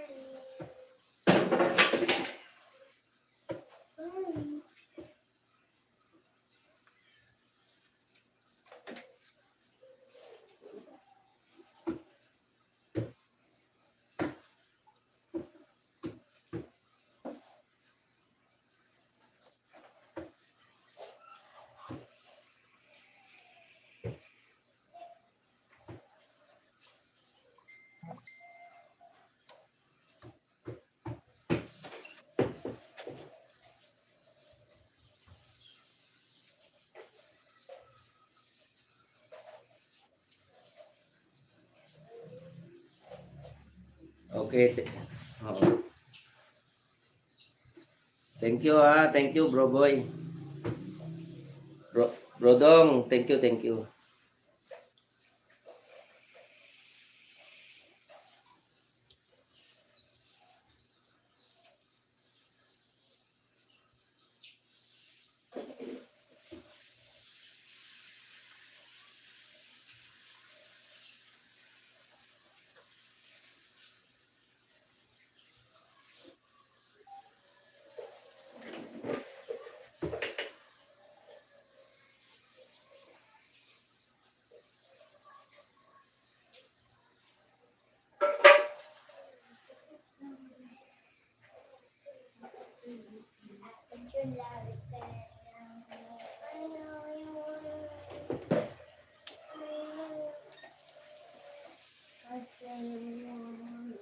Okay. Oo. Thank you, thank you, bro boy. Bro Dong, thank you, thank you. But your love is sad. I know you want. I know. I say you want.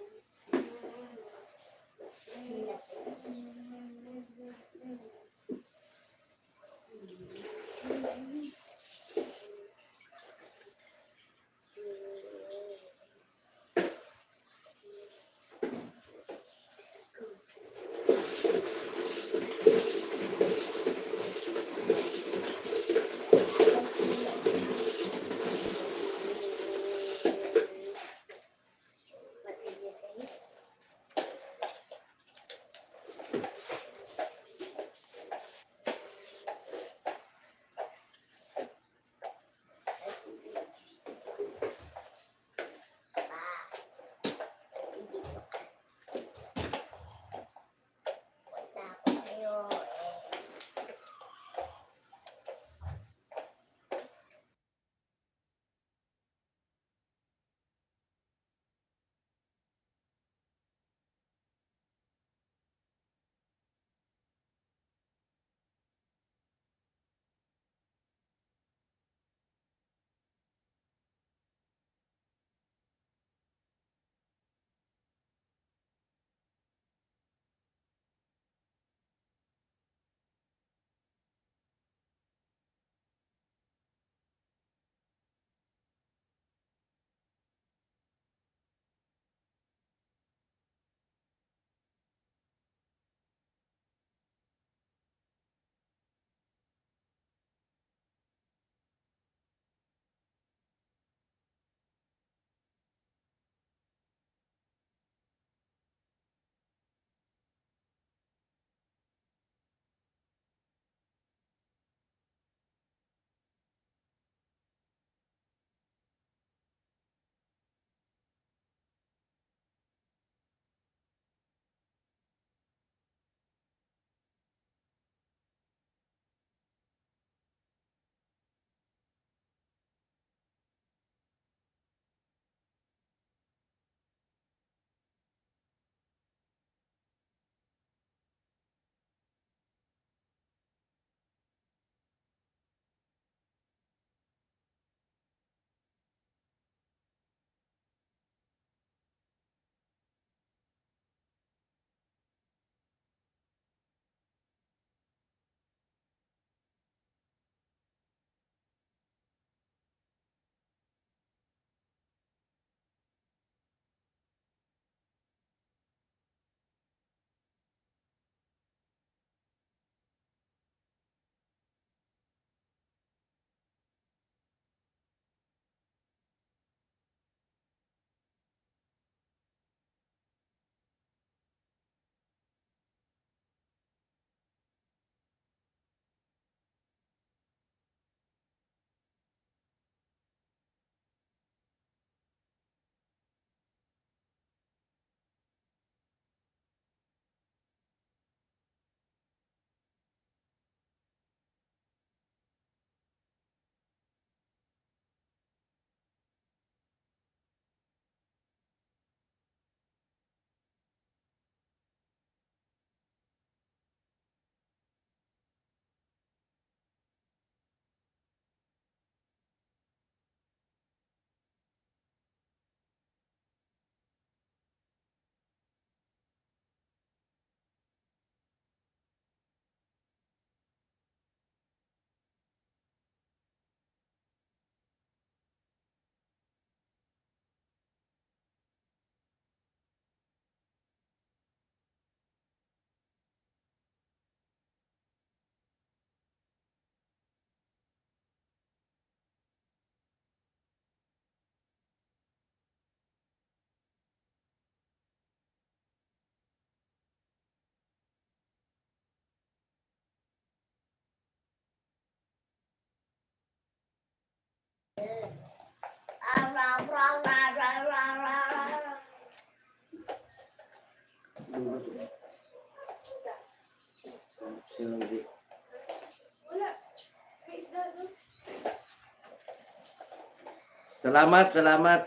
Salamat, salamat.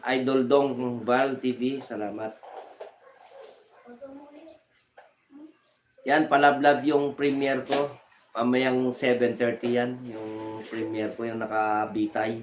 Idol Dong Val TV, salamat. Yan, palablab yung premiere ko. Pamayang 7:30 yan, yung premiere ko, yung nakabitay.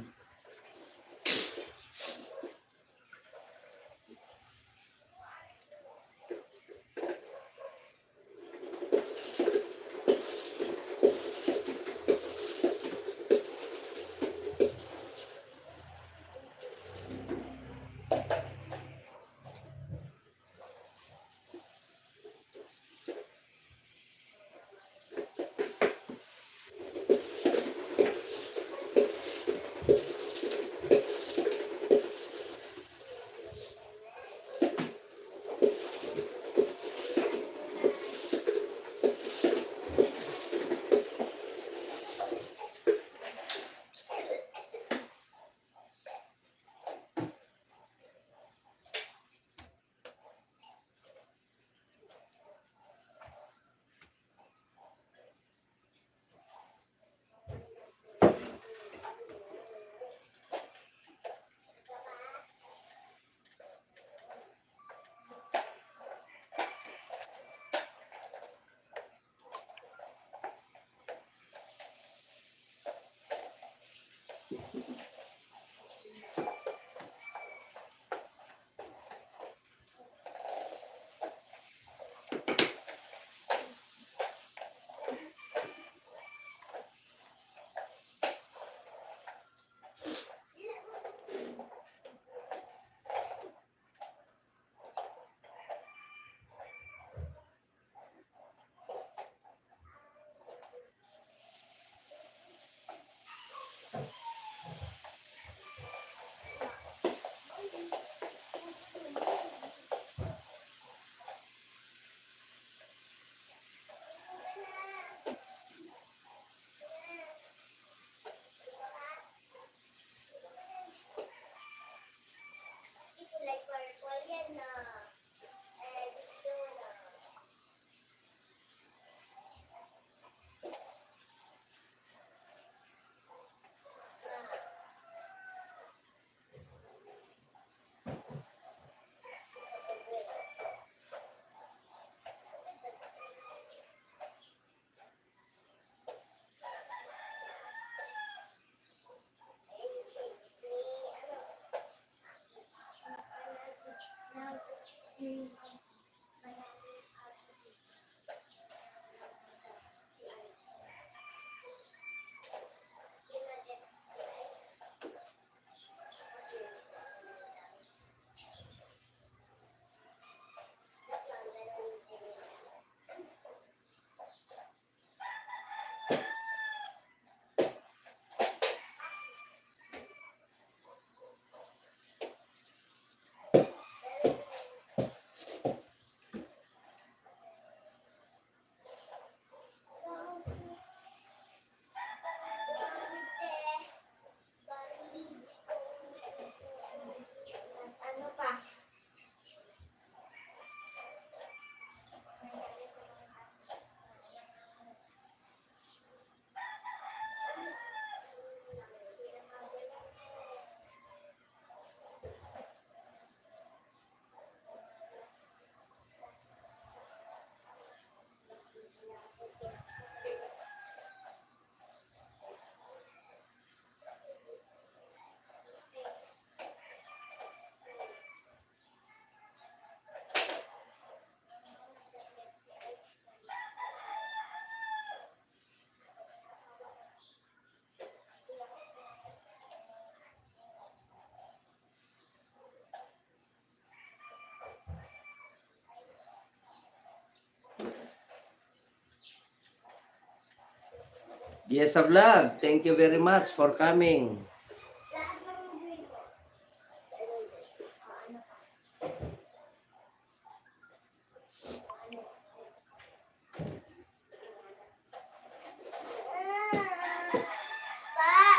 Yes, Vlog, thank you very much for coming. Pa!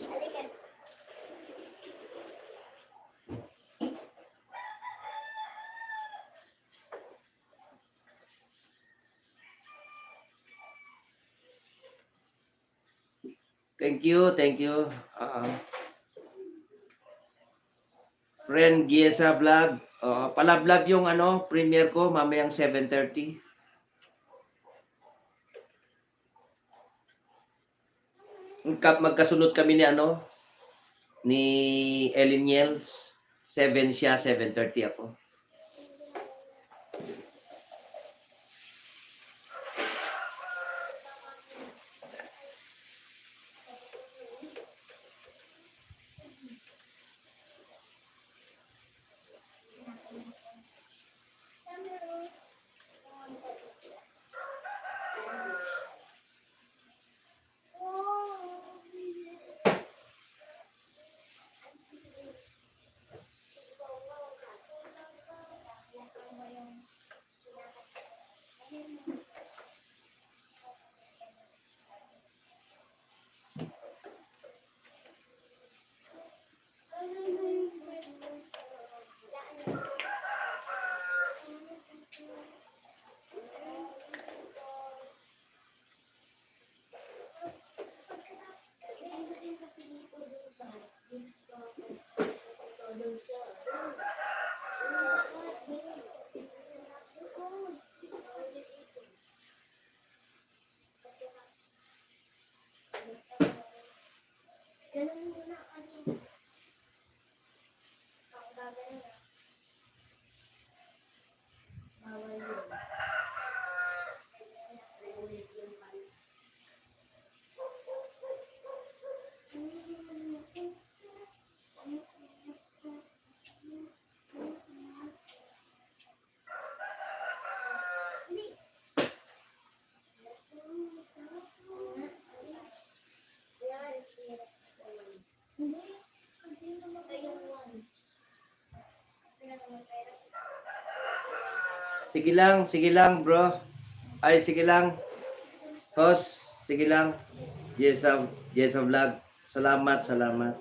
Halika. Thank you, thank you. Friend Giesa Vlog. Palablab yung ano, premiere ko mamayang 7:30. Magkasunod kami ni ano, ni Ellen Yels. 7 siya, 7:30 ako. Ganun muna kasi. Ang gagawin na. Bawal yun. Ulit yung pala. Hindi. Kasi namatay yung one. Sige lang bro. Ay, sige lang. Host, sige lang. Giesa Vlog. Salamat, salamat.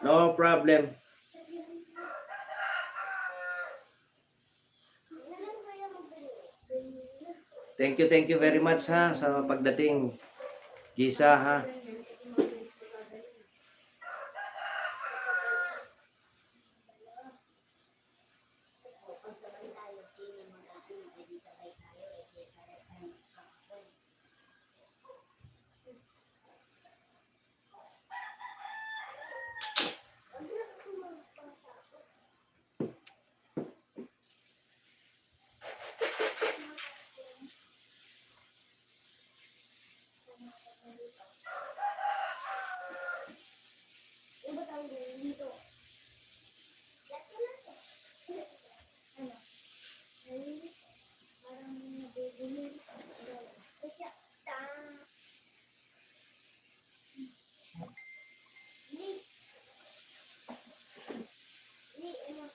No problem. Thank you very much ha sa pagdating. Gisa ha. Ano ba tawag dito? Ano? Parang nabibili. Kasi, Hindi. Hindi, ano?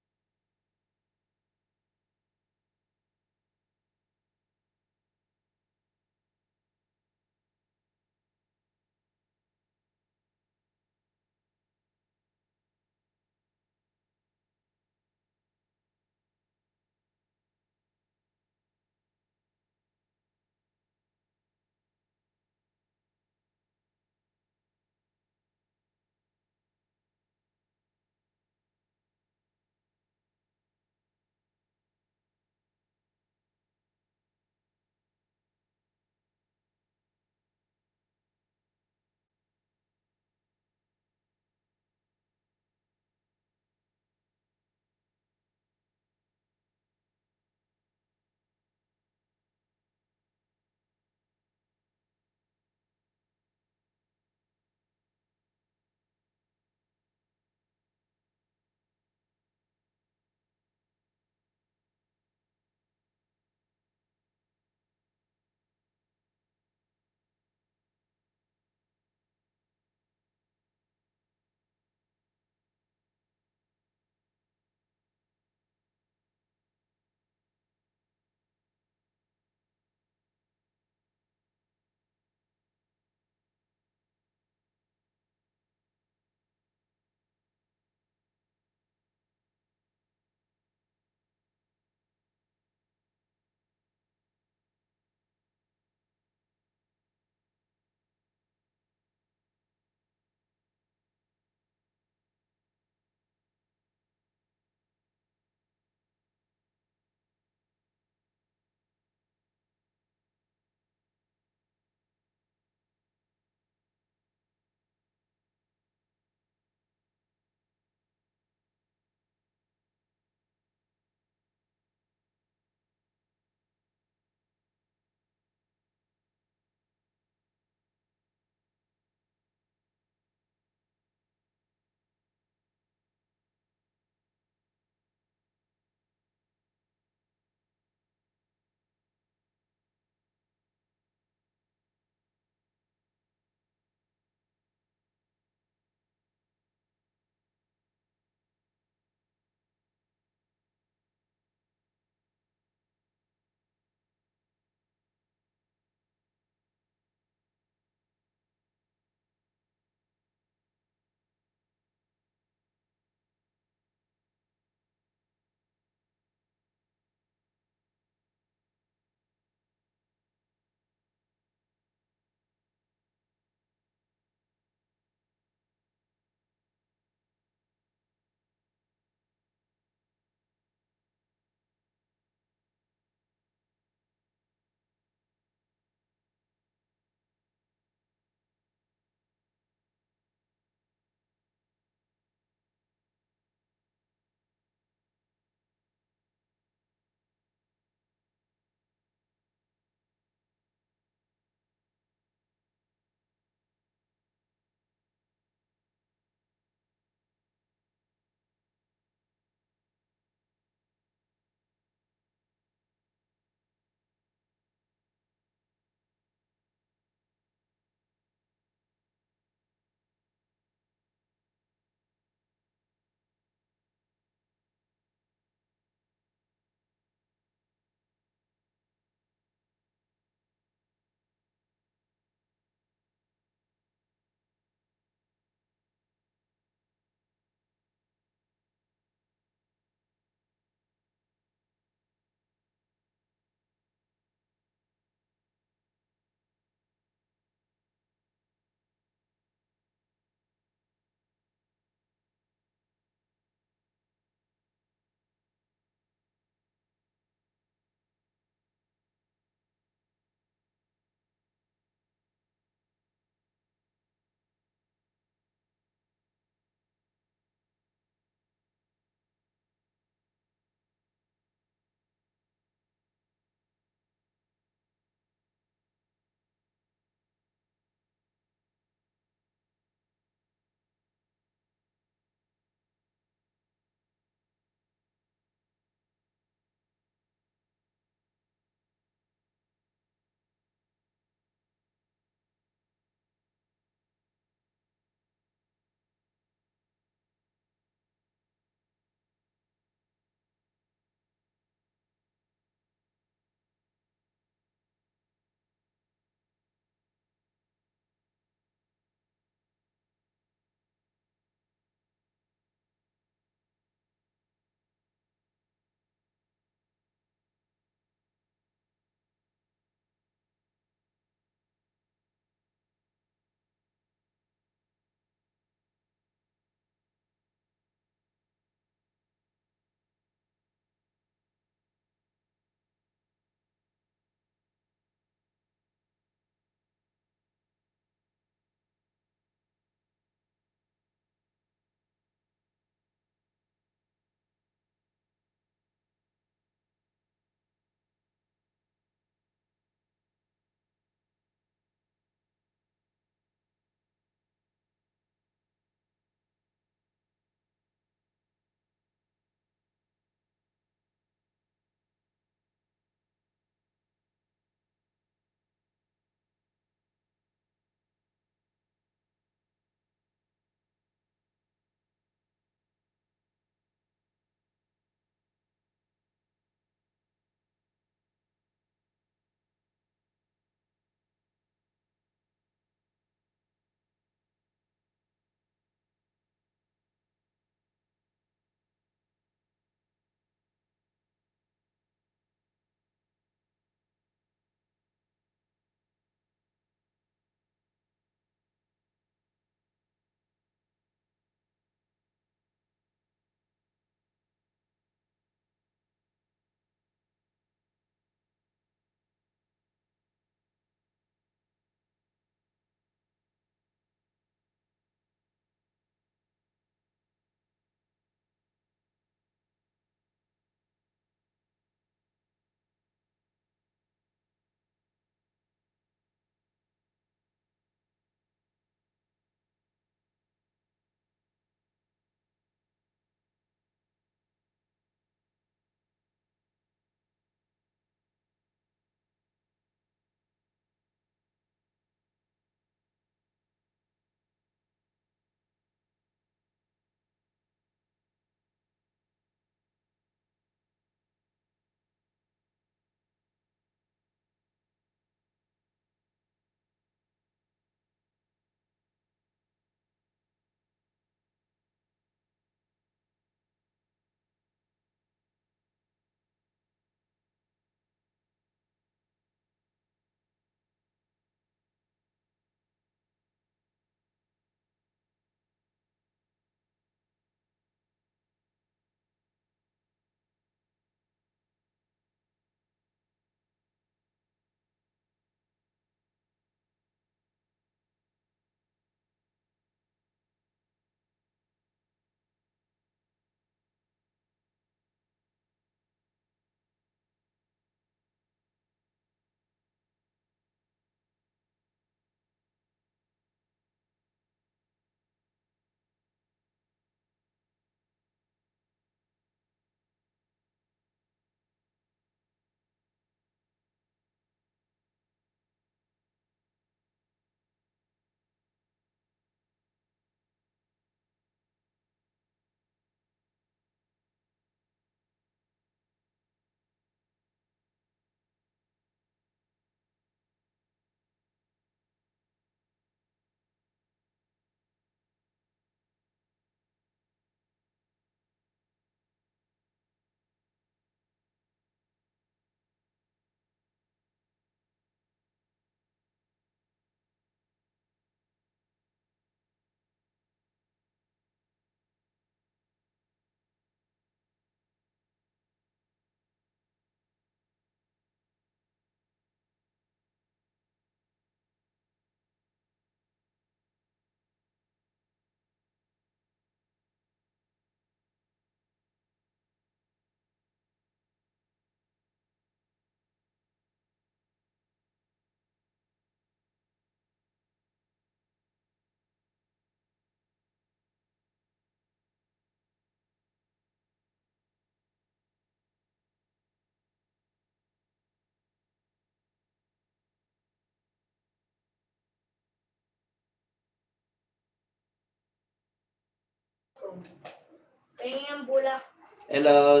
Kaya ang bulak. Hello,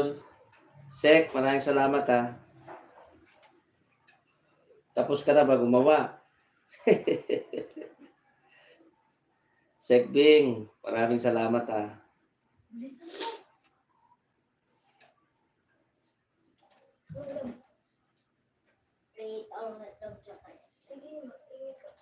Sek, maraming salamat ha. Tapos ka na ba gumawa? Sek Bing, maraming salamat ha. Bilisan mo. Plate all the dog chocolate. Sige, mag-ingat ka.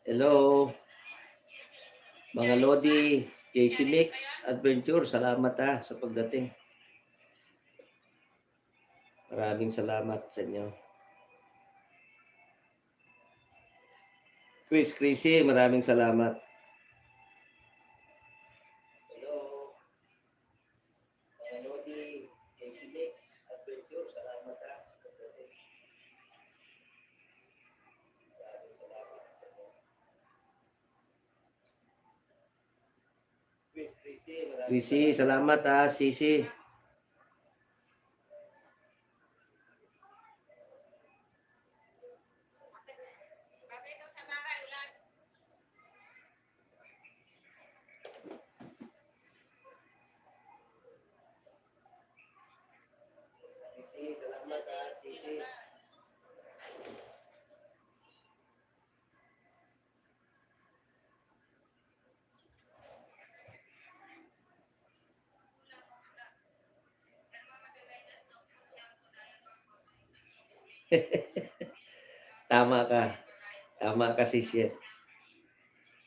Hello, mga Lodi, JC Mix Adventure, salamat sa pagdating. Maraming salamat sa inyo. Chris Chrissy, maraming salamat. Hello, mga Lodi, JC Mix Adventure, salamat sa pagdating. Maraming salamat sa inyo. Chris Chrissy, salamat Sisi. Sisi, salamat Sisi. Tama ka. Tama ka, Sisi.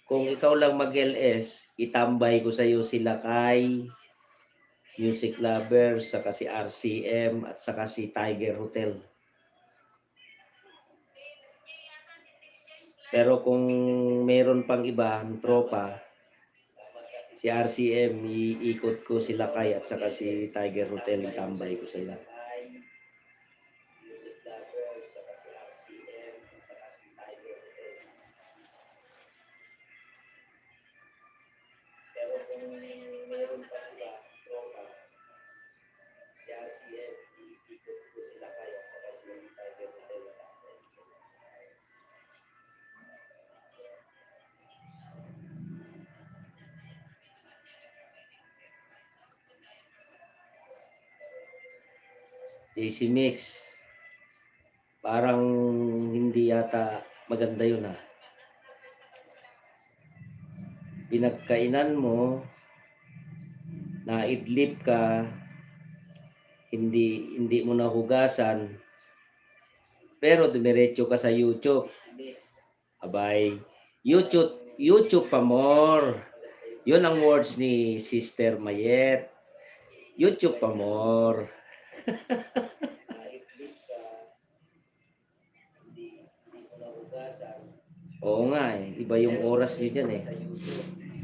Kung ikaw lang mag-LS, itambay ko sa iyo sila kay Music Lovers, saka si RCM, at saka si Tiger Hotel. Pero kung meron pang iba, tropa, si RCM, iikot ko sila kay at saka si Tiger Hotel, itambay ko sila. Music Lovers, saka si RCM, at saka si Tiger Hotel. Pero kung meron pang iba, tropa, si RCM, iikot ko sila kay at saka si Tiger Hotel, itambay ko sila. JC Mix, parang hindi yata maganda yun Pinagkainan mo, naidlip ka, hindi mo nahugasan, pero dumiretso ka sa YouTube. Abay, YouTube pa more. Yun ang words ni Sister Mayet. YouTube pa more. Oo nga iba yung oras nyo dyan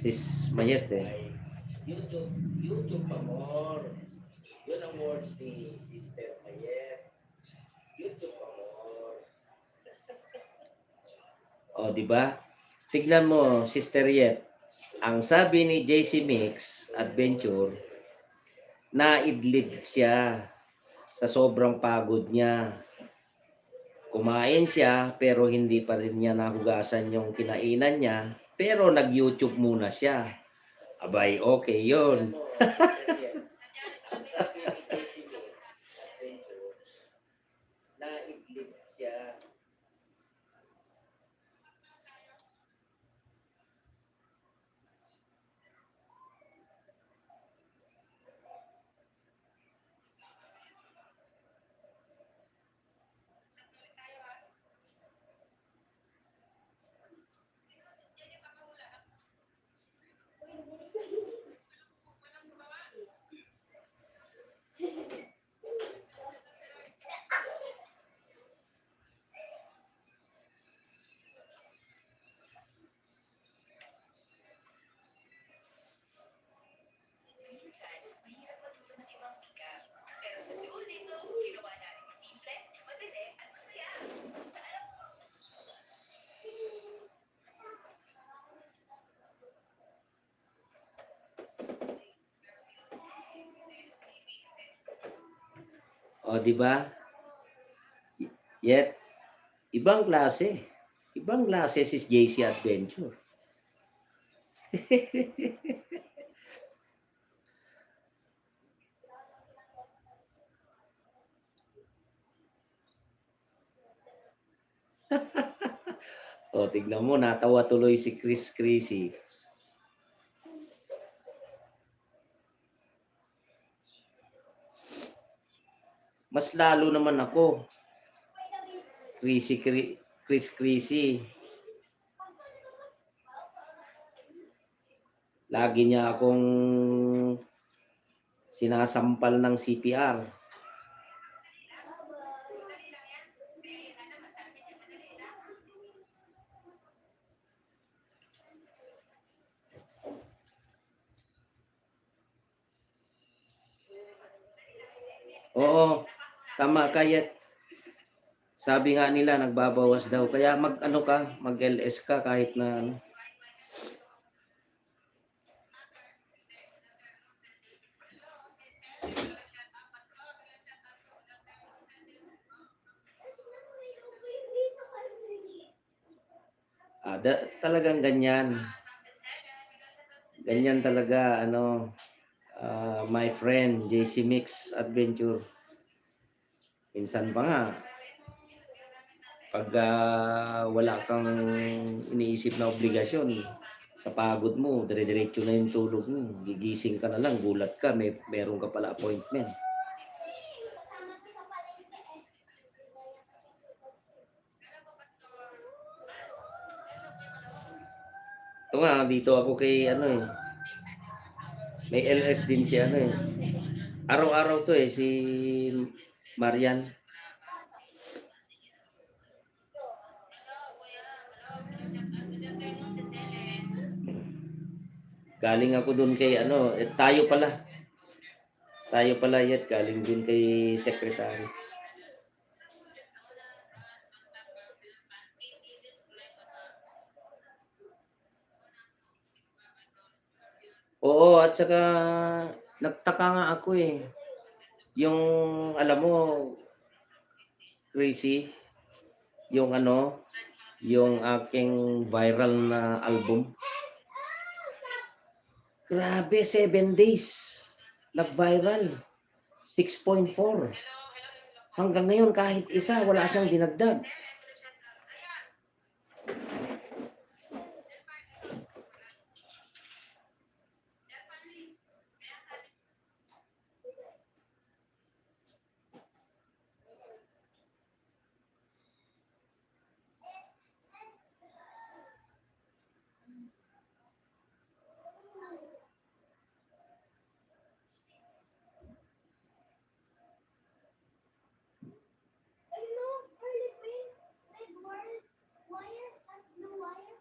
Sis Mayet YouTube pa more. Yun ang words ni Sister Mayet. YouTube pa more. O, di ba? Tignan mo, Sister Yet. Ang sabi ni JC Mix Adventure, naidlip siya sa sobrang pagod niya. Kumain siya pero hindi pa rin niya nahugasan yung kinainan niya, pero nag-YouTube muna siya. Abay, okay yun. Naidlip siya. O, di ba? Yet, ibang klase. Ibang klase si JC Adventure. O, tignan mo, natawa tuloy si Chris Chrissy. Mas lalo naman ako. Chris Chrissy. Lagi niya akong sinasampal ng CPR. Oo, tama ka, Yet. Sabi nga nila nagbabawas daw kaya mag-ano ka, mag-LS ka kahit na ano. Talagang ganyan. Ganyan talaga ano, my friend JC Mix Adventure. Minsan pa nga pagka wala kang iniisip na obligasyon, sa pagod mo dire-diretso na yung tulog mo, gigising ka na lang gulat ka meron ka pala appointment. Kasama ko sa palengke eh. Ito nga dito ako kay ano eh, may LS din si ano eh. Araw-araw 'to eh, si Marian. Galing ako dun kay ano, tayo pala Yet, galing din kay secretary. Oo, at saka nagtaka nga ako eh, yung alam mo Crazy, yung ano, yung aking viral na album. Grabe 7 days nag-viral, 6.4. Hanggang ngayon kahit isa wala siyang dinagdag. Ay no, early pink, red wire, as blue wire.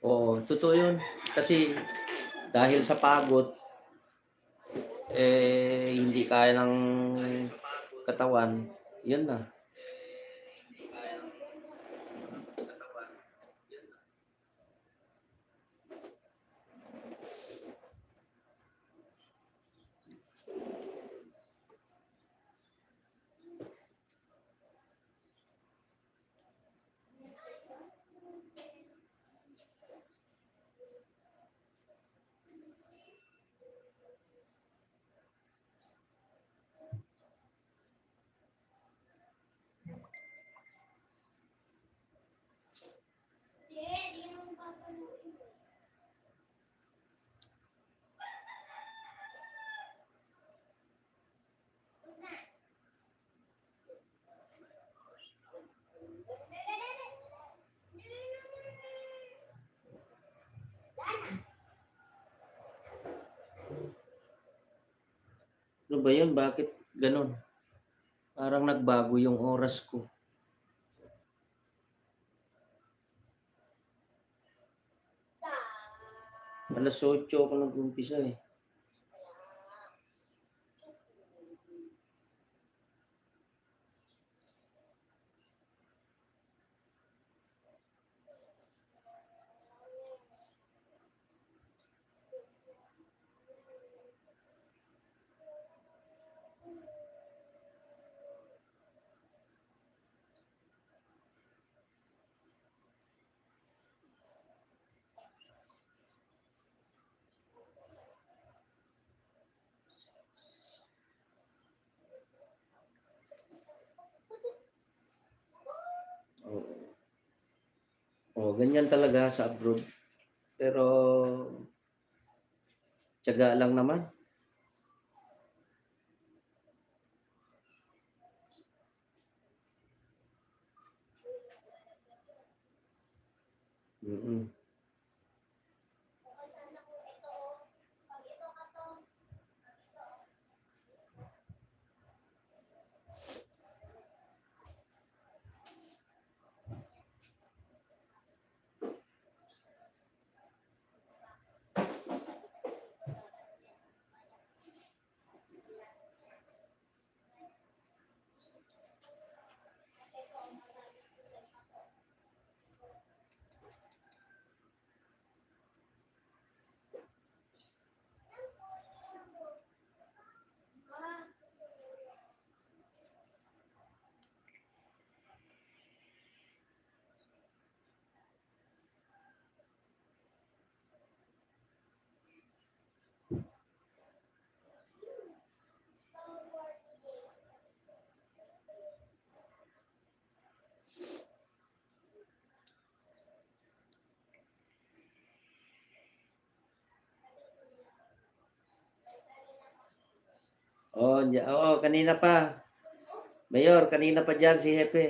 Oo, totoo yun. Kasi dahil sa pagod, hindi kaya ng katawan, yun na. Di naman papaluin. Tapos na. Ano ba yun? Bakit ganun? Parang nagbago yung oras ko. Alas 8 ako nag-umpisa eh. Oo. Oo, ganyan talaga sa abroad. Pero tiyaga lang naman. Mm. Oo, kanina pa. Mayor, kanina pa diyan si Hepe.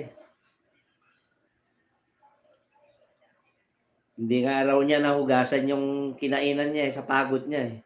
Hindi nga raw niya nahugasan yung kinainan niya, sa pagod niya, eh.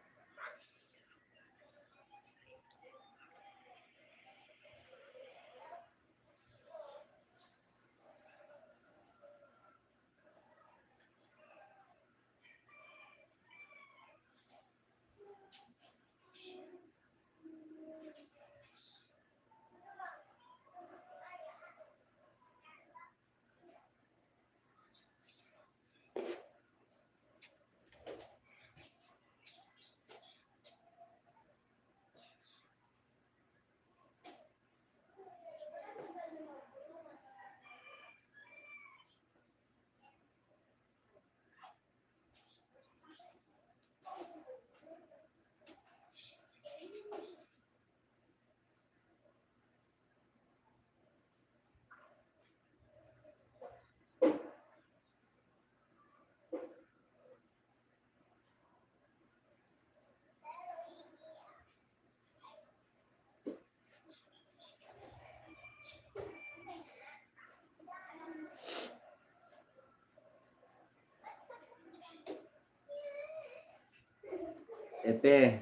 Hepe,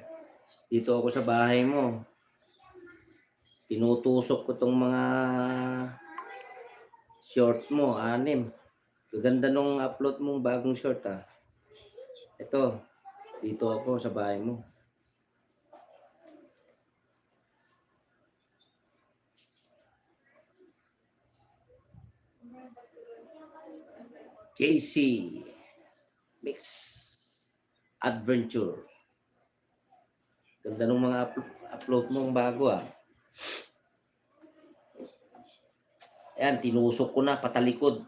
dito ako sa bahay mo. Tinutusok ko 'tong mga short mo, 6. Gaganda nung upload mong bagong short, ah. Ito, dito ako sa bahay mo. JC Mix Adventure. Ganda nung mga upload mong bago, ah. Ayan, tinusok ko na patalikod.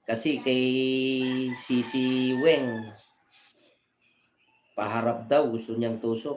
Kasi kay Sisi Weng, paharap daw gusto niyang tusok.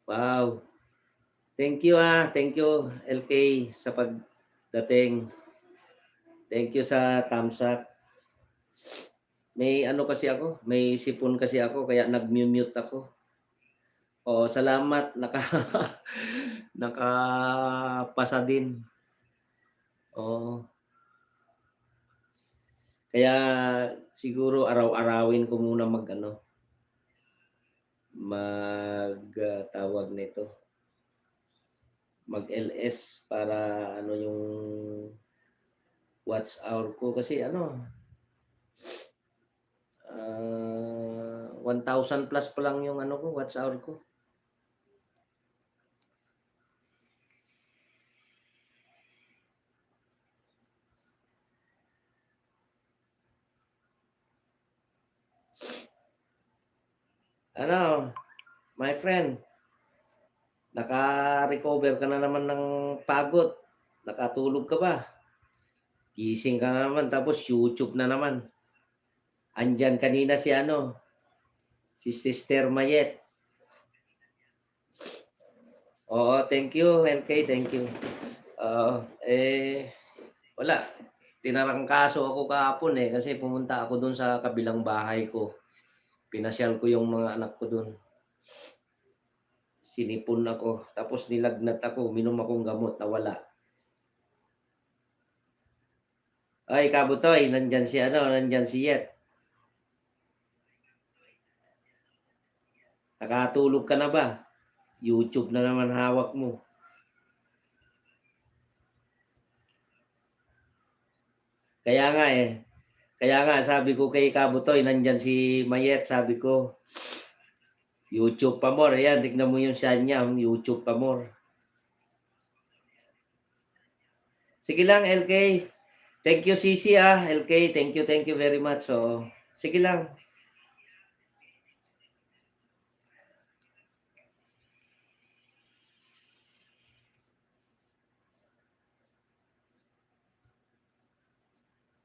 Wow. Thank you LK sa pagdating. Thank you sa thumbs up. May ano kasi ako, may sipon kasi ako kaya nag-mu-mute ako. Oo, salamat nakapasa din. Oo, kaya siguro araw-arawin ko muna mag-ano, tawag nito, mag-LS para ano yung watch hour ko kasi ano, 1,000 plus pa lang yung ano ko, watch hour ko. Ano, my friend, naka-recover ka na naman ng pagod, nakatulog ka ba? Gising ka na naman tapos YouTube na naman. Andiyan kanina si ano, si Sister Mayet. Oo, thank you LK, thank you. Oo, wala, tinarangkaso ako kahapon, kasi pumunta ako dun sa kabilang bahay ko. Pinasyal ko yung mga anak ko dun. Sinipon ako, tapos nilagnat ako, uminom akong gamot, nawala. Ay, Kabutoy, nandiyan si ano, nandiyan si Yet. Nakatulog ka na ba? YouTube na naman hawak mo. Kaya nga kaya nga sabi ko kay Kabutoy, nandiyan si Mayet, sabi ko, YouTube pa more. Ayan, tignan mo yung sign niya, YouTube pa more. Sige lang, LK. Thank you, CC LK. Thank you very much. So, sige lang.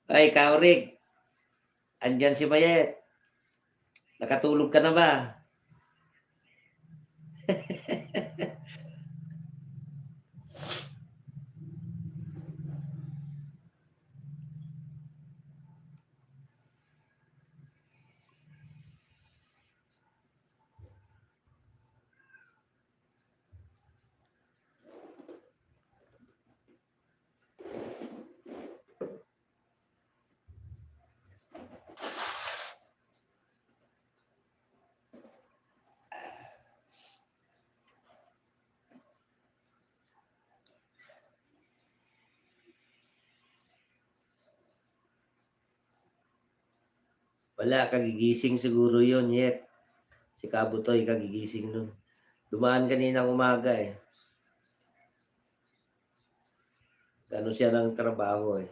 Ay, Kaurig, andyan si Mayet. Nakatulog ka na ba? Wala, kagigising siguro yun, Yet. Si Kabutoy, kagigising nun. Dumaan kaninang umaga Ano siya ng trabaho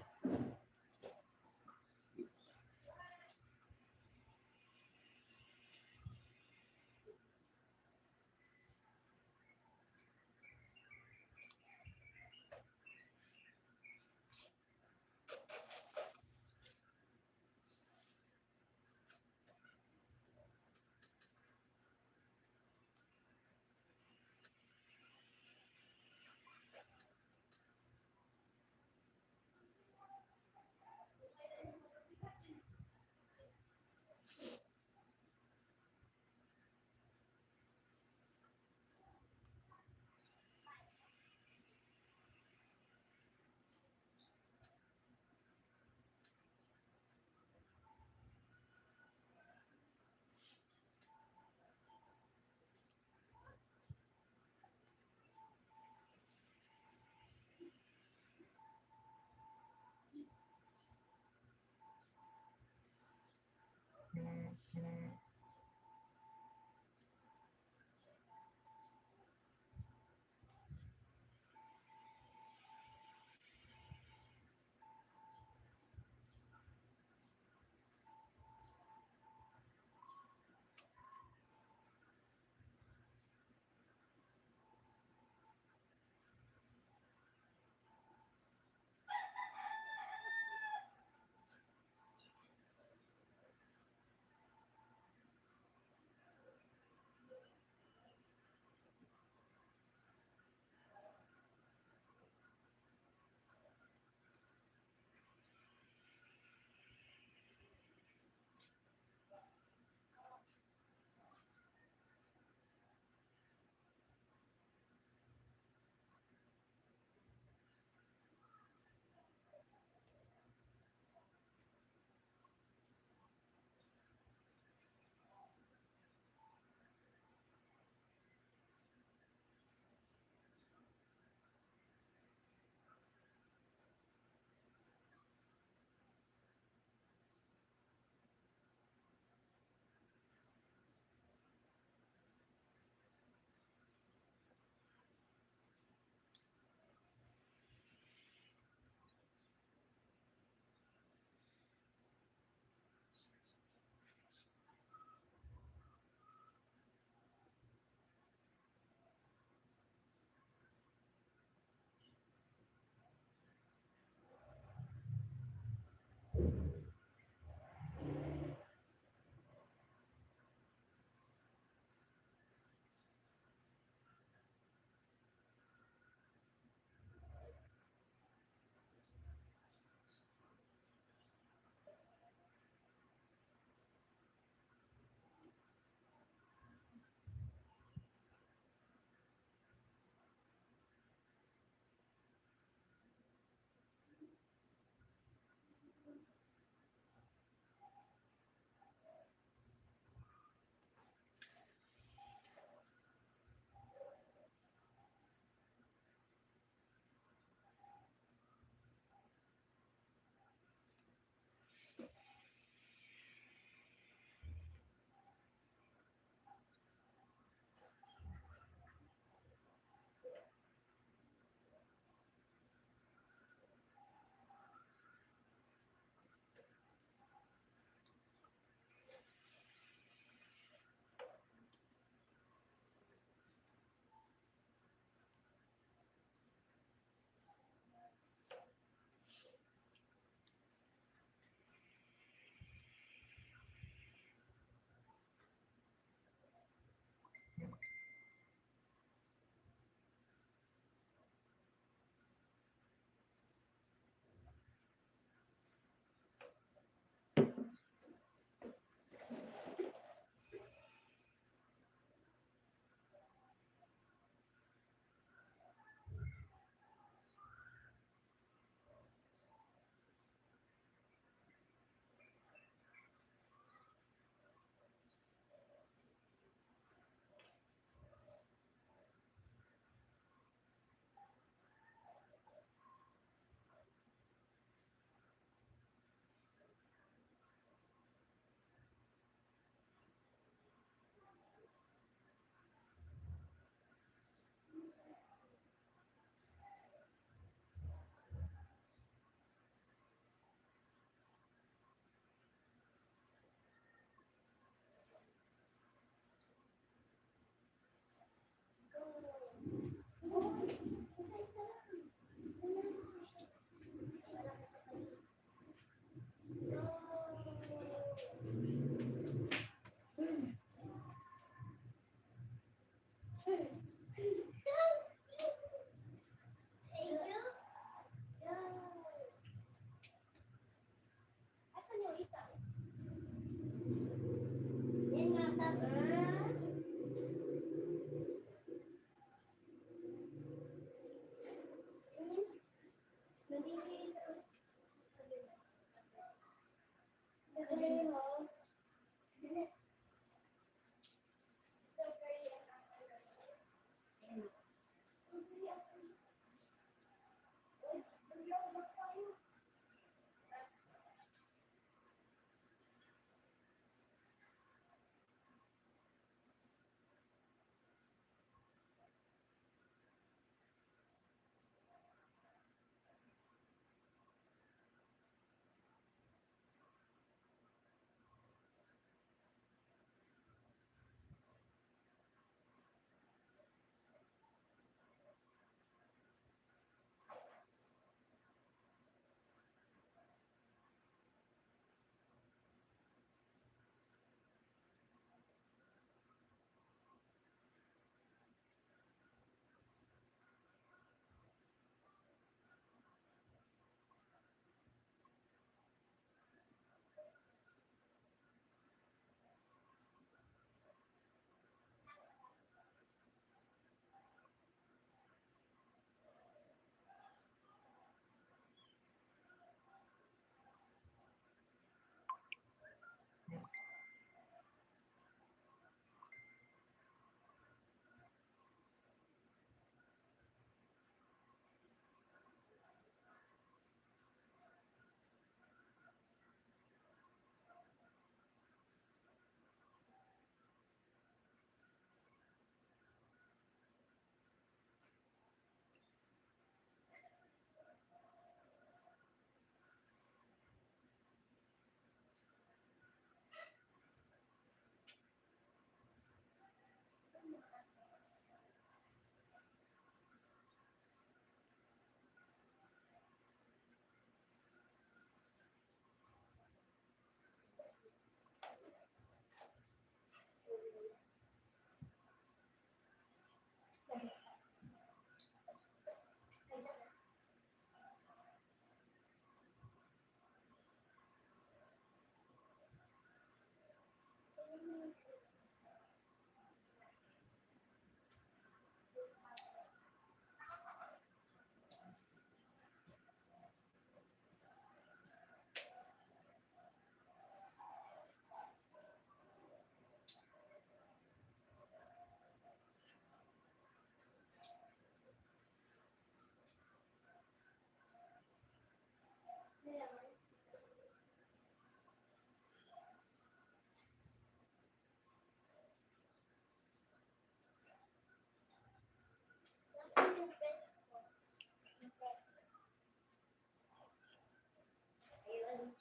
Ako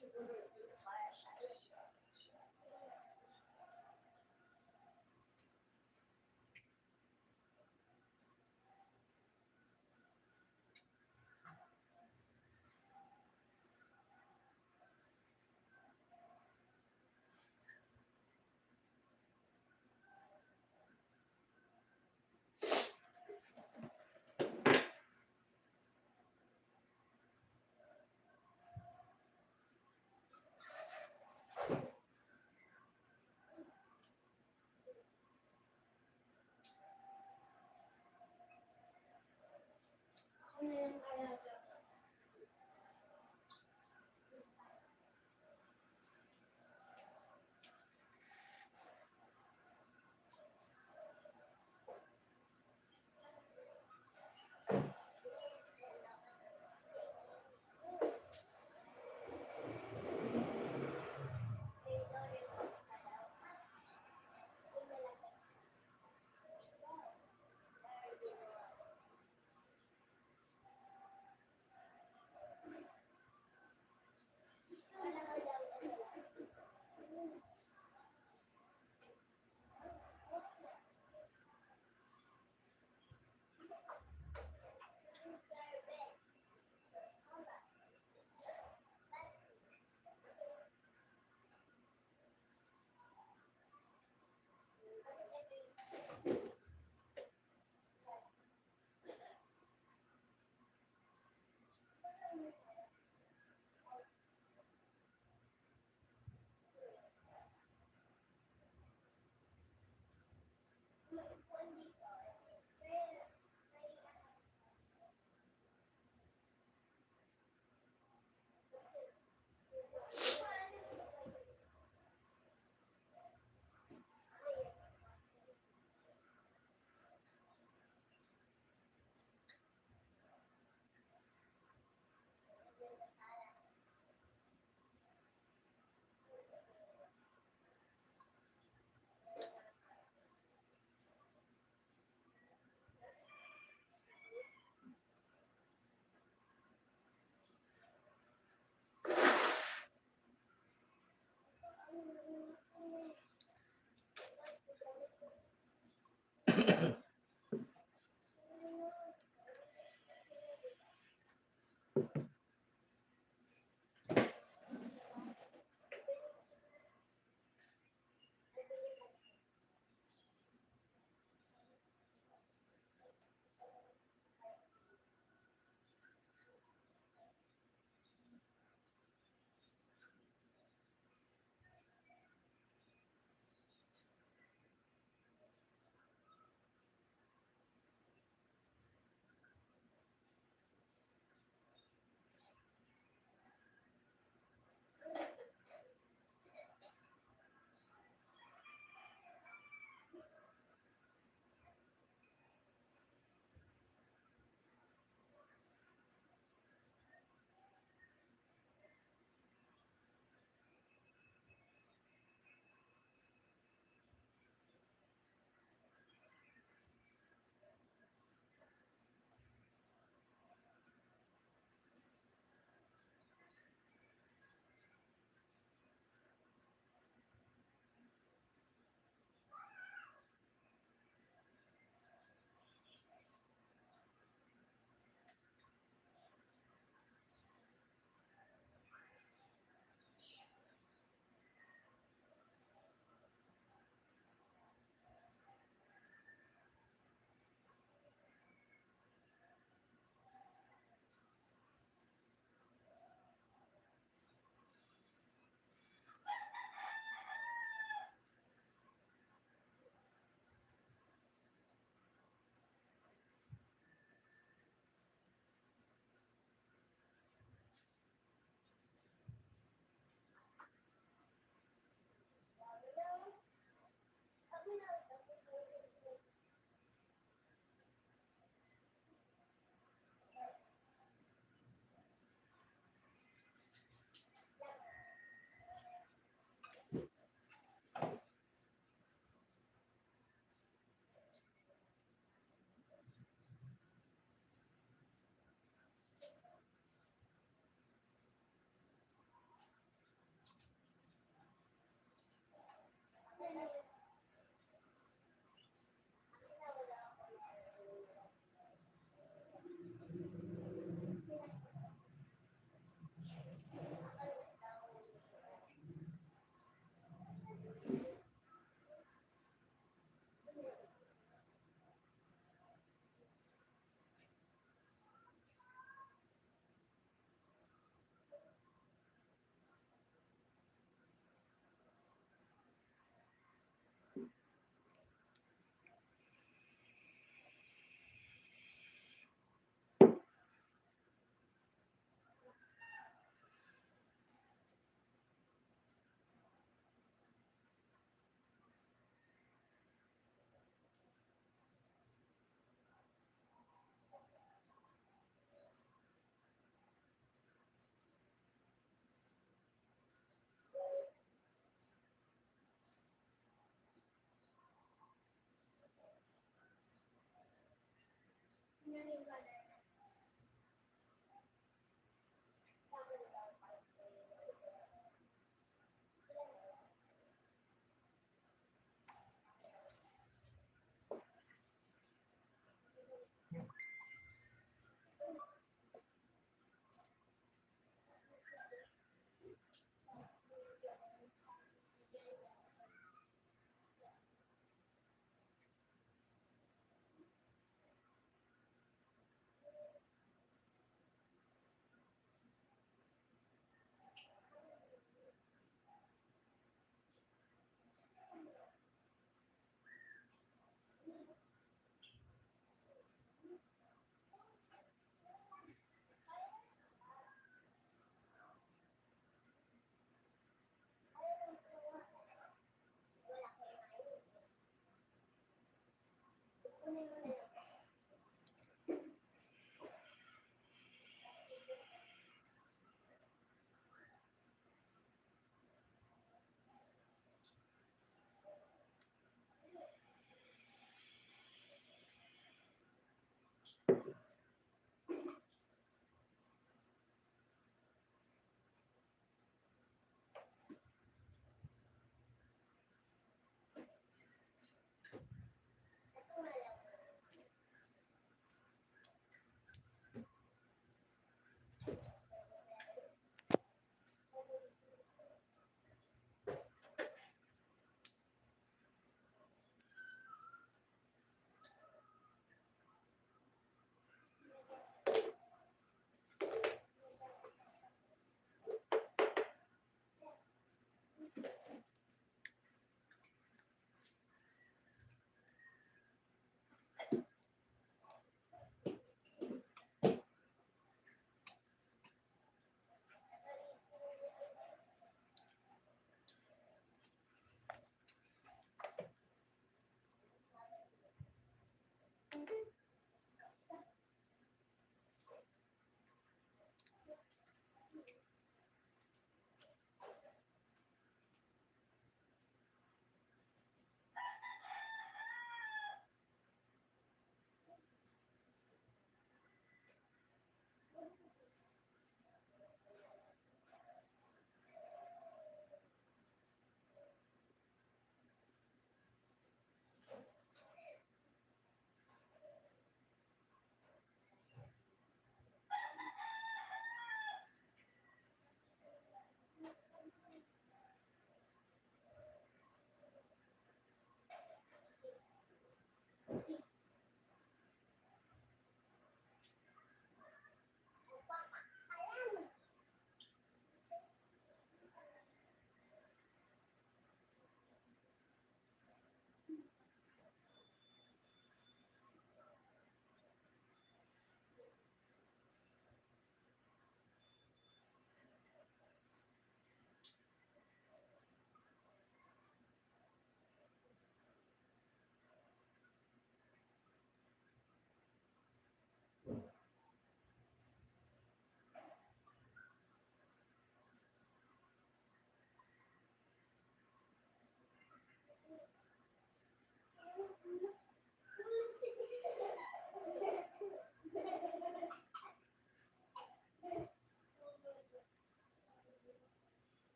na lang kaya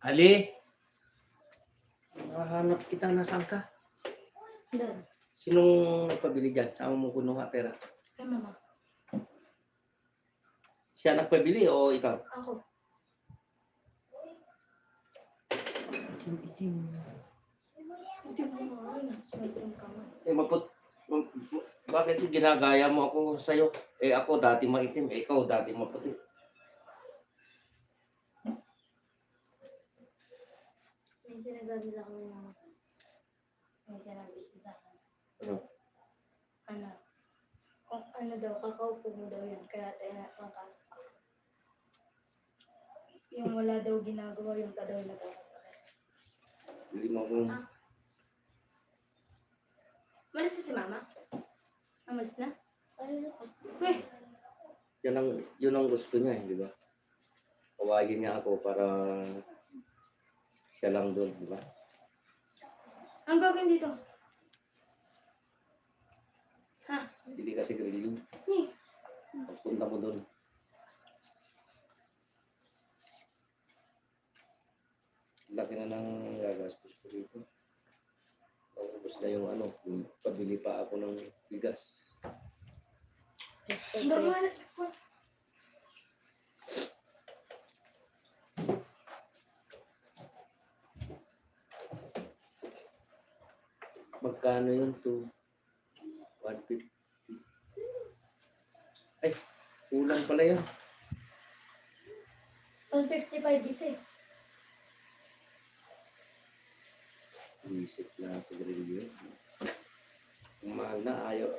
Ali, nahanap kita, nasaan ka? Doon. Sinong nagpabili dyan? Saan mo kunuha pera? Kay mama. Siya nagpabili o ikaw? Ako. Hindi mo nga rin. Sumunod yung kamay. Bakit ginagaya mo ako sa'yo? Eh ako dati maitim, eh ikaw dati maputi. May sinasabi sa akin na may sinabi siya sa akin. Ano? Ano? Kung ano daw, kakaupo mo daw yan. Kaya tayo natangkas pa. Yung wala daw ginagawa, yung ka daw nagkakasakit. Hindi mo kung... Malis na si mama? Malis na? Ano ka? Uy! Yun ang gusto niya, di ba? Pawagin niya ako para siya lang doon, di ba? Ang gagawin dito? Ha? Hindi kasi grilling. Ni? Punta mo doon. Laki na ng gagastos ko dito. Tapos na yung ano, yung pabili pa ako ng bigas. Normal. Magkano yun to? 150. Ay, kulang pala yun. 155 is eh. Isip na sa grilling. Kung mahal na, ayaw.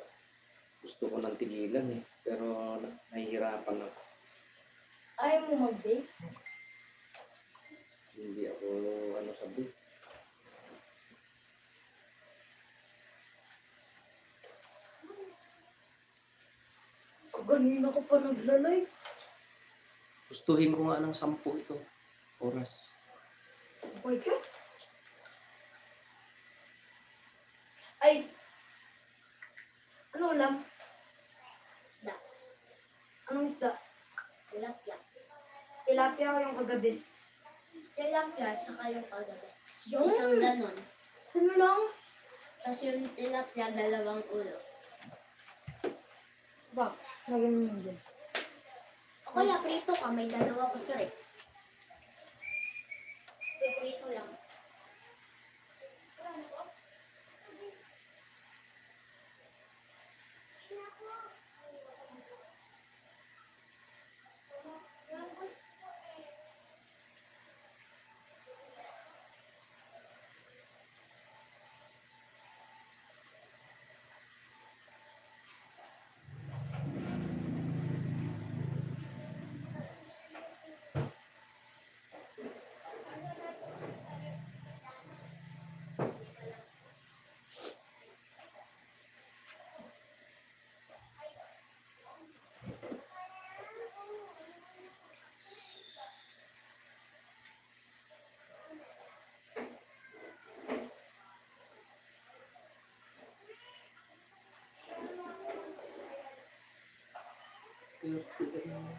Gusto ko nang tigilan eh. Pero nahihirapan ako. Ayaw mo mag-date? Hindi ako ano sabi. Kaganina ko pa naglalay. Gustuhin ko nga ng 10 ito. Oras. Okay ka? Ay! Ano ulam? Isda. Anong isda? Tilapia. Tilapia yung kagabi. Tilapia, saka yung kagabi. Yung? Isang ganon. Saan lang? Tapos yung tilapia, 2 ulo. Ba? Lagyan mo yun dyan. O kaya prito ka, may 2 pa sa rep. swerte ganun.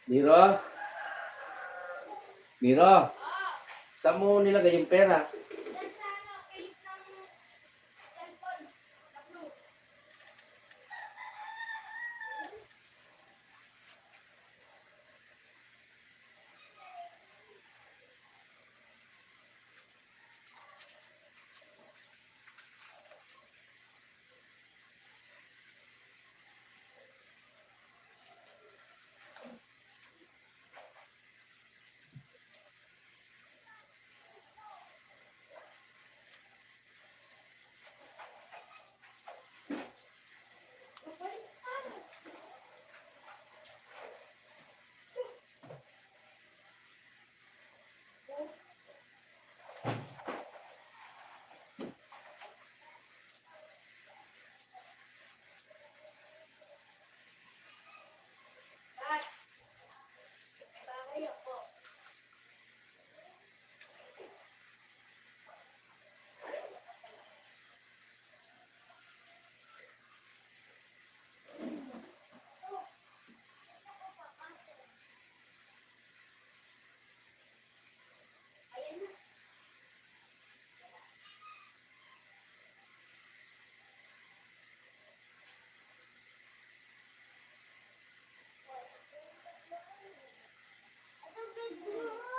Miro? Miro? Saan mo nilagay yung pera? Yan sa ano, case ng cellphone. Na blue. Bakit ako? Ayan na. Ito big blue.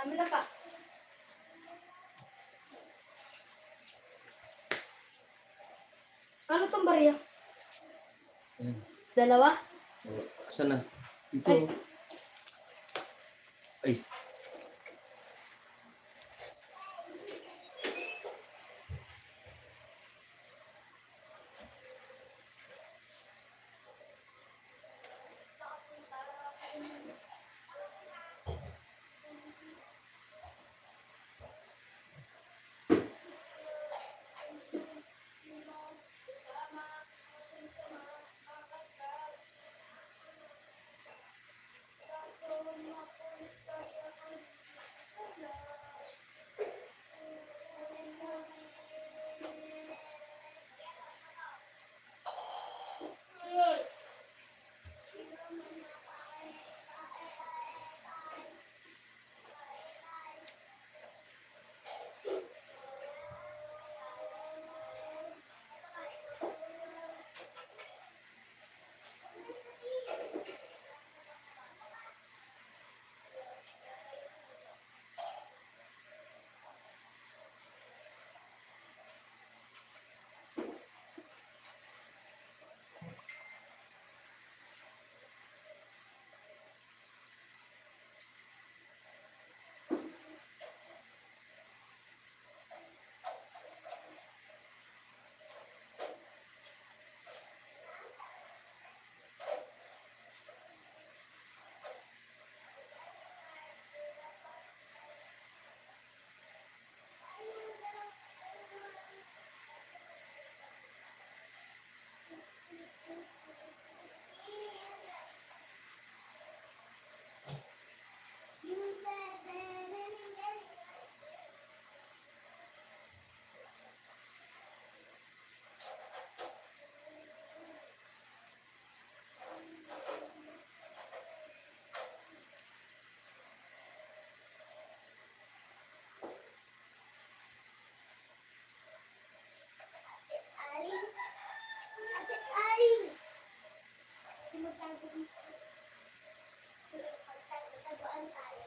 Amin na pa. Ano tong barya? Ayan. Dalawa? Oh, asan na? Ito. Ay. Ay. Aling. Ate Aling. Tumatago dito. Taguan tayo.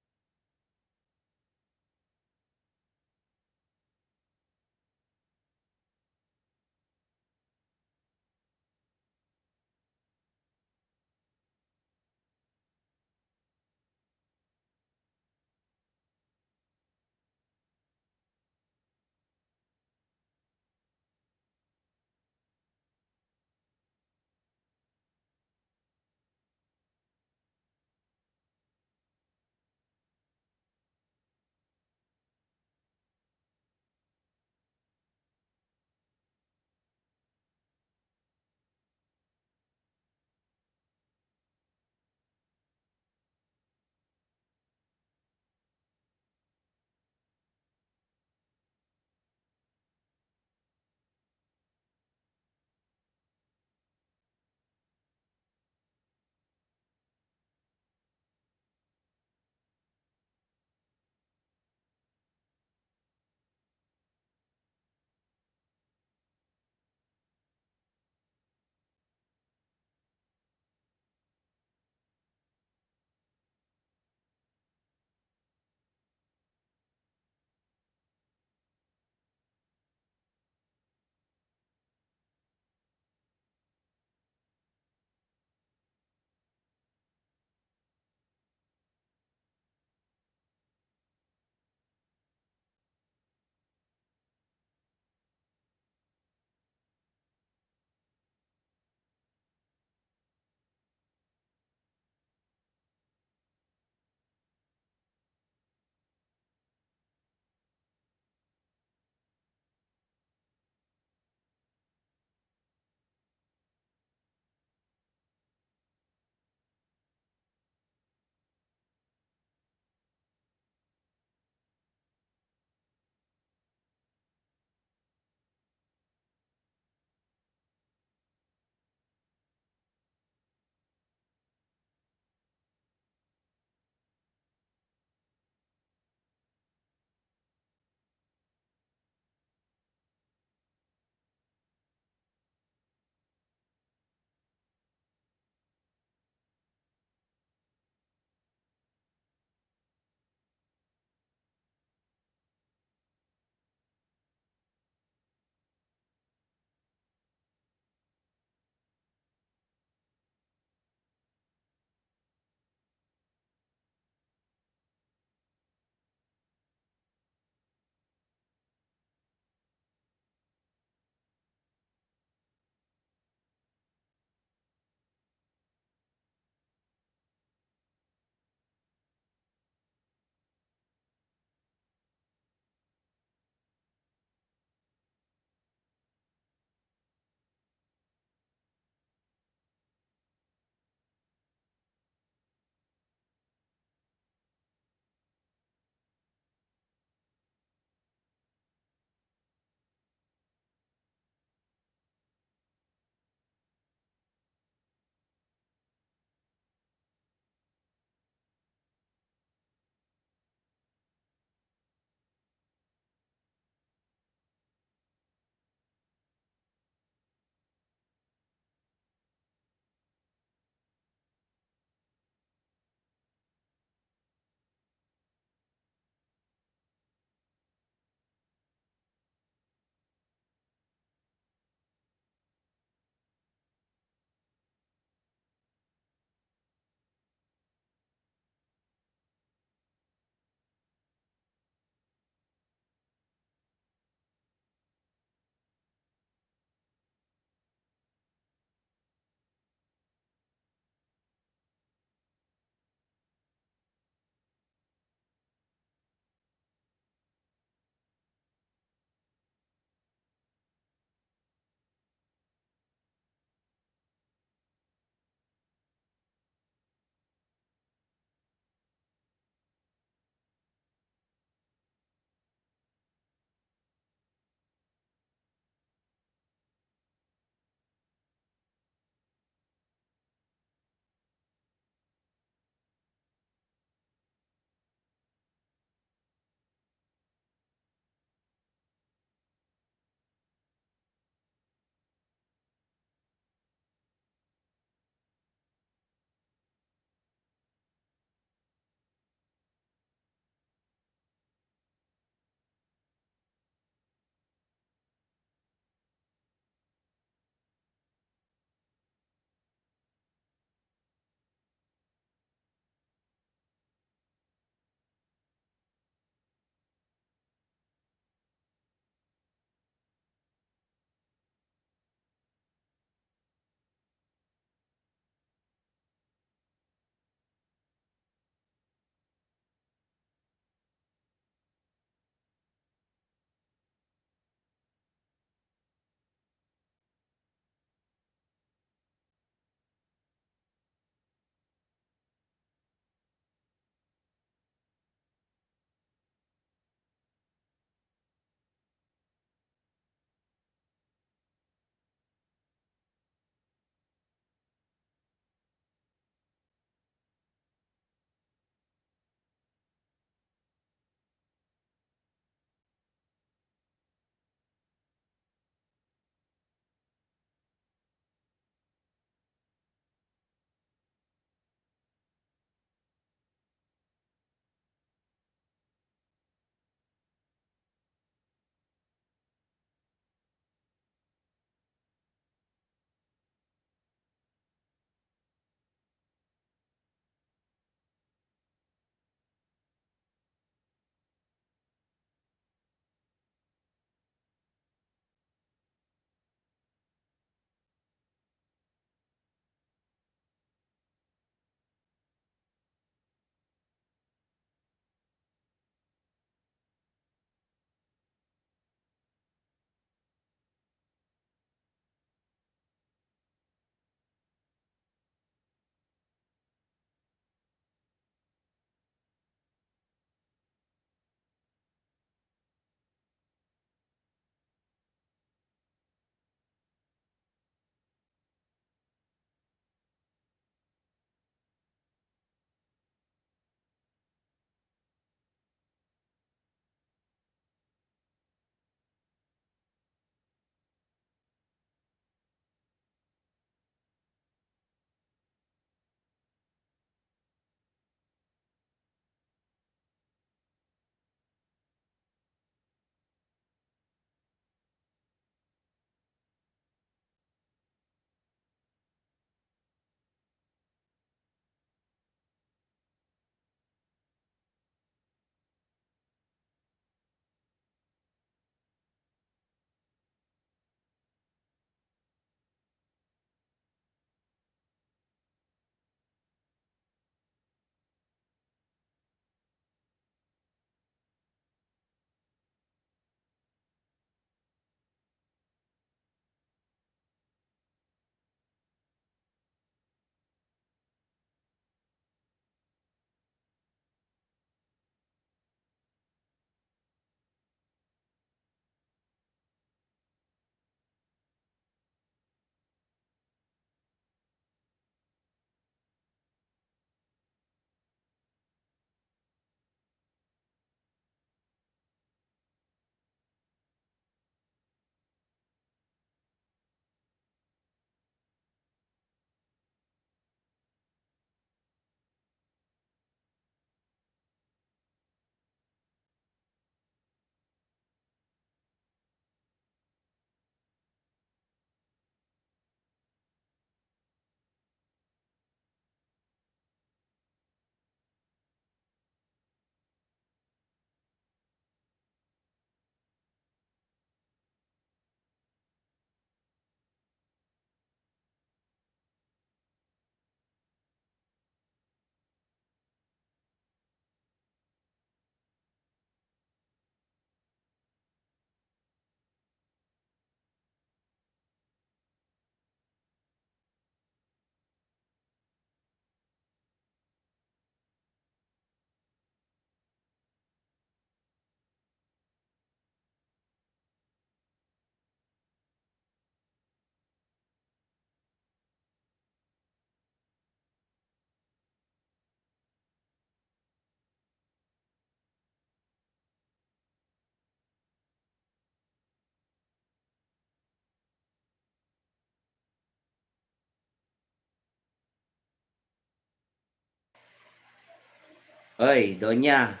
Hoy, Donya,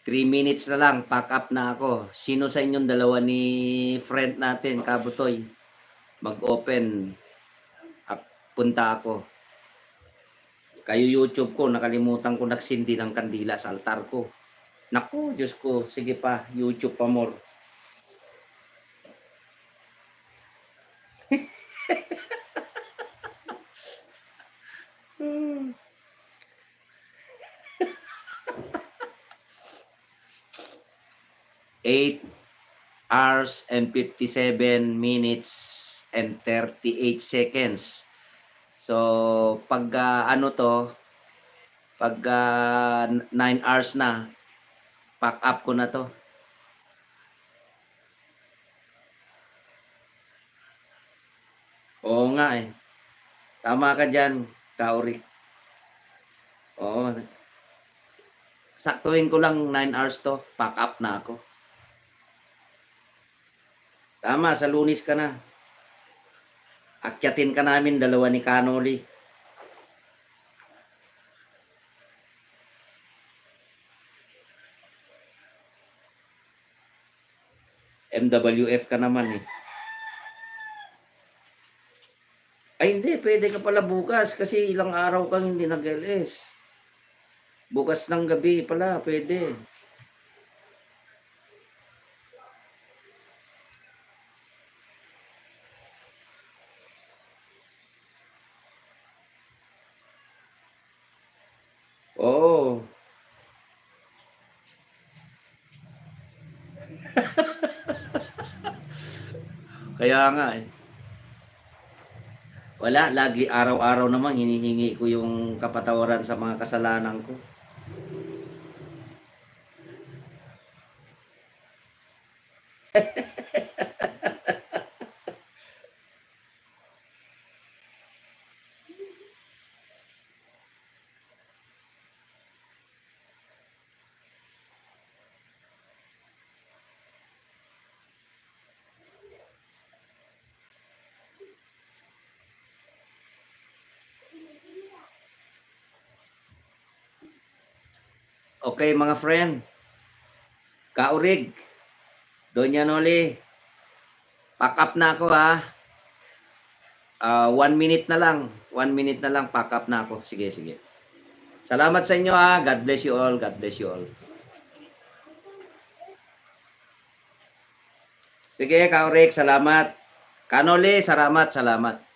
3 minutes na lang, pack up na ako. Sino sa inyong dalawa ni friend natin, Kabutoy? Mag-open. Punta ako. Kayo YouTube ko, nakalimutan ko nagsindi ng kandila sa altar ko. Naku, Diyos ko, sige pa, YouTube pa more. Hmm. 8 hours and 57 minutes and 38 seconds. So, pag ano to, pag 9 hours na, pack up ko na to. Oo nga eh. Tama ka dyan, Kauri. Oo. Saktuhin ko lang 9 hours to, pack up na ako. Tama, sa Lunes ka na. Akyatin ka namin, dalawa ni Kanoli. MWF ka naman eh. Ay hindi, pwede ka pala bukas kasi ilang araw kang hindi nag-LS. Bukas ng gabi pala, pwede. Oo. Kaya nga eh. Wala, lagi araw-araw naman hinihingi ko yung kapatawaran sa mga kasalanan ko. Okay mga friend, Kaurig, Donya Noli, pack up na ako ha. 1 minute na lang, 1 minute na lang, pack up na ako. Sige, sige. Salamat sa inyo ha. God bless you all, God bless you all. Sige, Kaurig, salamat. Kanoli, salamat, salamat.